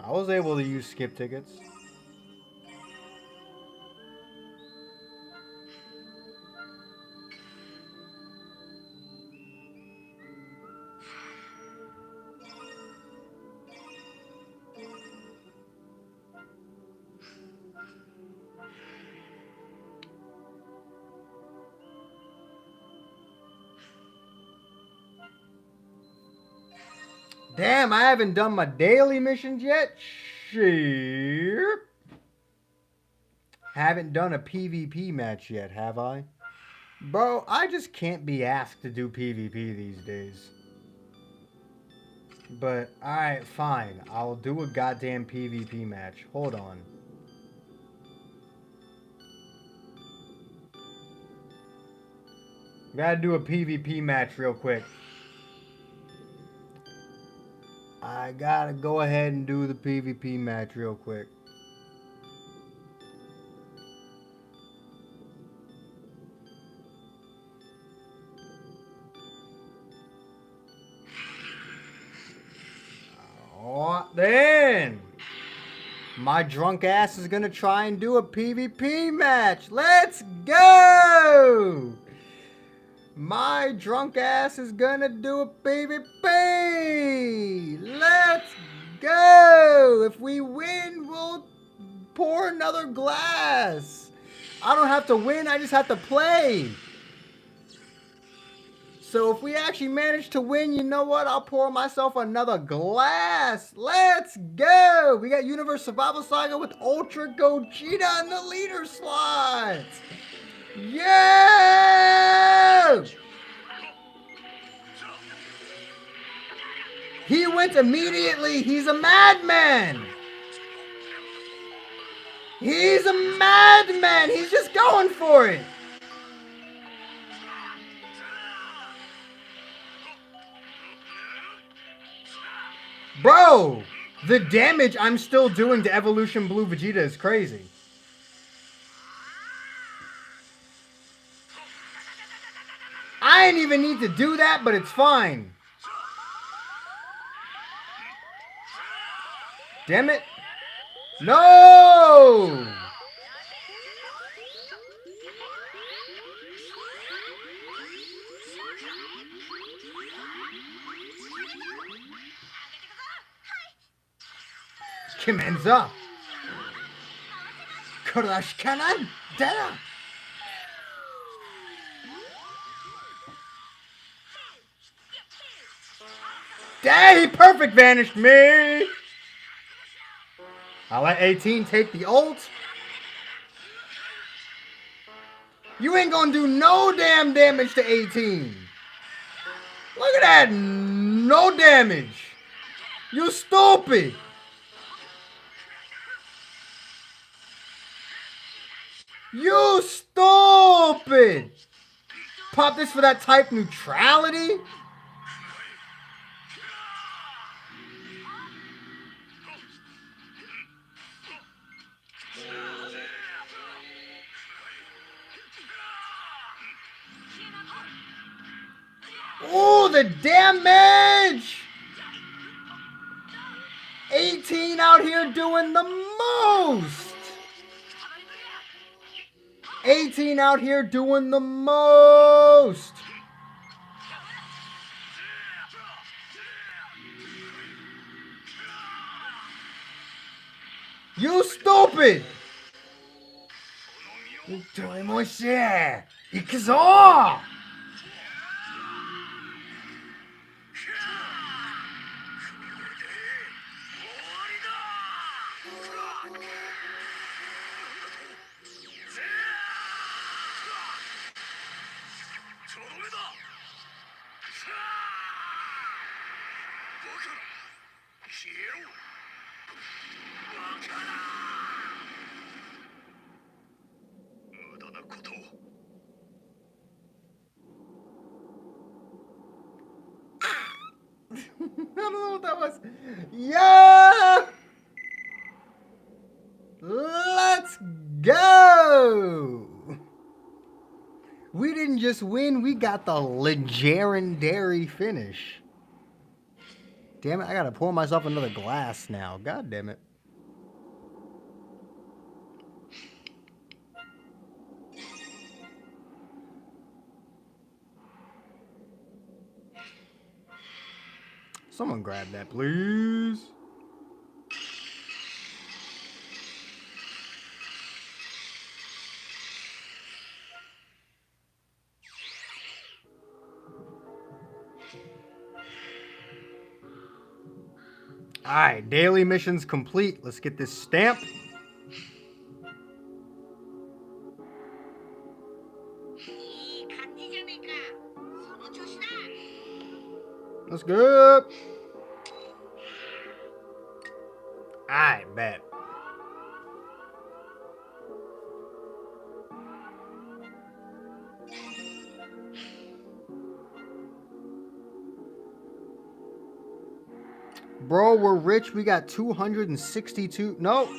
I was able to use skip tickets. Damn, I haven't done my daily missions yet. Shit. Haven't done a PvP match yet, have I? Bro, I just can't be asked to do PvP these days. But, alright, fine. I'll do a goddamn PvP match. Hold on. Gotta do a PvP match real quick. I gotta go ahead and do the PvP match real quick. Oh, then my drunk ass is gonna try and do a PvP match. Let's go! My drunk ass is gonna do a PvP. Let's go! If we win, we'll pour another glass. I don't have to win, I just have to play. So if we actually manage to win, you know what? I'll pour myself another glass. Let's go! We got Universe Survival Saga with Ultra Gogeta in the leader slot. Yeah! He went immediately. He's a madman. He's a madman. He's just going for it. Bro, the damage I'm still doing to Evolution Blue Vegeta is crazy. I didn't even need to do that, but it's fine. Damn it. No! Kimenza! Crush Cannon! Dada! Dang, he perfect vanished me! I'll let 18 take the ult. You ain't gonna do no damn damage to 18. Look at that. No damage. You stupid. You stupid. Pop this for that type neutrality. Oh, the damage! 18 out here doing the most! 18 out here doing the most! You stupid! どれもし行くぞ! I don't know what that was. Yeah! Let's go! We didn't just win, we got the legendary finish. Damn it, I gotta pour myself another glass now. God damn it. Someone grab that, please. Alright, daily missions complete. Let's get this stamp. Let's go. Alright, bet. Bro, we're rich. We got 262. No.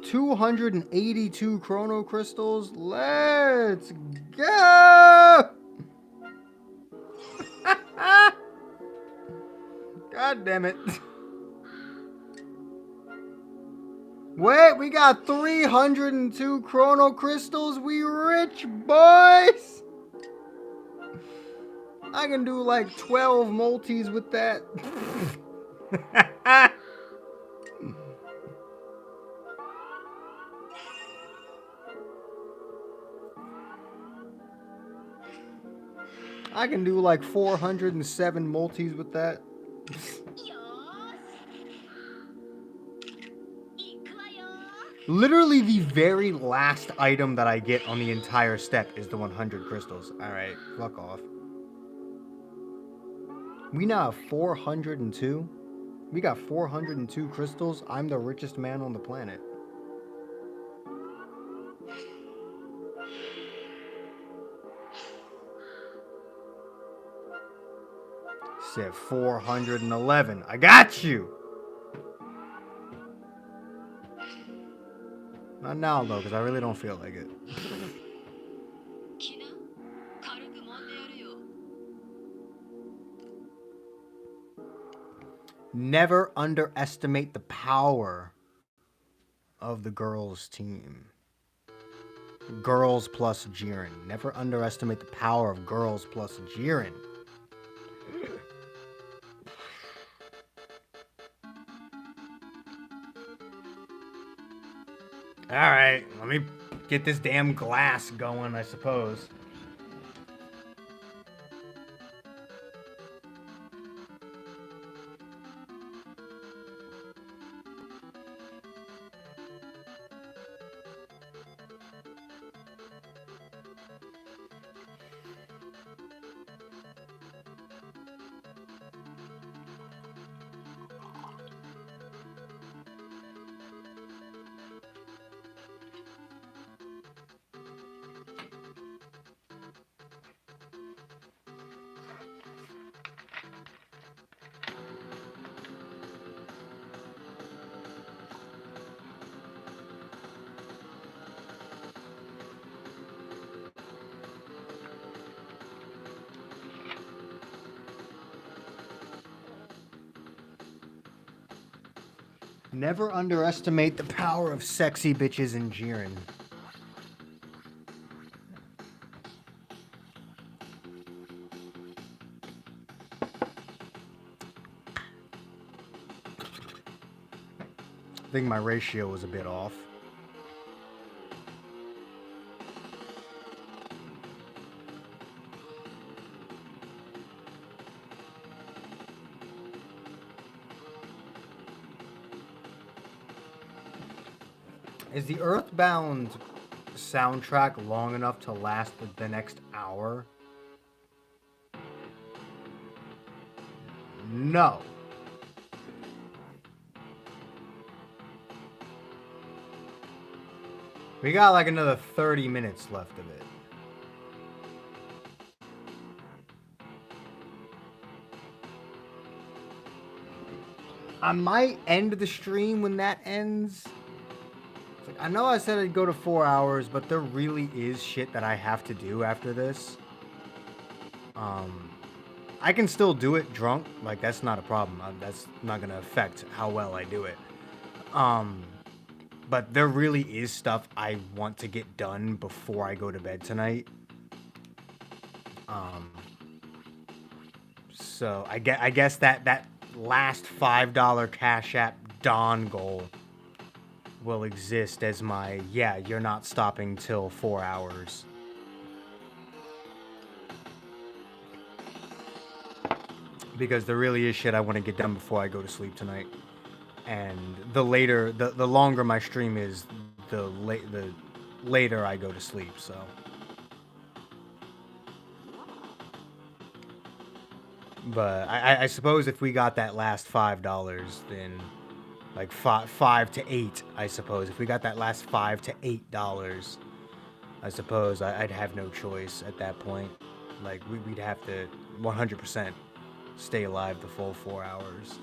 282 chrono crystals. Let's go. God damn it. Wait, we got 302 chrono crystals. We rich, boys. I can do like 12 multis with that. I can do like 407 multis with that. Literally the very last item that I get on the entire step is the 100 crystals. Alright, fuck off. We now have 402. We got 402 crystals. I'm the richest man on the planet. Said 411. I got you. Not now though, because I really don't feel like it. Never underestimate the power of the girls' team. Girls plus Jiren. Never underestimate the power of girls plus Jiren. Alright, let me get this damn glass going, I suppose. Never underestimate the power of sexy bitches in Jiren. I think my ratio was a bit off. Is the Earthbound soundtrack long enough to last the next hour? No. We got like another 30 minutes left of it. I might end the stream when that ends. I know I said I'd go to 4 hours, but there really is shit that I have to do after this. I can still do it drunk. Like, that's not a problem. That's not going to affect how well I do it. But there really is stuff I want to get done before I go to bed tonight. So I guess that last $5 Cash App Dawn goal will exist as my, yeah, you're not stopping till 4 hours. Because there really is shit I want to get done before I go to sleep tonight. and the longer my stream is, the later I go to sleep. So, but I suppose if we got that last $5, then like five to eight. I suppose if we got that last $5 to $8, I suppose I'd have no choice at that point. Like we'd have to 100% stay alive the full 4 hours,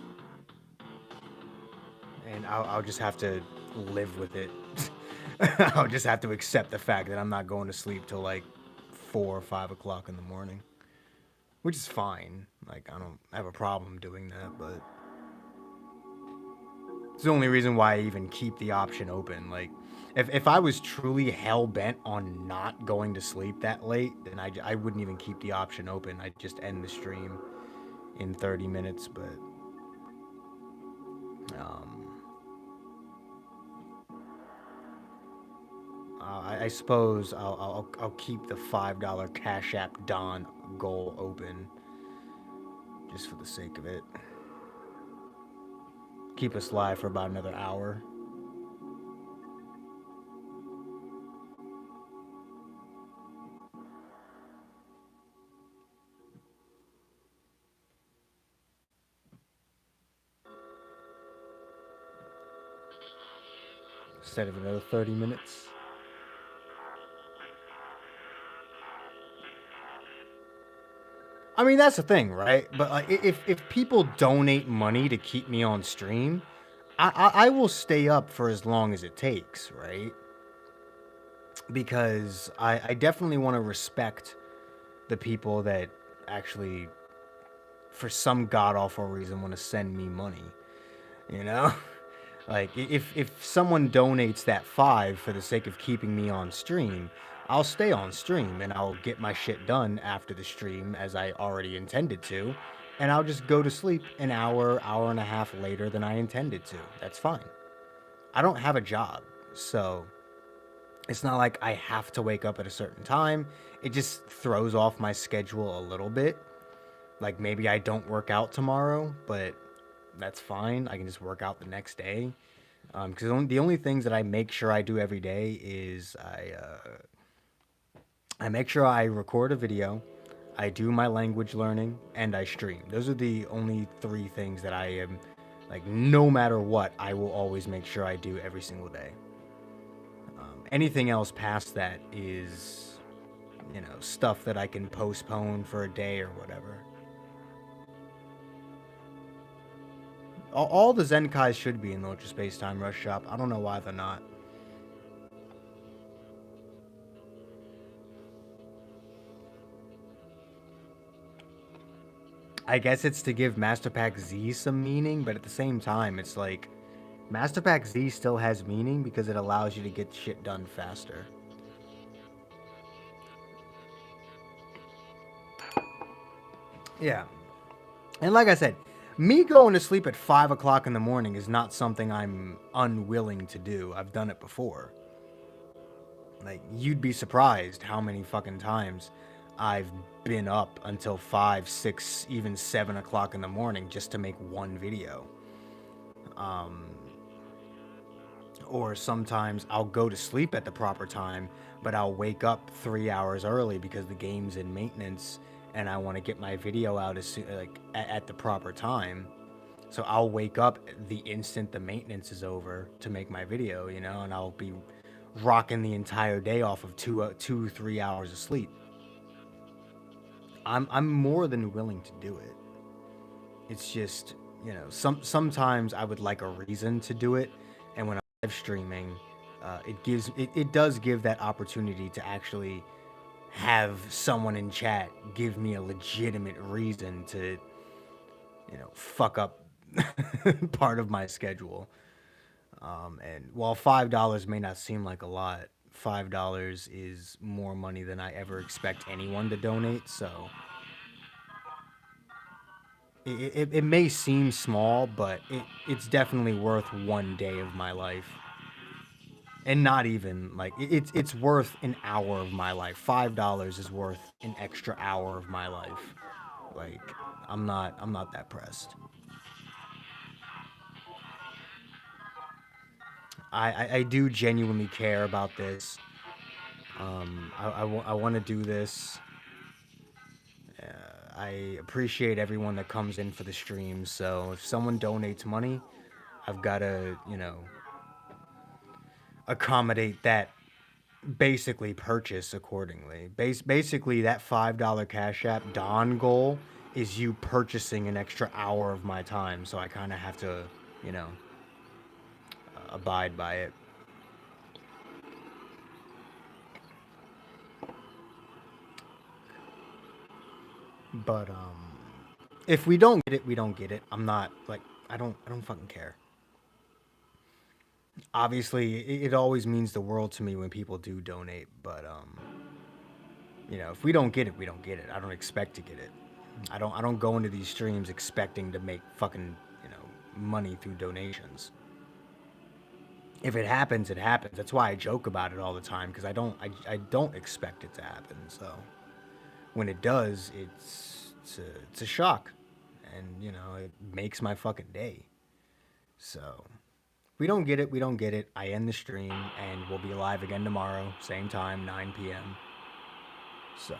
and I'll just have to live with it. I'll just have to accept the fact that I'm not going to sleep till like 4 or 5 o'clock in the morning, which is fine. Like I don't have a problem doing that, but it's the only reason why I even keep the option open. Like if I was truly hell bent on not going to sleep that late, then I wouldn't even keep the option open. I'd just end the stream in 30 minutes, but um, I suppose I'll keep the $5 Cash App Don goal open just for the sake of it. Keep us live for about another hour. Instead of another 30 minutes. I mean, that's the thing, right? But like, if people donate money to keep me on stream, I will stay up for as long as it takes, right? Because I definitely want to respect the people that actually, for some god awful reason, want to send me money. You know, like if someone donates that 5 for the sake of keeping me on stream, I'll stay on stream and I'll get my shit done after the stream as I already intended to, and I'll just go to sleep an hour and a half later than I intended to. That's fine. I don't have a job, so it's not like I have to wake up at a certain time. It just throws off my schedule a little bit. Like maybe I don't work out tomorrow, but that's fine. I can just work out the next day. Because the only things that I make sure I do every day is I make sure I record a video, I do my language learning, and I stream. Those are the only 3 things that I am, like, no matter what, I will always make sure I do every single day. Anything else past that is, you know, stuff that I can postpone for a day or whatever. All the Zenkais should be in the Ultra Space Time Rush shop. I don't know why they're not. I guess it's to give Master Pack Z some meaning, but at the same time, it's like Master Pack Z still has meaning because it allows you to get shit done faster. Yeah. And like I said, me going to sleep at 5 o'clock in the morning is not something I'm unwilling to do. I've done it before. Like, you'd be surprised how many fucking times I've been up until 5, 6, even 7 o'clock in the morning just to make one video. Or sometimes I'll go to sleep at the proper time, but I'll wake up 3 hours early because the game's in maintenance and I want to get my video out as soon, like at the proper time. So I'll wake up the instant the maintenance is over to make my video, you know, and I'll be rocking the entire day off of 3 hours of sleep. I'm more than willing to do it. It's just, you know, sometimes I would like a reason to do it, and when I'm live streaming, it does give that opportunity to actually have someone in chat give me a legitimate reason to, you know, fuck up part of my schedule. And while $5 may not seem like a lot, $5 is more money than I ever expect anyone to donate. So it may seem small, but it's definitely worth one day of my life. And not even like it's worth an hour of my life. $5 is worth an extra hour of my life. Like I'm not that pressed. I do genuinely care about this. I want to do this. I appreciate everyone that comes in for the streams. So if someone donates money, I've got to, accommodate that basically purchase accordingly. Basically, that $5 Cash App Don goal is you purchasing an extra hour of my time. So I kind of have to, you know, abide by it. But if we don't get it, we don't get it. I'm not like I don't fucking care. Obviously, it always means the world to me when people do donate, but if we don't get it, we don't get it. I don't expect to get it. I don't go into these streams expecting to make fucking, money through donations. If it happens, it happens. That's why I joke about it all the time because I don't expect it to happen. So when it does, it's a shock, and it makes my fucking day. So we don't get it, we don't get it. I end the stream, and we'll be live again tomorrow, same time, 9 p.m. So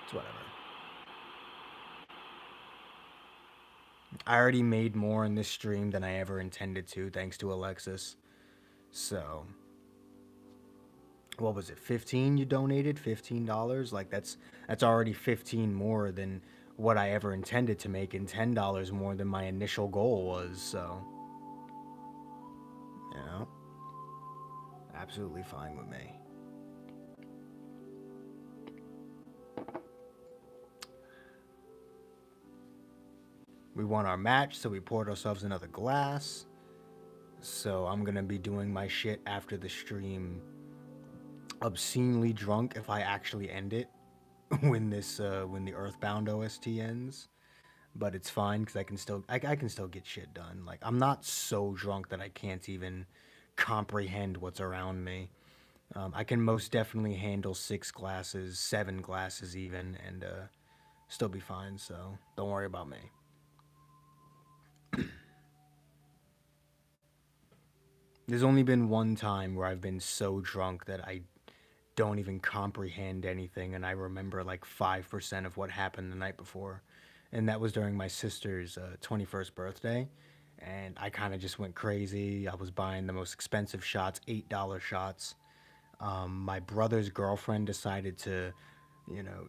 it's whatever. I already made more in this stream than I ever intended to, thanks to Alexis. So what was it? 15 you donated? $15? Like that's already 15 more than what I ever intended to make, and $10 more than my initial goal was. So you know, absolutely fine with me. We won our match, so we poured ourselves another glass. So I'm gonna be doing my shit after the stream, obscenely drunk if I actually end it when the Earthbound OST ends. But it's fine because I can still get shit done. Like I'm not so drunk that I can't even comprehend what's around me. I can most definitely handle 6 glasses, 7 glasses even, and still be fine. So don't worry about me. There's only been one time where I've been so drunk that I don't even comprehend anything, and I remember like 5% of what happened the night before, and that was during my sister's 21st birthday, and I kind of just went crazy. I was buying the most expensive shots, $8 shots. My brother's girlfriend decided to,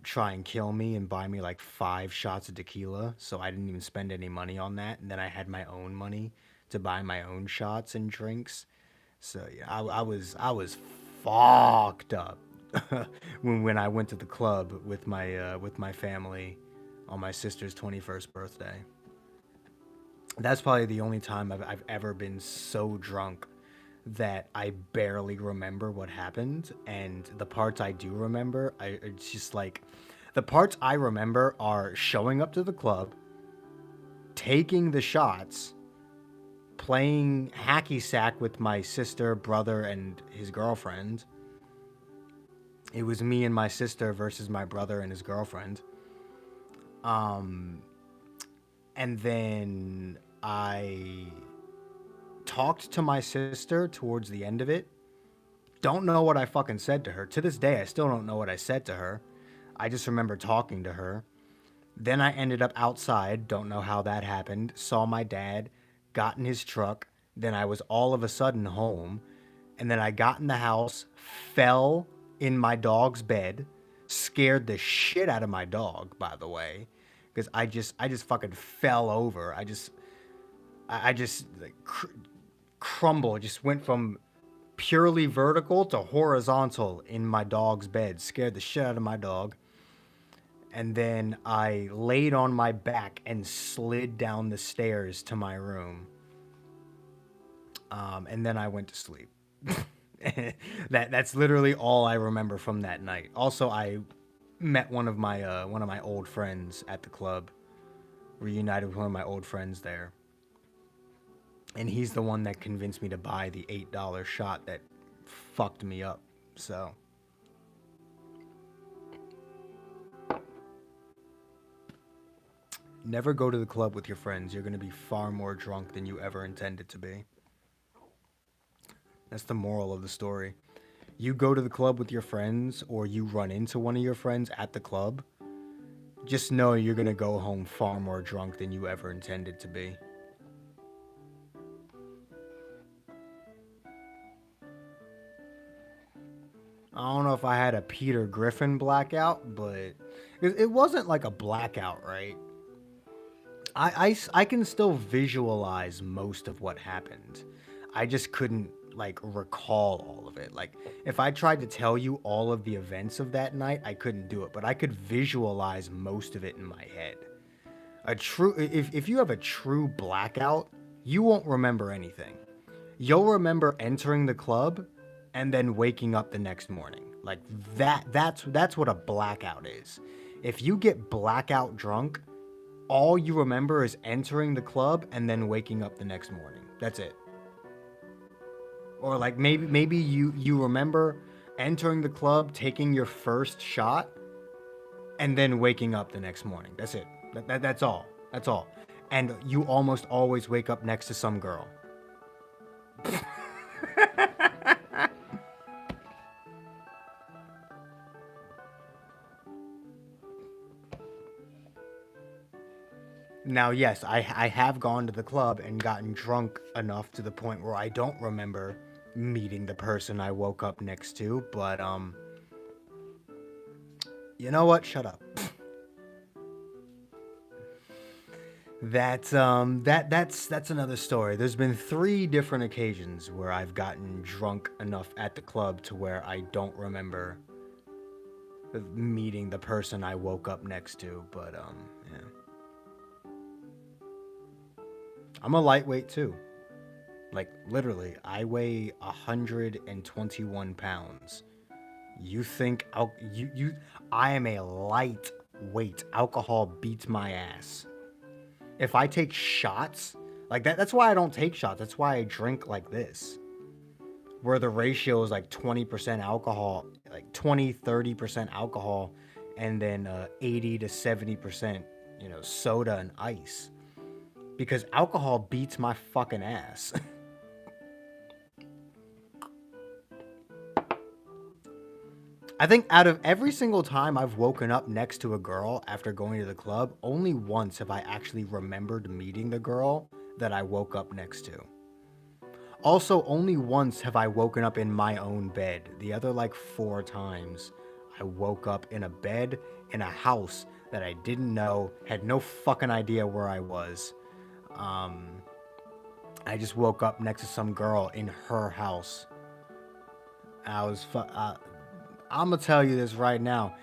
try and kill me and buy me like 5 shots of tequila, so I didn't even spend any money on that, and then I had my own money to buy my own shots and drinks. So yeah, I was fucked up when I went to the club with my family on my sister's 21st birthday. That's probably the only time I've ever been so drunk that I barely remember what happened, and the parts I do remember, it's just like the parts I remember are showing up to the club, taking the shots, playing hacky sack with my sister, brother, and his girlfriend. It was me and my sister versus my brother and his girlfriend. Um, and then I talked to my sister towards the end of it. Don't know what I fucking said to her. To this day, I still don't know what I said to her. I just remember talking to her. Then I ended up outside. Don't know how that happened. Saw my dad, got in his truck. Then I was all of a sudden home. And then I got in the house, fell in my dog's bed, scared the shit out of my dog, by the way, because I just fucking fell over. I just like crumbled. Just went from purely vertical to horizontal in my dog's bed, scared the shit out of my dog. And then I laid on my back and slid down the stairs to my room. And then I went to sleep. That's literally all I remember from that night. Also, I met one of my old friends at the club, reunited with one of my old friends there, and he's the one that convinced me to buy the $8 shot that fucked me up. So never go to the club with your friends. You're gonna be far more drunk than you ever intended to be. That's the moral of the story. You go to the club with your friends or you run into one of your friends at the club, just know you're going to go home far more drunk than you ever intended to be. I don't know if I had a Peter Griffin blackout, but it wasn't like a blackout, right? I can still visualize most of what happened. I just couldn't like recall all of it. Like if I tried to tell you all of the events of that night, I couldn't do it, but I could visualize most of it in my head. If you have a true blackout, you won't remember anything. You'll remember entering the club and then waking up the next morning. Like that's what a blackout is. If you get blackout drunk, all you remember is entering the club and then waking up the next morning. That's it. Or like maybe you remember entering the club, taking your first shot, and then waking up the next morning. That's it. That's all. That's all. And you almost always wake up next to some girl. Now, yes, I have gone to the club and gotten drunk enough to the point where I don't remember meeting the person I woke up next to, but you know what? Shut up. That's that's another story. There's been 3 different occasions where I've gotten drunk enough at the club to where I don't remember meeting the person I woke up next to, but yeah. I'm a lightweight too. Like literally, I weigh 121 pounds. You think I am a lightweight. Alcohol beats my ass. If I take shots, like that's why I don't take shots. That's why I drink like this. Where the ratio is like 20% alcohol, like 20-30% alcohol, and then 80 to 70%, soda and ice. Because alcohol beats my fucking ass. I think out of every single time I've woken up next to a girl after going to the club, only once have I actually remembered meeting the girl that I woke up next to. Also, only once have I woken up in my own bed. The other like 4 times, I woke up in a bed in a house that I didn't know, had no fucking idea where I was. I just woke up next to some girl in her house. I'm gonna tell you this right now.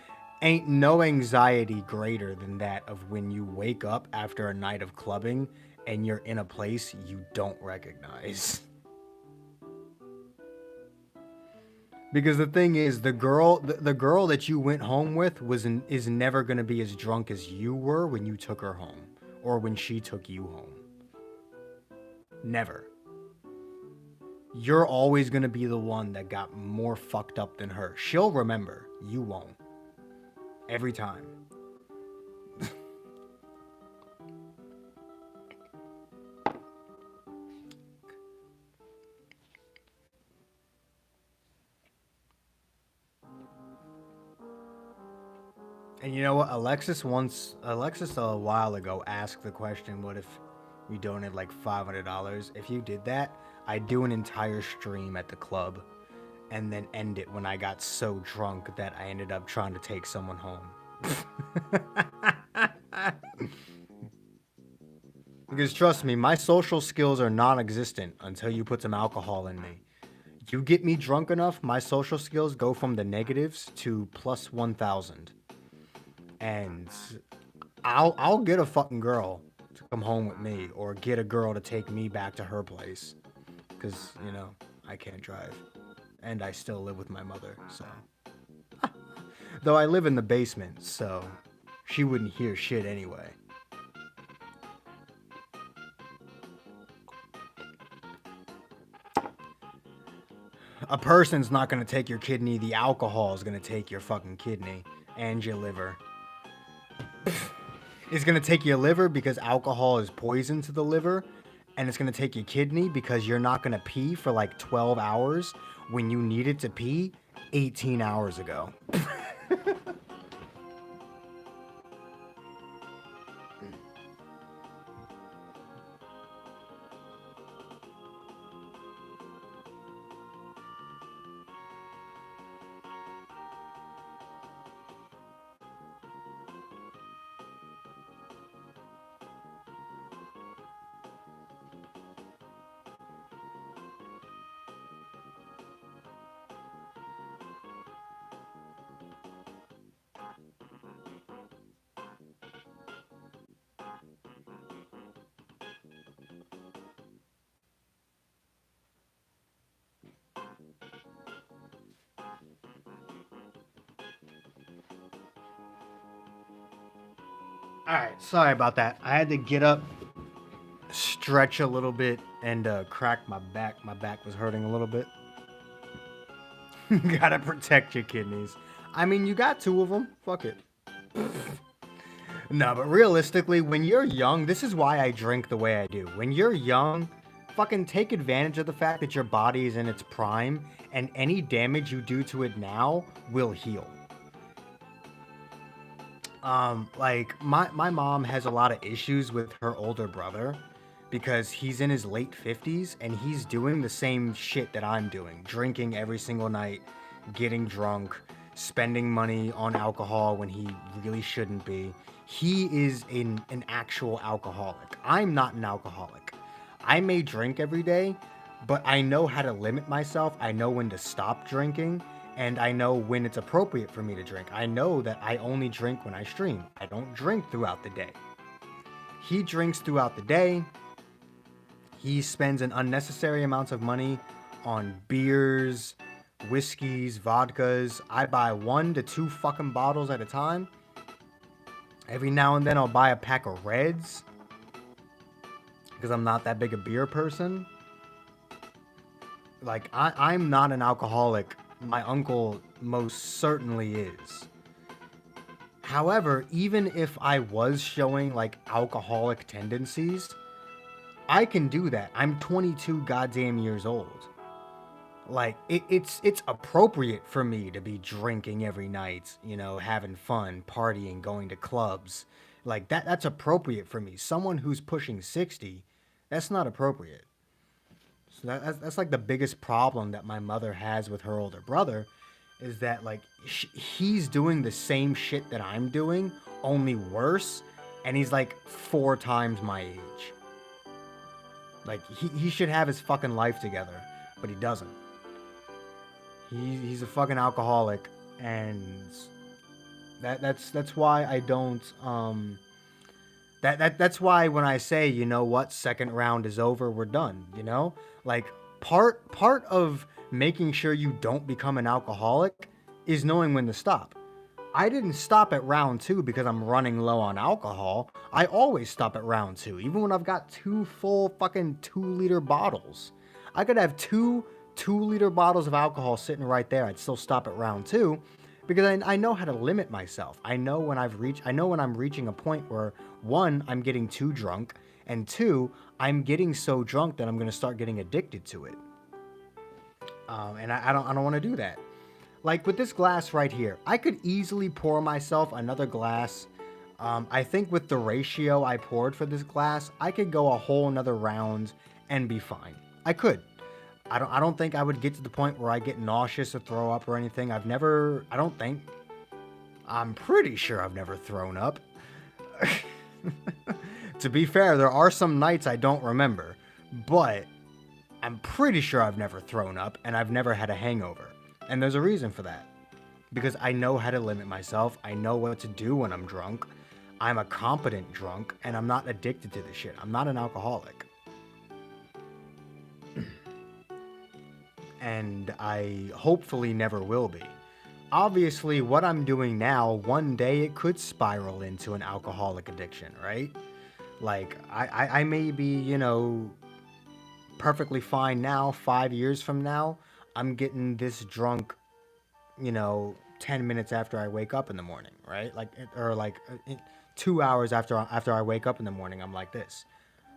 Ain't no anxiety greater than that of when you wake up after a night of clubbing and you're in a place you don't recognize. Because the thing is, the girl that you went home with is never gonna be as drunk as you were when you took her home, or when she took you home. Never. You're always gonna be the one that got more fucked up than her. She'll remember. You won't. Every time. And you know what? Alexis a while ago asked the question, what if you donate like $500? If you did that, I'd do an entire stream at the club and then end it when I got so drunk that I ended up trying to take someone home. Because trust me, my social skills are non-existent until you put some alcohol in me. You get me drunk enough, my social skills go from the negatives to plus 1,000. And I'll get a fucking girl to come home with me, or get a girl to take me back to her place. Because, I can't drive. And I still live with my mother, so. Though I live in the basement, so she wouldn't hear shit anyway. A person's not gonna take your kidney, the alcohol is gonna take your fucking kidney and your liver. It's gonna take your liver because alcohol is poison to the liver, and it's going to take your kidney because you're not going to pee for like 12 hours when you needed to pee 18 hours ago. All right, sorry about that. I had to get up, stretch a little bit, and crack my back. My back was hurting a little bit. Gotta protect your kidneys. I mean, you got two of them. Fuck it. No, but realistically, when you're young, this is why I drink the way I do. When you're young, fucking take advantage of the fact that your body is in its prime, and any damage you do to it now will heal. Like my mom has a lot of issues with her older brother because he's in his late 50s and he's doing the same shit that I'm doing, drinking every single night, getting drunk, spending money on alcohol when he really shouldn't be. He is an actual alcoholic. I'm not an alcoholic. I may drink every day, but I know how to limit myself. I know when to stop drinking, and I know when it's appropriate for me to drink. I know that I only drink when I stream. I don't drink throughout the day. He drinks throughout the day. He spends an unnecessary amount of money on beers, whiskeys, vodkas. I buy 1 to 2 fucking bottles at a time. Every now and then I'll buy a pack of Reds because I'm not that big a beer person. Like, I'm not an alcoholic. My uncle most certainly is. However, even if I was showing like alcoholic tendencies, I can do that. I'm 22 goddamn years old. Like it's appropriate for me to be drinking every night, you know, having fun, partying, going to clubs. Like that's appropriate for me. Someone who's pushing 60, that's not appropriate. So that's like the biggest problem that my mother has with her older brother is that like he's doing the same shit that I'm doing, only worse, and he's like 4 times my age. Like he should have his fucking life together, but he doesn't. He's a fucking alcoholic, and that's why I don't that's why when I say, you know what, second round is over, we're done, you know? Like part of making sure you don't become an alcoholic is knowing when to stop. I didn't stop at round 2 because I'm running low on alcohol. I always stop at round 2, even when I've got 2 full fucking 2-liter bottles. I could have 2 2-liter bottles of alcohol sitting right there. I'd still stop at round 2 because I know how to limit myself. I know when I'm reaching a point where 1, I'm getting too drunk, and 2, I'm getting so drunk that I'm going to start getting addicted to it. And I don't want to do that. Like with this glass right here, I could easily pour myself another glass. I think with the ratio I poured for this glass, I could go a whole another round and be fine. I could. I don't think I would get to the point where I get nauseous or throw up or anything. I'm pretty sure I've never thrown up. To be fair, there are some nights I don't remember, but I'm pretty sure I've never thrown up and I've never had a hangover. And there's a reason for that. Because I know how to limit myself. I know what to do when I'm drunk. I'm a competent drunk and I'm not addicted to this shit. I'm not an alcoholic. And I hopefully never will be. Obviously, what I'm doing now, one day it could spiral into an alcoholic addiction, right? Like, I may be, you know, perfectly fine now. 5 years from now, I'm getting this drunk, you know, 10 minutes after I wake up in the morning, right? Like, or like 2 hours after I wake up in the morning, I'm like this.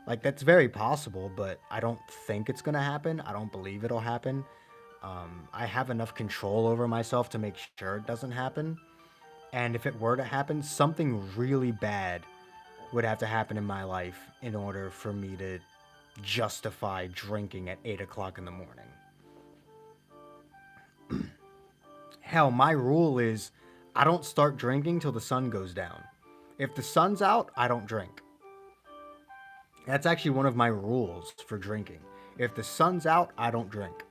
Like, that's very possible, but I don't think it's gonna happen. I don't believe it'll happen. I have enough control over myself to make sure it doesn't happen. And if it were to happen, something really bad would have to happen in my life in order for me to justify drinking at 8 o'clock in the morning. Hell, my rule is I don't start drinking till the sun goes down. If the sun's out, I don't drink. That's actually one of my rules for drinking. If the sun's out, I don't drink.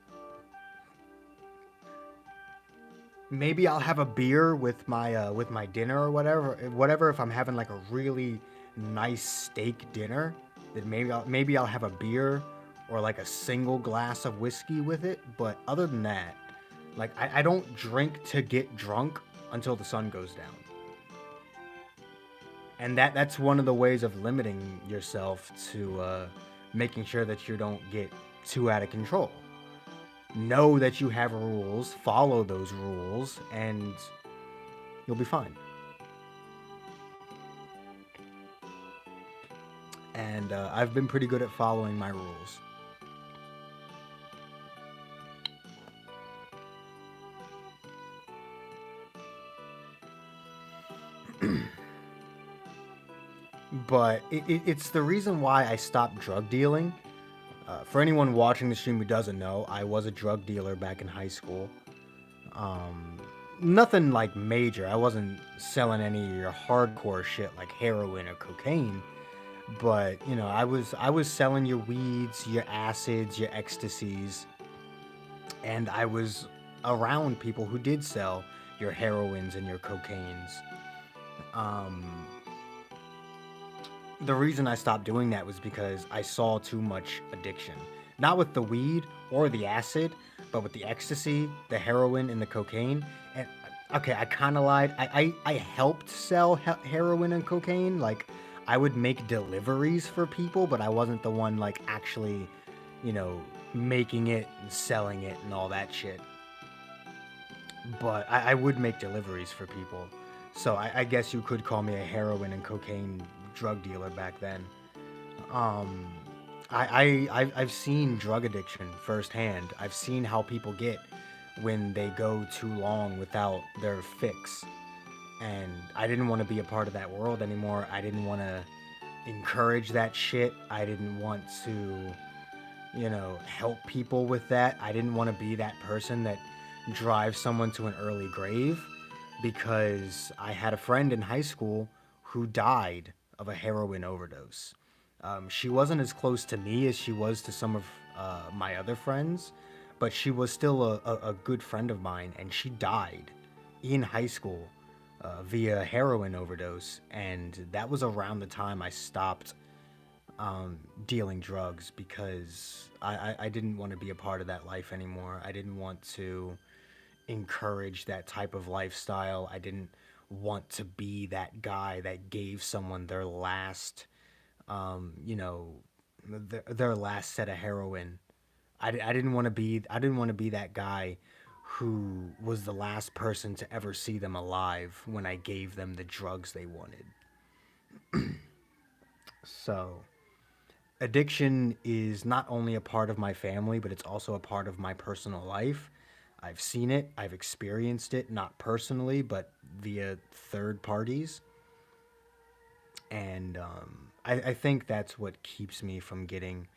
Maybe I'll have a beer with my dinner or whatever. If I'm having like a really nice steak dinner, then maybe I'll have a beer or like a single glass of whiskey with it. But other than that, like I don't drink to get drunk until the sun goes down. And that's one of the ways of limiting yourself to making sure that you don't get too out of control. Know that you have rules, follow those rules, and you'll be fine. And I've been pretty good at following my rules. But it's the reason why I stopped drug dealing. For anyone watching the stream who doesn't know, I was a drug dealer back in high school. Um, Nothing like major. I wasn't selling any of your hardcore shit like heroin or cocaine. But I was selling your weeds, your acids, your ecstasies, and I was around people who did sell your heroines and your cocaines. Um, the reason I stopped doing that was because I saw too much addiction. Not with the weed or the acid, but with the ecstasy, the heroin, and the cocaine. And okay, I kind of lied. I helped sell heroin and cocaine. Like, I would make deliveries for people, but I wasn't the one, like, actually, you know, making it and selling it and all that shit. But I would make deliveries for people. So I guess you could call me a heroin and cocaine drug dealer back then. Um, I've seen drug addiction firsthand. I've seen how people get when they go too long without their fix. And I didn't want to be a part of that world anymore. I didn't want to encourage that shit. I didn't want to, help people with that. I didn't want to be that person that drives someone to an early grave, because I had a friend in high school who died of a heroin overdose. She wasn't as close to me as she was to some of my other friends, but she was still a good friend of mine, and she died in high school via heroin overdose. And that was around the time I stopped dealing drugs, because I didn't want to be a part of that life anymore. I didn't want to encourage that type of lifestyle. I didn't want to be that guy that gave someone their last, um, you know, their last set of heroin. I didn't want to be. I didn't want to be that guy who was the last person to ever see them alive when I gave them the drugs they wanted. So, addiction is not only a part of my family, but it's also a part of my personal life. I've seen it, I've experienced it, not personally, but via third parties. And I think that's what keeps me from getting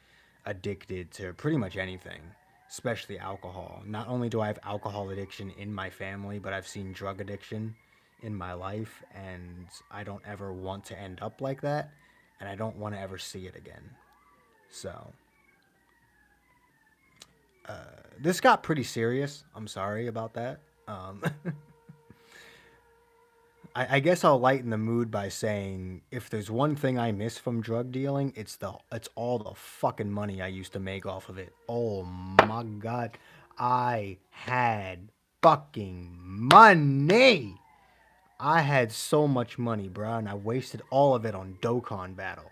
addicted to pretty much anything, especially alcohol. Not only do I have alcohol addiction in my family, but I've seen drug addiction in my life, and I don't ever want to end up like that, and I don't want to ever see it again. So, this got pretty serious. I'm sorry about that. Um, I guess I'll lighten the mood by saying, if there's one thing I miss from drug dealing, it's all the fucking money I used to make off of it. Oh my god, I had fucking money. I had so much money, bro, and I wasted all of it on Dokkan Battle.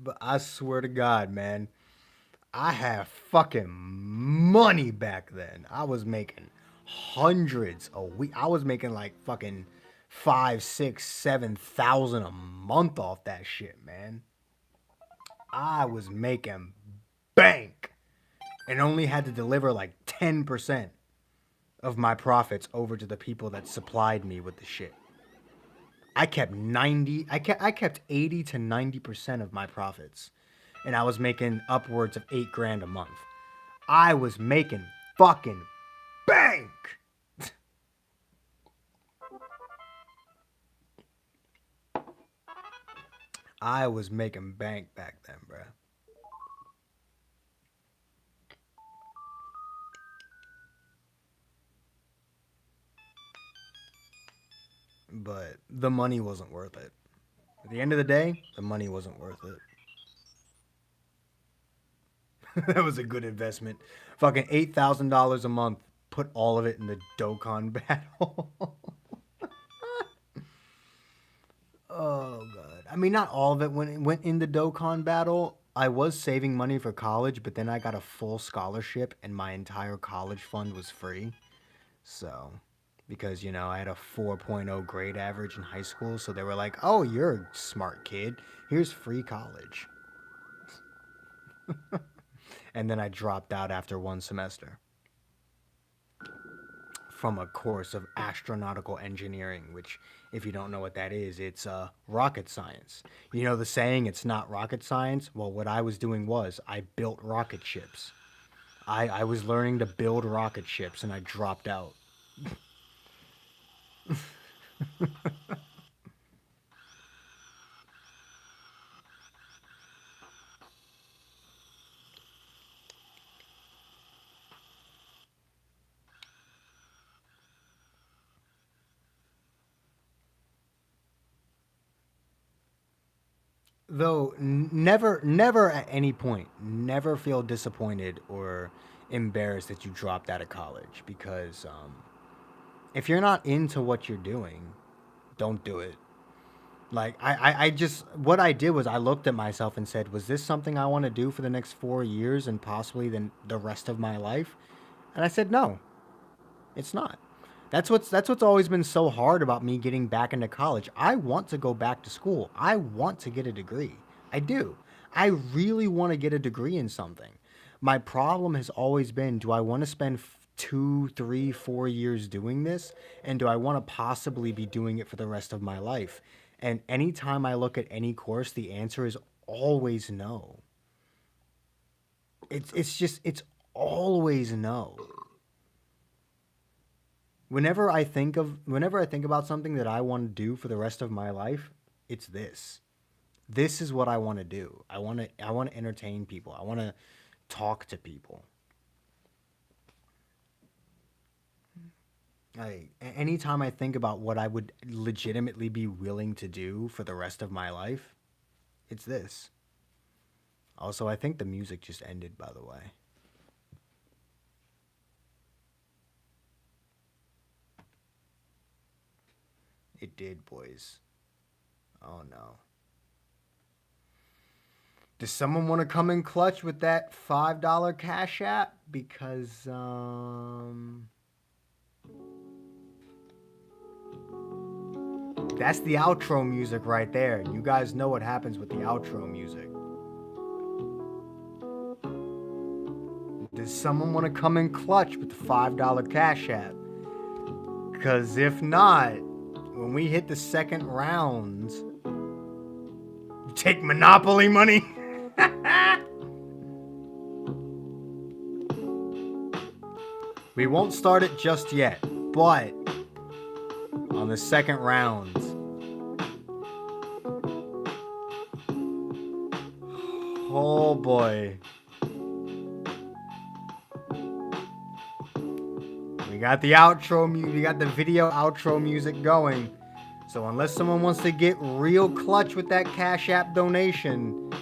But I swear to God, man, I had fucking money back then. I was making hundreds a week. I was making like fucking 5, 6, 7,000 a month off that shit, man. I was making bank and only had to deliver like 10% of my profits over to the people that supplied me with the shit. I kept 80 to 90% of my profits, and I was making upwards of $8,000 a month. I was making fucking bank. I was making bank back then, bruh. But the money wasn't worth it. At the end of the day, the money wasn't worth it. That was a good investment. Fucking $8,000 a month. Put all of it in the Dokkan battle. Oh god. I mean, not all of it went in the Dokkan battle. I was saving money for college, but then I got a full scholarship and my entire college fund was free. So, because I had a 4.0 grade average in high school, so they were like, "Oh, you're a smart kid. Here's free college." And then I dropped out after one semester from a course of astronautical engineering, which, if you don't know what that is, it's rocket science. You know the saying, it's not rocket science? Well, what I was doing was I built rocket ships. I was learning to build rocket ships, and I dropped out. Though never at any point, never feel disappointed or embarrassed that you dropped out of college, because if you're not into what you're doing, don't do it. Like I just what I did was I looked at myself and said, was this something I want to do for the next 4 years and possibly then the rest of my life? And I said no, it's not. That's what's always been so hard about me getting back into college. I want to go back to school. I want to get a degree. I do. I really want to get a degree in something. My problem has always been, do I want to spend 2, 3, 4 years doing this? And do I want to possibly be doing it for the rest of my life? And anytime I look at any course, the answer is always no. It's always no. Whenever I think about something that I want to do for the rest of my life, it's this. This is what I want to do. I want to entertain people. I want to talk to people. Anytime I think about what I would legitimately be willing to do for the rest of my life, it's this. Also, I think the music just ended, by the way. It did, boys. Oh no. Does someone want to come in clutch with that $5 cash app? Because that's the outro music right there. You guys know what happens with the outro music. Does someone want to come in clutch with the $5 cash app? Because if not, when we hit the second round, you take Monopoly money. We won't start it just yet, but on the second round, oh boy. We got the outro music, we got the video outro music going. So unless someone wants to get real clutch with that Cash App donation,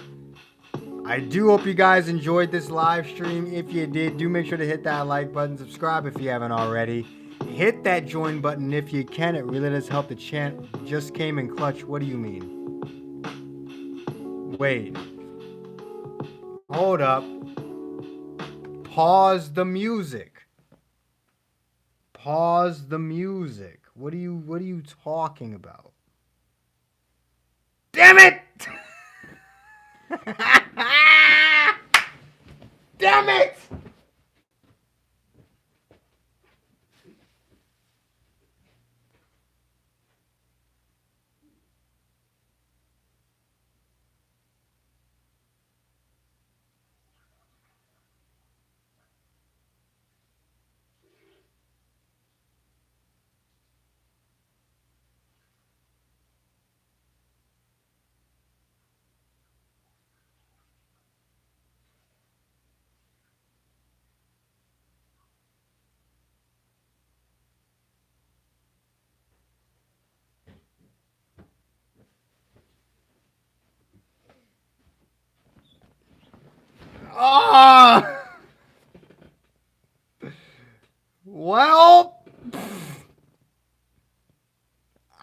I do hope you guys enjoyed this live stream. If you did, do make sure to hit that like button, subscribe if you haven't already. Hit that join button if you can. It really does help the channel. Just came in clutch. What do you mean? Wait. Hold up. Pause the music. Pause the music. What are you talking about? Damn it! Damn it! Oh! Well,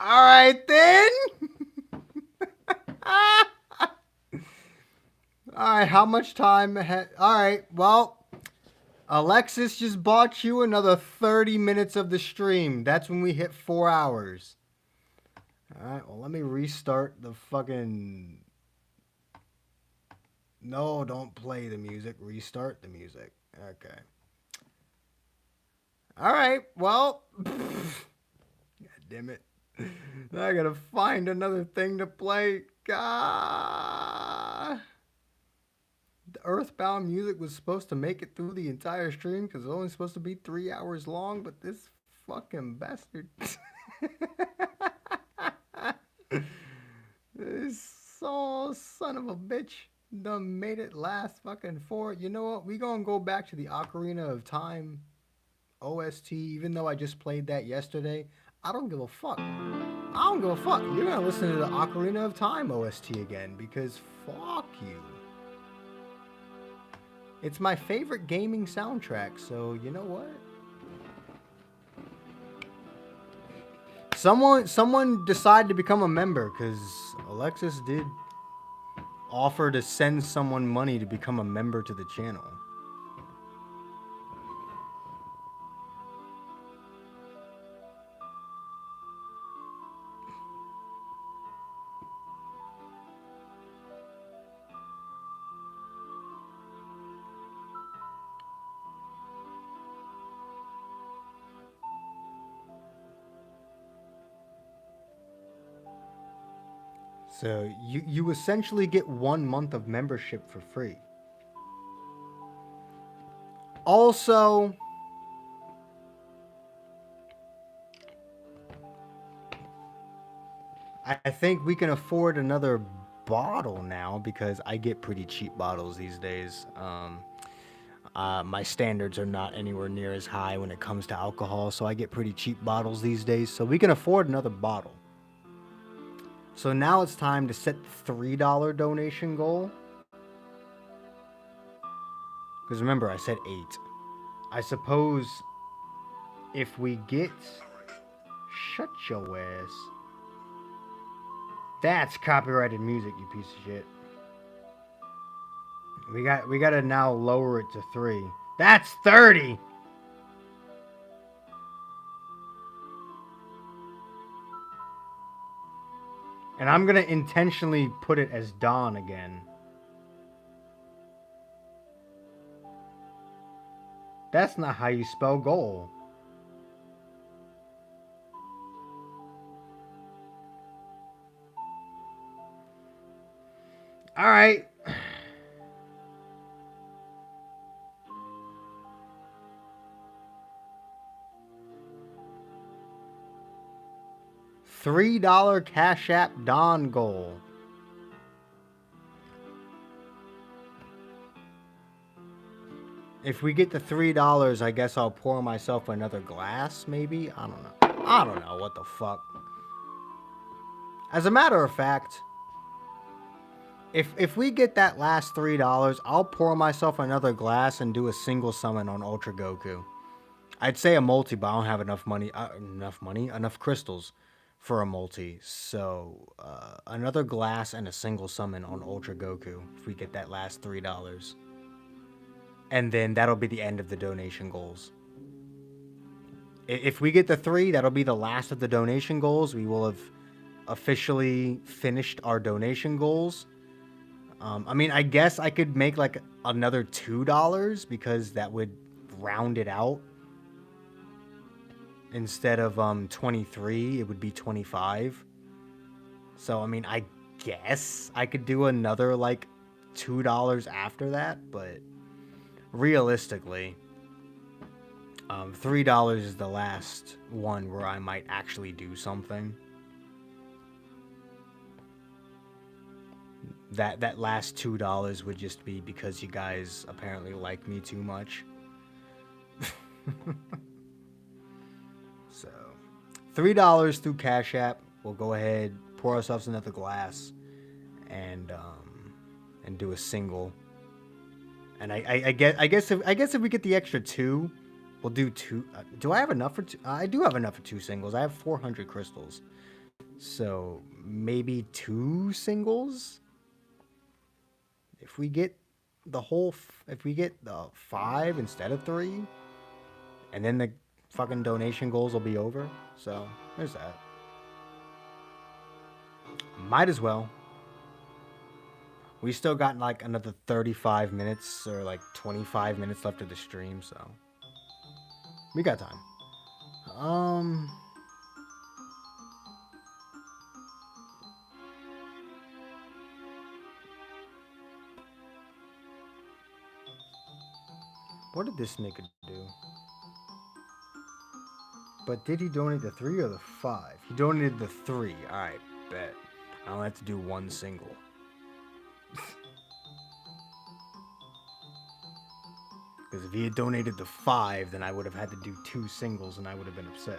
all right then. All right, how much time ahead? All right, well, Alexis just bought you another 30 minutes of the stream. That's when we hit 4 hours. All right, well, let me restart the fucking... No, don't play the music. Restart the music. Okay. All right, well... God damn it. I gotta find another thing to play. God. The Earthbound music was supposed to make it through the entire stream because it's only supposed to be 3 hours long, but this fucking bastard. This son of a bitch done made it last fucking 4. You know what? We gonna go back to the Ocarina of Time OST, even though I just played that yesterday. I don't give a fuck. I don't give a fuck. You're gonna listen to the Ocarina of Time OST again because fuck you. It's my favorite gaming soundtrack, so you know what? Someone decided to become a member because Alexis did offer to send someone money to become a member to the channel. So you essentially get 1 month of membership for free. Also, I think we can afford another bottle now because I get pretty cheap bottles these days. My standards are not anywhere near as high when it comes to alcohol, so I get pretty cheap bottles these days. So we can afford another bottle. So now it's time to set the $3 donation goal. Because remember, I said 8. I suppose if we get... Shut your ass. That's copyrighted music, you piece of shit. We gotta now lower it to 3. That's 30! And I'm gonna intentionally put it as Dawn again. That's not how you spell goal. Alright. $3 Cash App Dawn goal. If we get the $3, I guess I'll pour myself another glass, maybe? I don't know. I don't know what the fuck. As a matter of fact, if we get that last $3, I'll pour myself another glass and do a single summon on Ultra Goku. I'd say a multi, but I don't have enough crystals for a multi. So, another glass and a single summon on Ultra Goku if we get that last $3. And then that'll be the end of the donation goals. If we get the 3, that'll be the last of the donation goals. We will have officially finished our donation goals. I mean, I guess I could make like another $2 because that would round it out. Instead of 23, it would be 25. So, I mean, I guess I could do another like $2 after that, but realistically, $3 is the last one where I might actually do something. That last $2 would just be because you guys apparently like me too much. So, $3 through Cash App. We'll go ahead, pour ourselves another glass, and do a single. And I guess if we get the extra 2, we'll do 2. Do I have enough for 2? I do have enough for 2 singles. I have 400 crystals, so maybe 2 singles. If we get the 5 instead of 3, and then the fucking donation goals will be over. So there's that. Might as well. We still got like another 35 minutes or like 25 minutes left of the stream, so we got time. What did this nigga do? But did he donate the 3 or the 5? He donated the 3. Alright, bet. I don't have to do 1 single. Because if he had donated the 5, then I would have had to do 2 singles and I would have been upset.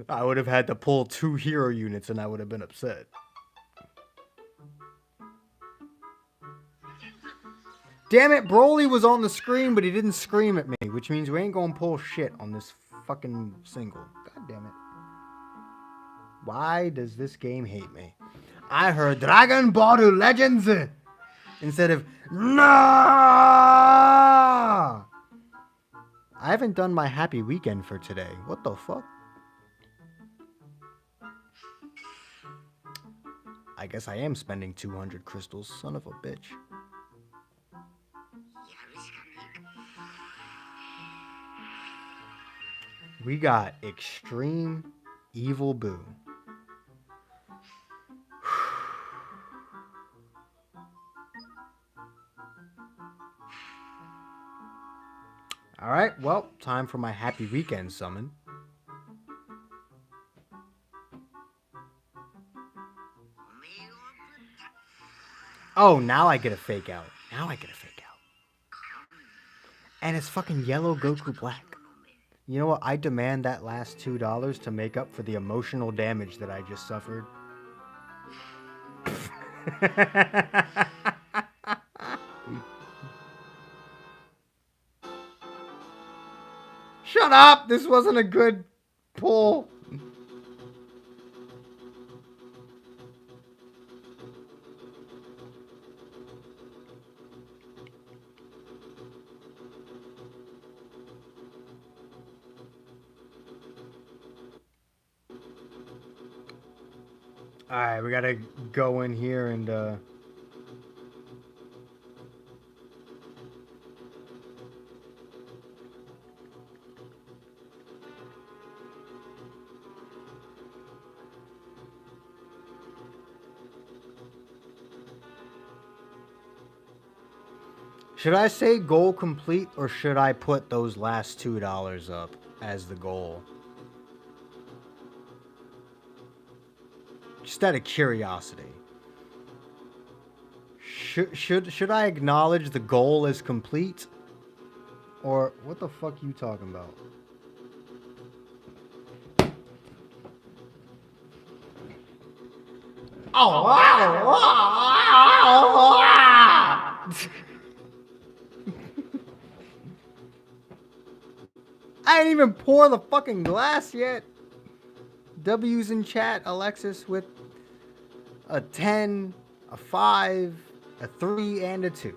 I would have had to pull 2 hero units and I would have been upset. Damn it, Broly was on the screen, but he didn't scream at me, which means we ain't gonna pull shit on this fucking single. God damn it. Why does this game hate me? I heard Dragon Ball Legends instead of no. I haven't done my happy weekend for today. What the fuck? I guess I am spending 200 crystals, son of a bitch. We got Extreme Evil Boo. Alright, well, time for my happy weekend summon. Oh, now I get a fake out. And it's fucking yellow Goku Black. You know what? I demand that last $2 to make up for the emotional damage that I just suffered. Shut up! This wasn't a good pull. Alright, we gotta go in here and should I say goal complete, or should I put those last $2 up as the goal? Just out of curiosity. Should I acknowledge the goal is complete? Or what the fuck you talking about? Oh, I didn't even pour the fucking glass yet. W's in chat, Alexis with a 10, a 5, a 3, and a 2.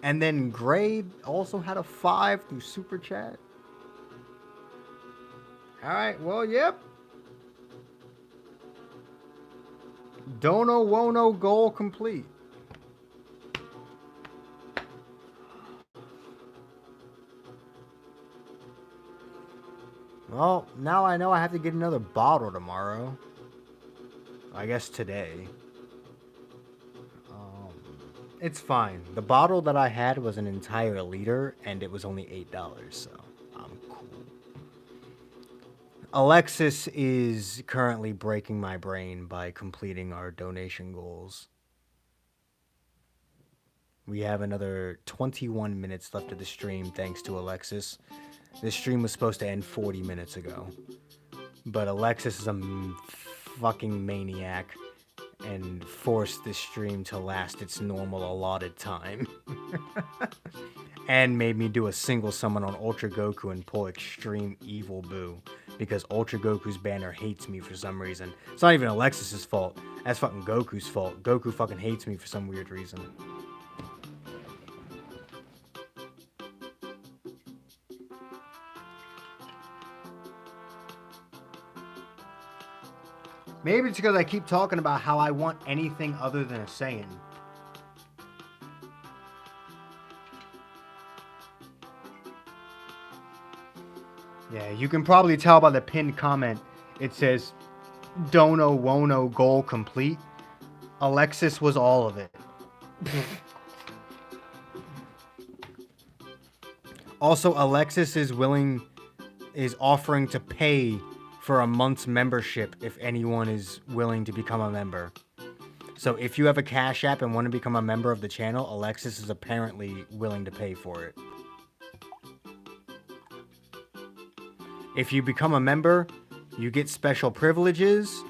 And then Gray also had a 5 through Super Chat. Alright, well, yep. Dono Wono goal complete. Well, now I know I have to get another bottle tomorrow. I guess today. It's fine. The bottle that I had was an entire liter, and it was only $8, so I'm cool. Alexis is currently breaking my brain by completing our donation goals. We have another 21 minutes left of the stream, thanks to Alexis. This stream was supposed to end 40 minutes ago. But Alexis is a fucking maniac and forced this stream to last its normal allotted time. And made me do a single summon on Ultra Goku and pull Extreme Evil Boo. Because Ultra Goku's banner hates me for some reason. It's not even Alexis's fault. That's fucking Goku's fault. Goku fucking hates me for some weird reason. Maybe it's because I keep talking about how I want anything other than a Saiyan. Yeah, you can probably tell by the pinned comment. It says, Dono Wono goal complete. Alexis was all of it. Also, Alexis is offering to pay for a month's membership if anyone is willing to become a member. So if you have a Cash App and want to become a member of the channel, Alexis is apparently willing to pay for it. If you become a member, you get special privileges.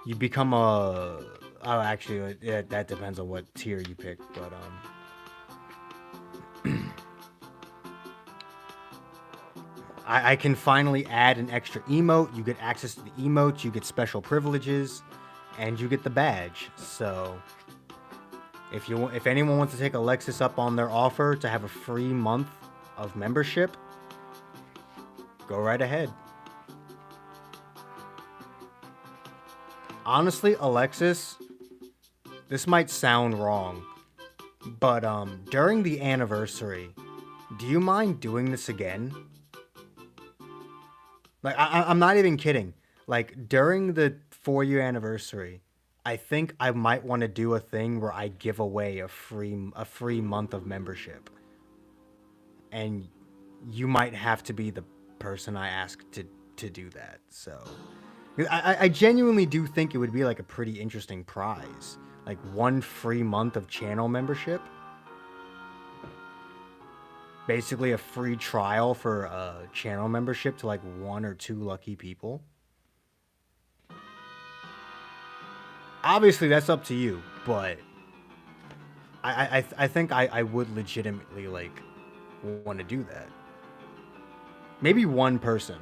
You become a... Oh, actually, that depends on what tier you pick, but I can finally add an extra emote. You get access to the emotes, you get special privileges, and you get the badge. So, if anyone wants to take Alexis up on their offer to have a free month of membership, go right ahead. Honestly, Alexis, this might sound wrong, but during the anniversary, do you mind doing this again? Like, I'm not even kidding. Like, during the 4-year anniversary, I think I might want to do a thing where I give away a free month of membership. And you might have to be the person I ask to do that. So, I genuinely do think it would be like a pretty interesting prize. Like, 1 free month of channel membership. Basically a free trial for a channel membership to like 1 or 2 lucky people. Obviously, that's up to you, but I think I would legitimately like want to do that. Maybe 1 person.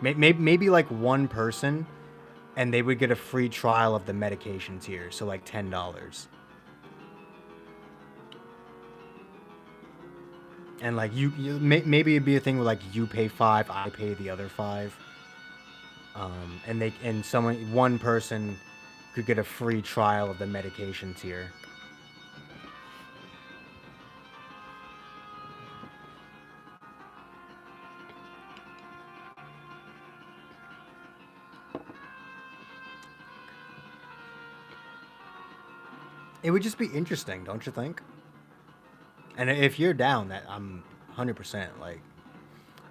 Maybe like 1 person, and they would get a free trial of the medication tier, so like $10. And like maybe it'd be a thing where like you pay 5, I pay the other 5, and 1 person could get a free trial of the medication tier. It would just be interesting, don't you think? And if you're down, that I'm 100% like,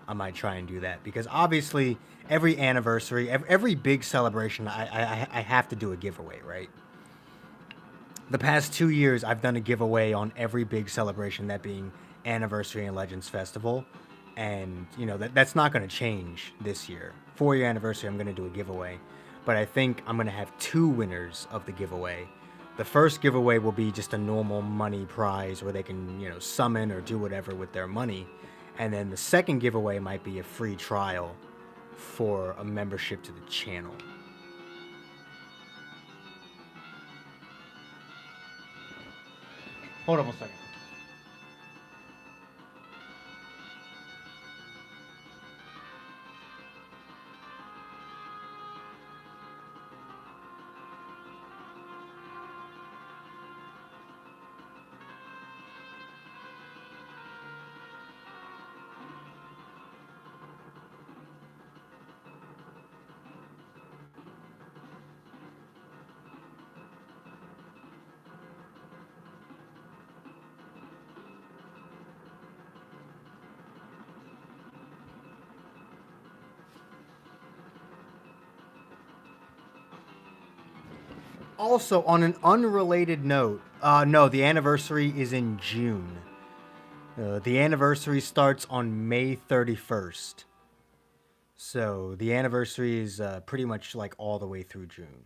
I might try and do that, because obviously every anniversary, every big celebration, I have to do a giveaway, right? The past 2 years, I've done a giveaway on every big celebration, that being Anniversary and Legends Festival, and you know that's not going to change this year. 4-year anniversary, I'm going to do a giveaway, but I think I'm going to have 2 winners of the giveaway. The first giveaway will be just a normal money prize where they can, you know, summon or do whatever with their money. And then the second giveaway might be a free trial for a membership to the channel. Hold on 1 second. Also, on an unrelated note, no, the anniversary is in June. The anniversary starts on May 31st. So the anniversary is pretty much like all the way through June.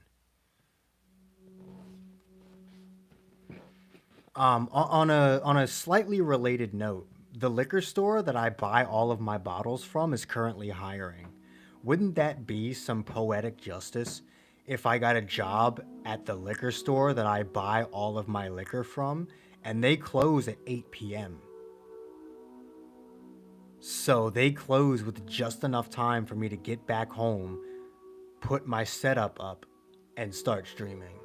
On a slightly related note, the liquor store that I buy all of my bottles from is currently hiring. Wouldn't that be some poetic justice if I got a job at the liquor store that I buy all of my liquor from and they close at 8 p.m.? So they close with just enough time for me to get back home, put my setup up, and start streaming.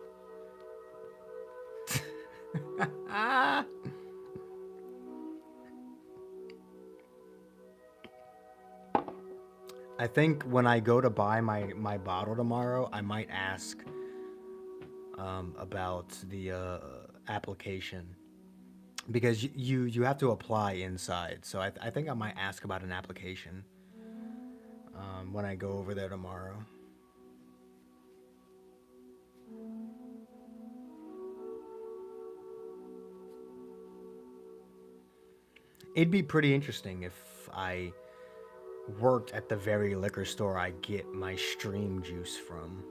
I think when I go to buy my bottle tomorrow, I might ask about the application because you have to apply inside. So I think I might ask about an application when I go over there tomorrow. It'd be pretty interesting if I worked at the very liquor store I get my stream juice from.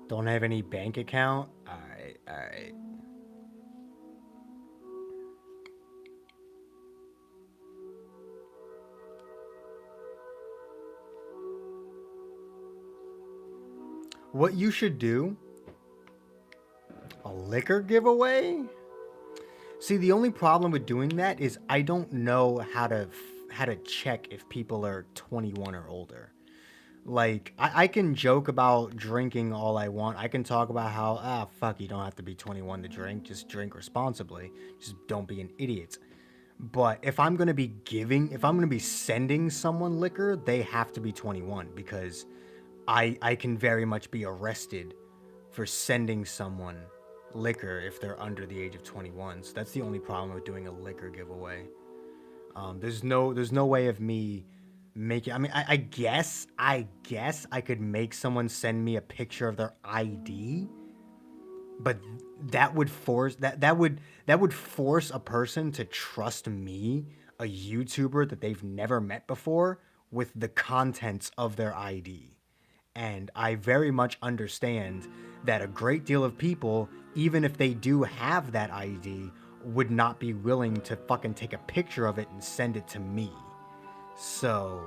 Don't have any bank account? Alright, alright. What you should do? A liquor giveaway? See, the only problem with doing that is I don't know how to check if people are 21 or older. Like, I can joke about drinking all I want. I can talk about how, fuck, you don't have to be 21 to drink. Just drink responsibly. Just don't be an idiot. But if I'm going to be if I'm going to be sending someone liquor, they have to be 21 because I can very much be arrested for sending someone liquor if they're under the age of 21. So that's the only problem with doing a liquor giveaway. There's no way of me making. I mean, I guess I could make someone send me a picture of their ID, but that would force that would force a person to trust me, a YouTuber that they've never met before, with the contents of their ID. And I very much understand that a great deal of people, even if they do have that ID, would not be willing to fucking take a picture of it and send it to me. So,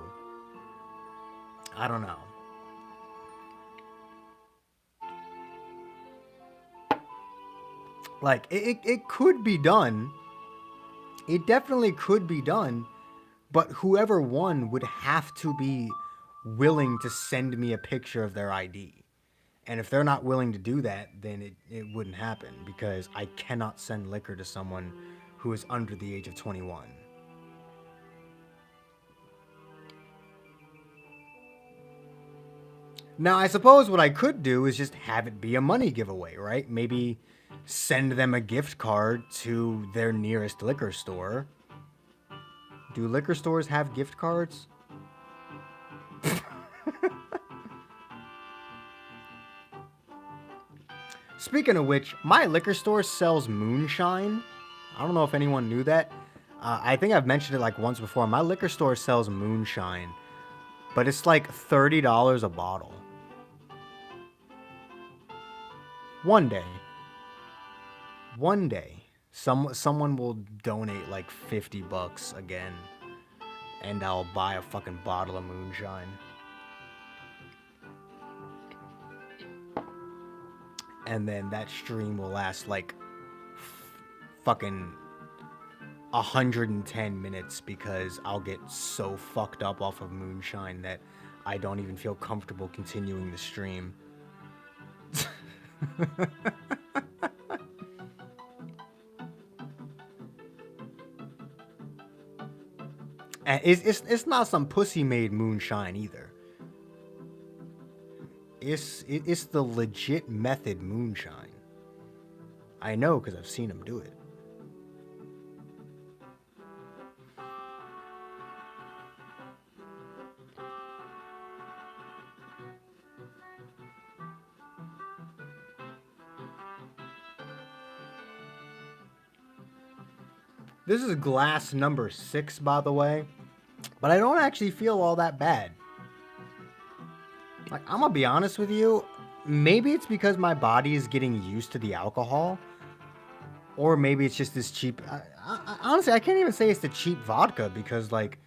I don't know. Like, it could be done. It definitely could be done. But whoever won would have to be willing to send me a picture of their ID. And if they're not willing to do that, then it wouldn't happen because I cannot send liquor to someone who is under the age of 21. Now, I suppose what I could do is just have it be a money giveaway, right? Maybe send them a gift card to their nearest liquor store. Do liquor stores have gift cards? Speaking of which, my liquor store sells moonshine. I don't know if anyone knew that. I think I've mentioned it like once before. My liquor store sells moonshine, but it's like $30 a bottle. One day, someone will donate like $50 again, and I'll buy a fucking bottle of moonshine. And then that stream will last like fucking 110 minutes because I'll get so fucked up off of moonshine that I don't even feel comfortable continuing the stream. And it's not some pussy made moonshine either. It's the legit method moonshine. I know because I've seen him do it. This is glass number 6, by the way. But I don't actually feel all that bad. Like, I'm gonna be honest with you. Maybe it's because my body is getting used to the alcohol. Or maybe it's just this cheap... honestly, I can't even say it's the cheap vodka. Because, like,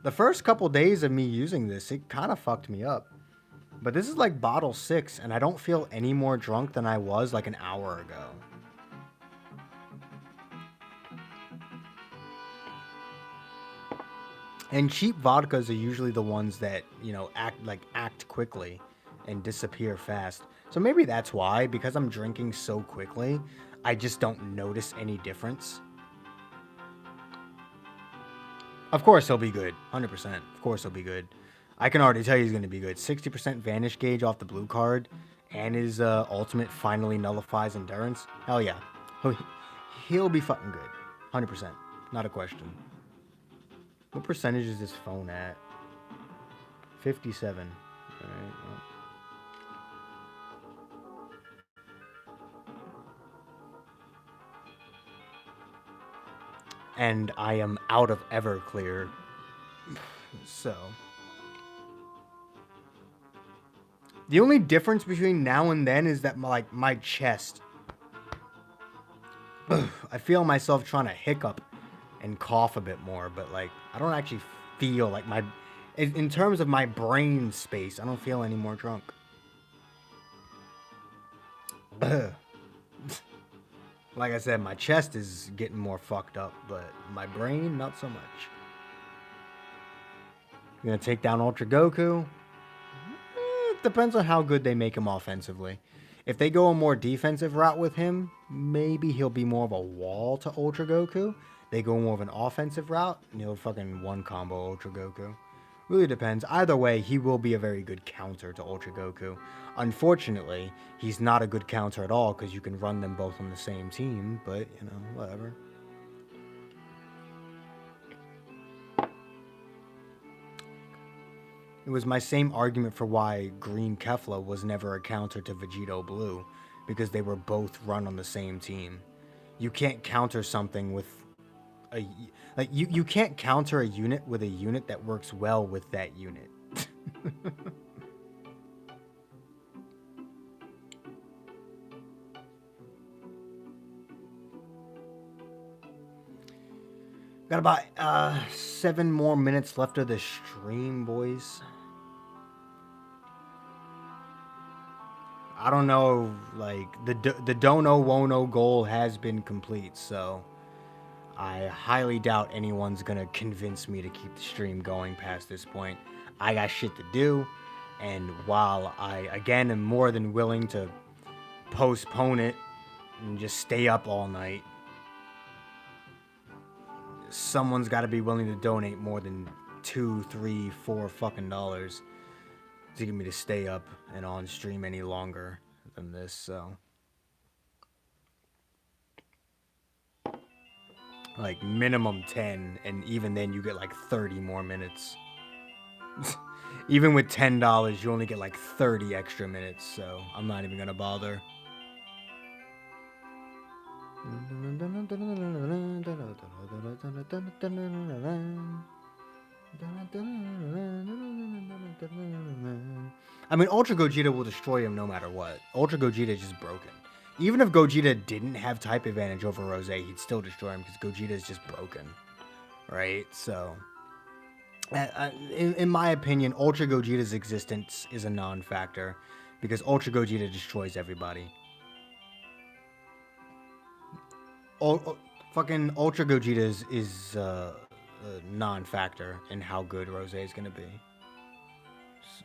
the first couple days of me using this, it kind of fucked me up. But this is like bottle 6. And I don't feel any more drunk than I was like an hour ago. And cheap vodkas are usually the ones that, you know, act quickly and disappear fast. So maybe that's why, because I'm drinking so quickly, I just don't notice any difference. Of course he'll be good. 100%. Of course he'll be good. I can already tell you he's going to be good. 60% vanish gauge off the blue card. And his ultimate finally nullifies endurance. Hell yeah. He'll be fucking good. 100%. Not a question. What percentage is this phone at? 57. Alright, well. And I am out of Everclear. So. The only difference between now and then is that my chest. I feel myself trying to hiccup and cough a bit more, but like I don't actually feel like my in terms of my brain space, I don't feel any more drunk. Like I said, my chest is getting more fucked up, but my brain not so much. You're gonna take down Ultra Goku? It depends on how good they make him offensively. If they go a more defensive route with him, maybe he'll be more of a wall to Ultra Goku. They go more of an offensive route, and he'll fucking one combo Ultra Goku. Really depends. Either way, he will be a very good counter to Ultra Goku. Unfortunately, he's not a good counter at all because you can run them both on the same team, but, you know, whatever. It was my same argument for why Green Kefla was never a counter to Vegito Blue, because they were both run on the same team. You can't counter something with you can't counter a unit with a unit that works well with that unit. Got about 7 more minutes left of the stream, boys. I don't know, like the Dono Wono goal has been complete, so I highly doubt anyone's gonna convince me to keep the stream going past this point. I got shit to do, and while I, again, am more than willing to postpone it and just stay up all night, someone's got to be willing to donate more than $2, $3, $4 fucking dollars to get me to stay up and on stream any longer than this, so... Like, minimum 10, and even then you get like 30 more minutes. Even with $10, you only get like 30 extra minutes, so I'm not even gonna bother. I mean, Ultra Gogeta will destroy him no matter what. Ultra Gogeta is just broken. Even if Gogeta didn't have type advantage over Rose, he'd still destroy him because Gogeta is just broken. Right? So, in my opinion, Ultra Gogeta's existence is a non-factor because Ultra Gogeta destroys everybody. Fucking Ultra Gogeta is a non-factor in how good Rose is going to be. So,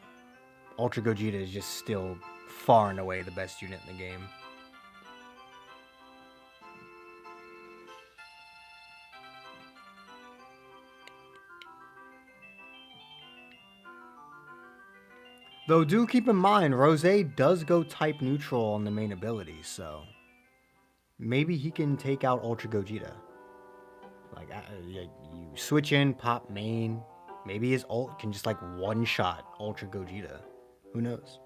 Ultra Gogeta is just still far and away the best unit in the game. Though do keep in mind, Rose does go type neutral on the main ability, so... Maybe he can take out Ultra Gogeta. Like, you switch in, pop main. Maybe his ult can just like one shot Ultra Gogeta. Who knows?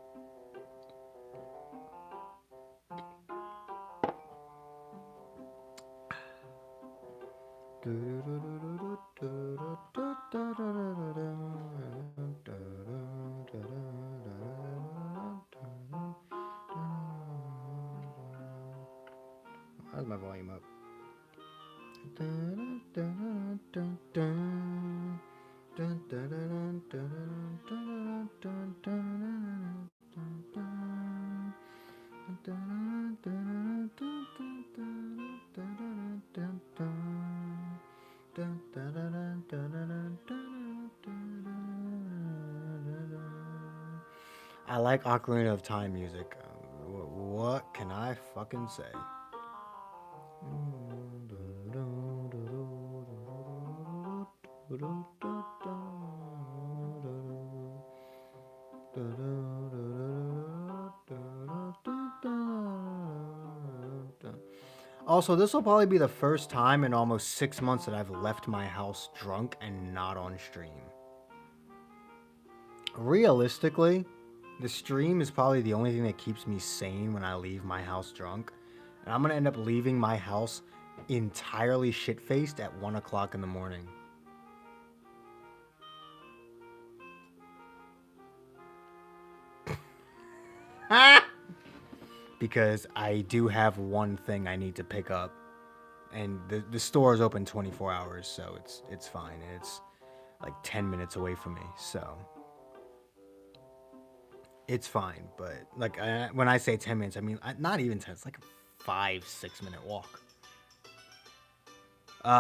How's my volume up? I like Ocarina of Time music. What can I fucking say? Also, this will probably be the first time in almost 6 months that I've left my house drunk and not on stream. Realistically, the stream is probably the only thing that keeps me sane when I leave my house drunk. And I'm going to end up leaving my house entirely shit-faced at 1 o'clock in the morning. Because I do have one thing I need to pick up. And the store is open 24 hours, so it's fine. And it's like 10 minutes away from me, so it's fine. But like when I say 10 minutes, I mean not even 10. It's like a 5-6 minute walk.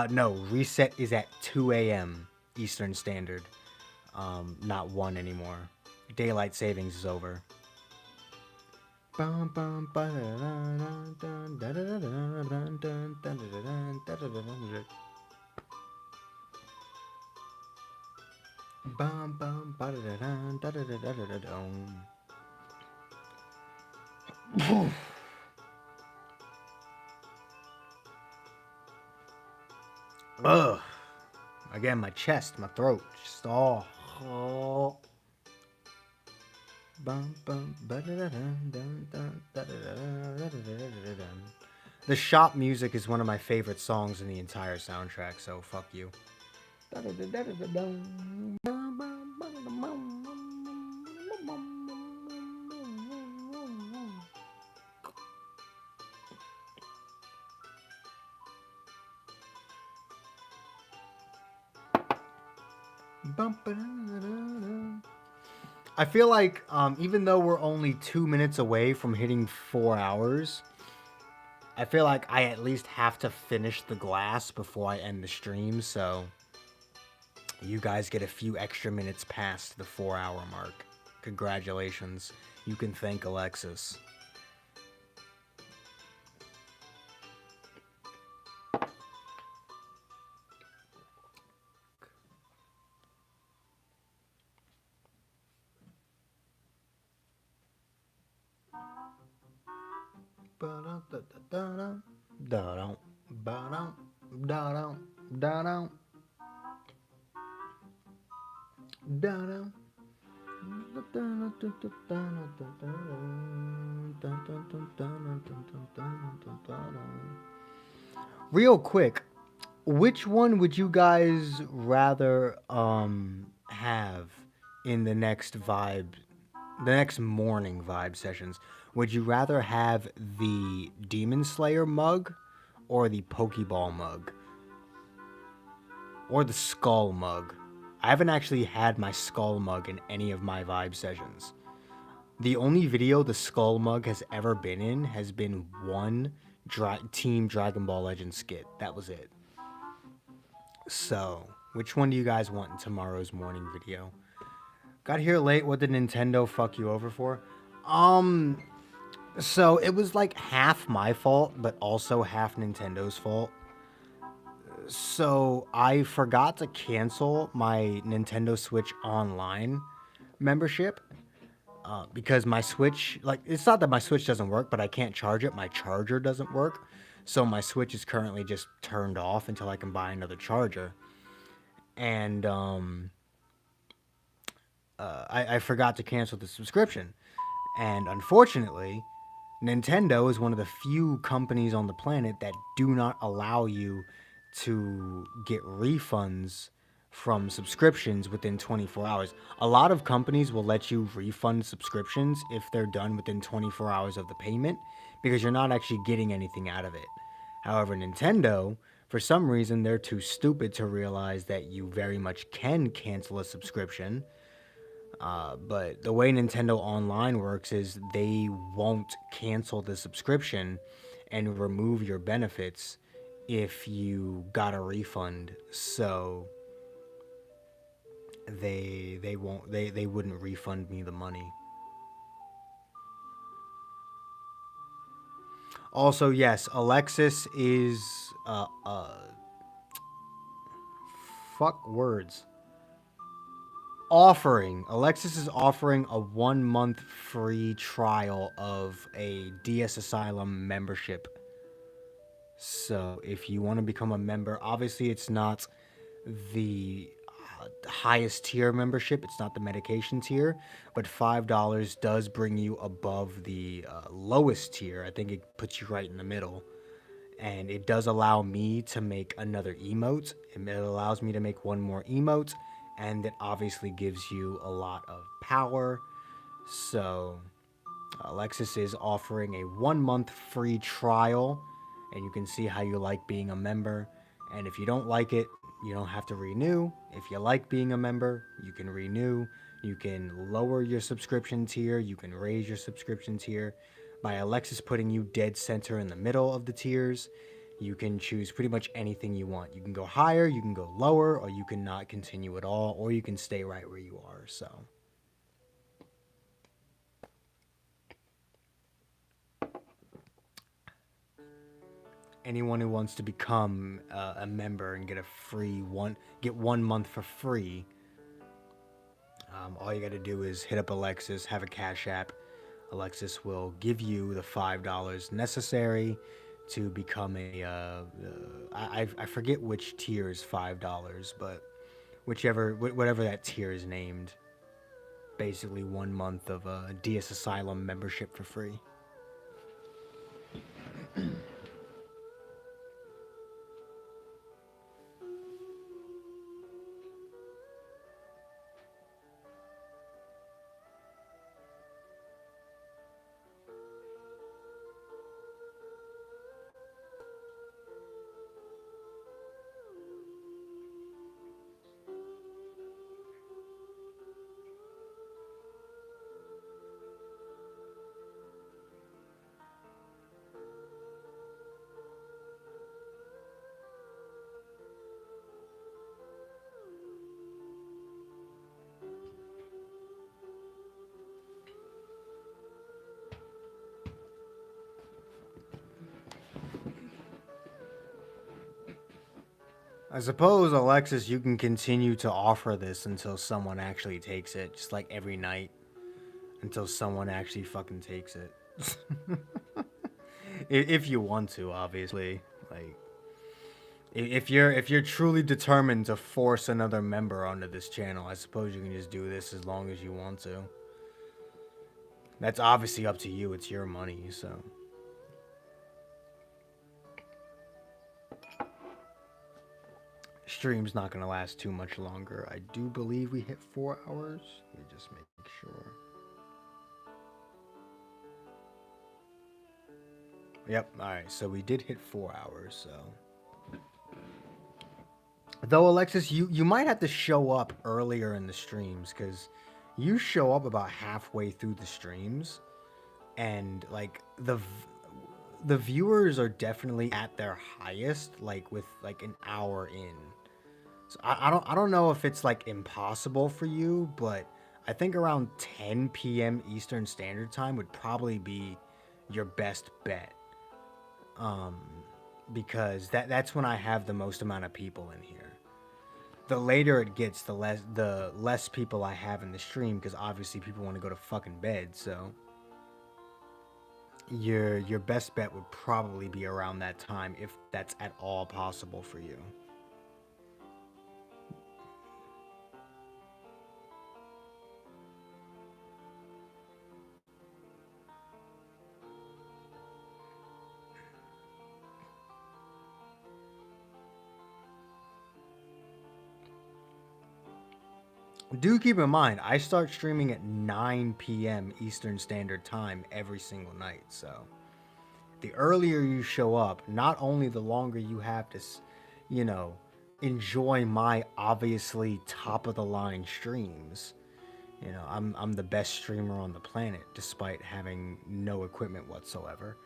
No, reset is at 2 a.m. Eastern Standard. Not 1 anymore. Daylight savings is over. Ugh. Again, my chest, my throat, just all. The shop music is one of my favorite songs in the entire soundtrack, so fuck you. I feel like even though we're only 2 minutes away from hitting 4 hours, I feel like I at least have to finish the glass before I end the stream, so you guys get a few extra minutes past the 4-hour mark. Congratulations. You can thank Alexis. Real quick, which one would you guys rather have in the next morning vibe sessions? Would you rather have the Demon Slayer mug or the Pokeball mug? Or the Skull mug? I haven't actually had my Skull mug in any of my vibe sessions. The only video the Skull mug has ever been in has been one Team Dragon Ball Legend skit. That was it. So, which one do you guys want in tomorrow's morning video? Got here late. What did Nintendo fuck you over for? So it was like half my fault, but also half Nintendo's fault. So I forgot to cancel my Nintendo Switch Online membership because my Switch, like, it's not that my Switch doesn't work, but I can't charge it. My charger doesn't work. So my Switch is currently just turned off until I can buy another charger. And I forgot to cancel the subscription. And unfortunately, Nintendo is one of the few companies on the planet that do not allow you to get refunds from subscriptions within 24 hours. A lot of companies will let you refund subscriptions if they're done within 24 hours of the payment because you're not actually getting anything out of it. However, Nintendo, for some reason, they're too stupid to realize that you very much can cancel a subscription. But the way Nintendo Online works is they won't cancel the subscription and remove your benefits if you got a refund. So they wouldn't refund me the money. Also, yes, Alexis is fuck words. Alexis is offering a 1 month free trial of a DS Asylum membership. So if you want to become a member, obviously it's not the highest tier membership. It's not the medication tier, but $5 does bring you above the lowest tier. I think it puts you right in the middle. And it does allow me to make another emote. It allows me to make one more emote, and it obviously gives you a lot of power. So Alexis is offering a 1 month free trial, and you can see how you like being a member. And if you don't like it, you don't have to renew. If you like being a member, you can renew. You can lower your subscription tier. You can raise your subscription tier. By Alexis putting you dead center in the middle of the tiers, you can choose pretty much anything you want. You can go higher, you can go lower, or you can not continue at all, or you can stay right where you are. So anyone who wants to become a member and get 1 month for free, all you got to do is hit up Alexis, have a Cash App. Alexis will give you the $5 necessary to become I forget which tier is $5, but whatever that tier is named. Basically 1 month of a DS Asylum membership for free. I suppose, Alexis, you can continue to offer this until someone actually takes it, just like every night, until someone actually fucking takes it. If you want to, obviously. Like, if you're truly determined to force another member onto this channel, I suppose you can just do this as long as you want to. That's obviously up to you. It's your money, so. Stream's not going to last too much longer. I do believe we hit 4 hours. Let me just make sure. Yep, alright, so we did hit 4 hours, so. Though, Alexis, you might have to show up earlier in the streams, because you show up about halfway through the streams, and, like, the viewers are definitely at their highest, like, with, like, an hour in. So I don't know if it's like impossible for you, but I think around 10 p.m. Eastern Standard Time would probably be your best bet. Because that's when I have the most amount of people in here. The later it gets, the less people I have in the stream, because obviously people want to go to fucking bed. So your best bet would probably be around that time if that's at all possible for you. Do keep in mind, I start streaming at 9 p.m. Eastern Standard Time every single night. So the earlier you show up, not only the longer you have to, you know, enjoy my obviously top of the line streams. You know, I'm the best streamer on the planet despite having no equipment whatsoever.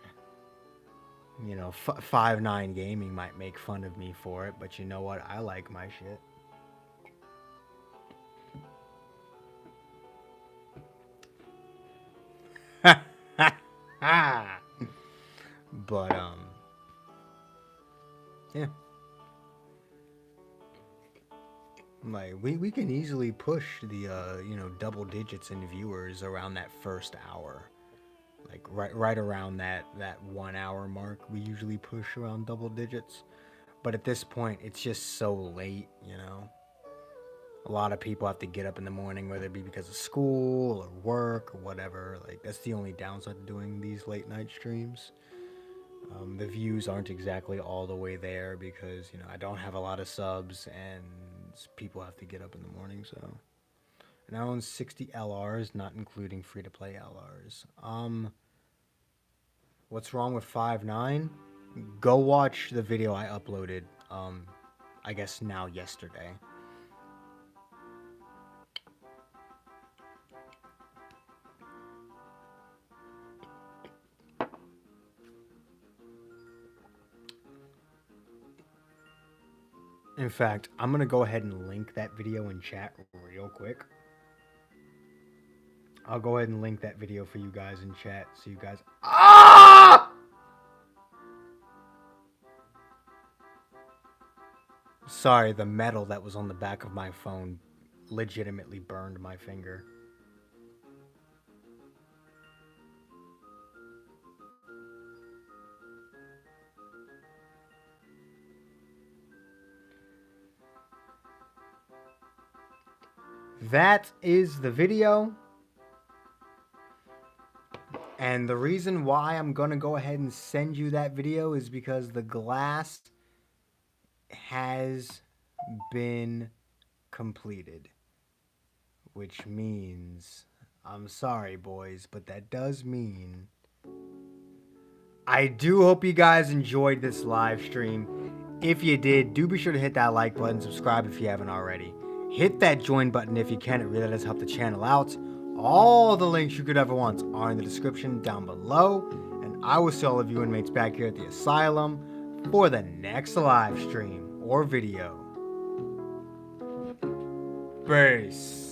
You know, 5-9 Gaming might make fun of me for it, but you know what? I like my shit. But yeah, like we can easily push the you know, double digits in viewers around that first hour, like right around that 1 hour mark. We usually push around double digits, but at this point it's just so late, you know. A lot of people have to get up in the morning, whether it be because of school or work or whatever. Like, that's the only downside to doing these late night streams. The views aren't exactly all the way there because, you know, I don't have a lot of subs and people have to get up in the morning. So, and I own 60 LRs, not including free to play LRs. What's wrong with 5-9? Go watch the video I uploaded, I guess now yesterday. In fact, I'm going to go ahead and link that video in chat real quick. I'll go ahead and link that video for you guys in chat so you guys... Ah! Sorry, the metal that was on the back of my phone legitimately burned my finger. That is the video. And the reason why I'm going to go ahead and send you that video is because the glass has been completed. Which means, I'm sorry boys, but that does mean I do hope you guys enjoyed this live stream. If you did, do be sure to hit that like button, subscribe if you haven't already. Hit that join button if you can, it really does help the channel out. All the links you could ever want are in the description down below. And I will see all of you inmates back here at the asylum for the next live stream or video. Peace.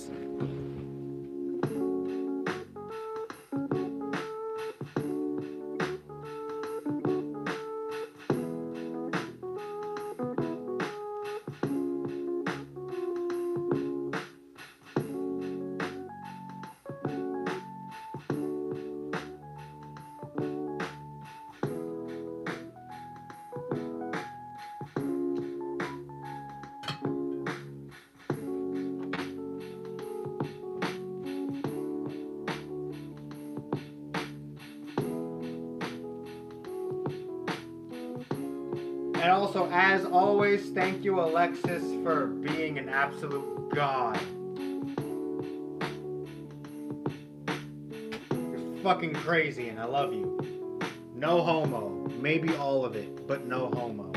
And also, as always, thank you, Alexis, for being an absolute god. You're fucking crazy, and I love you. No homo. Maybe all of it, but no homo.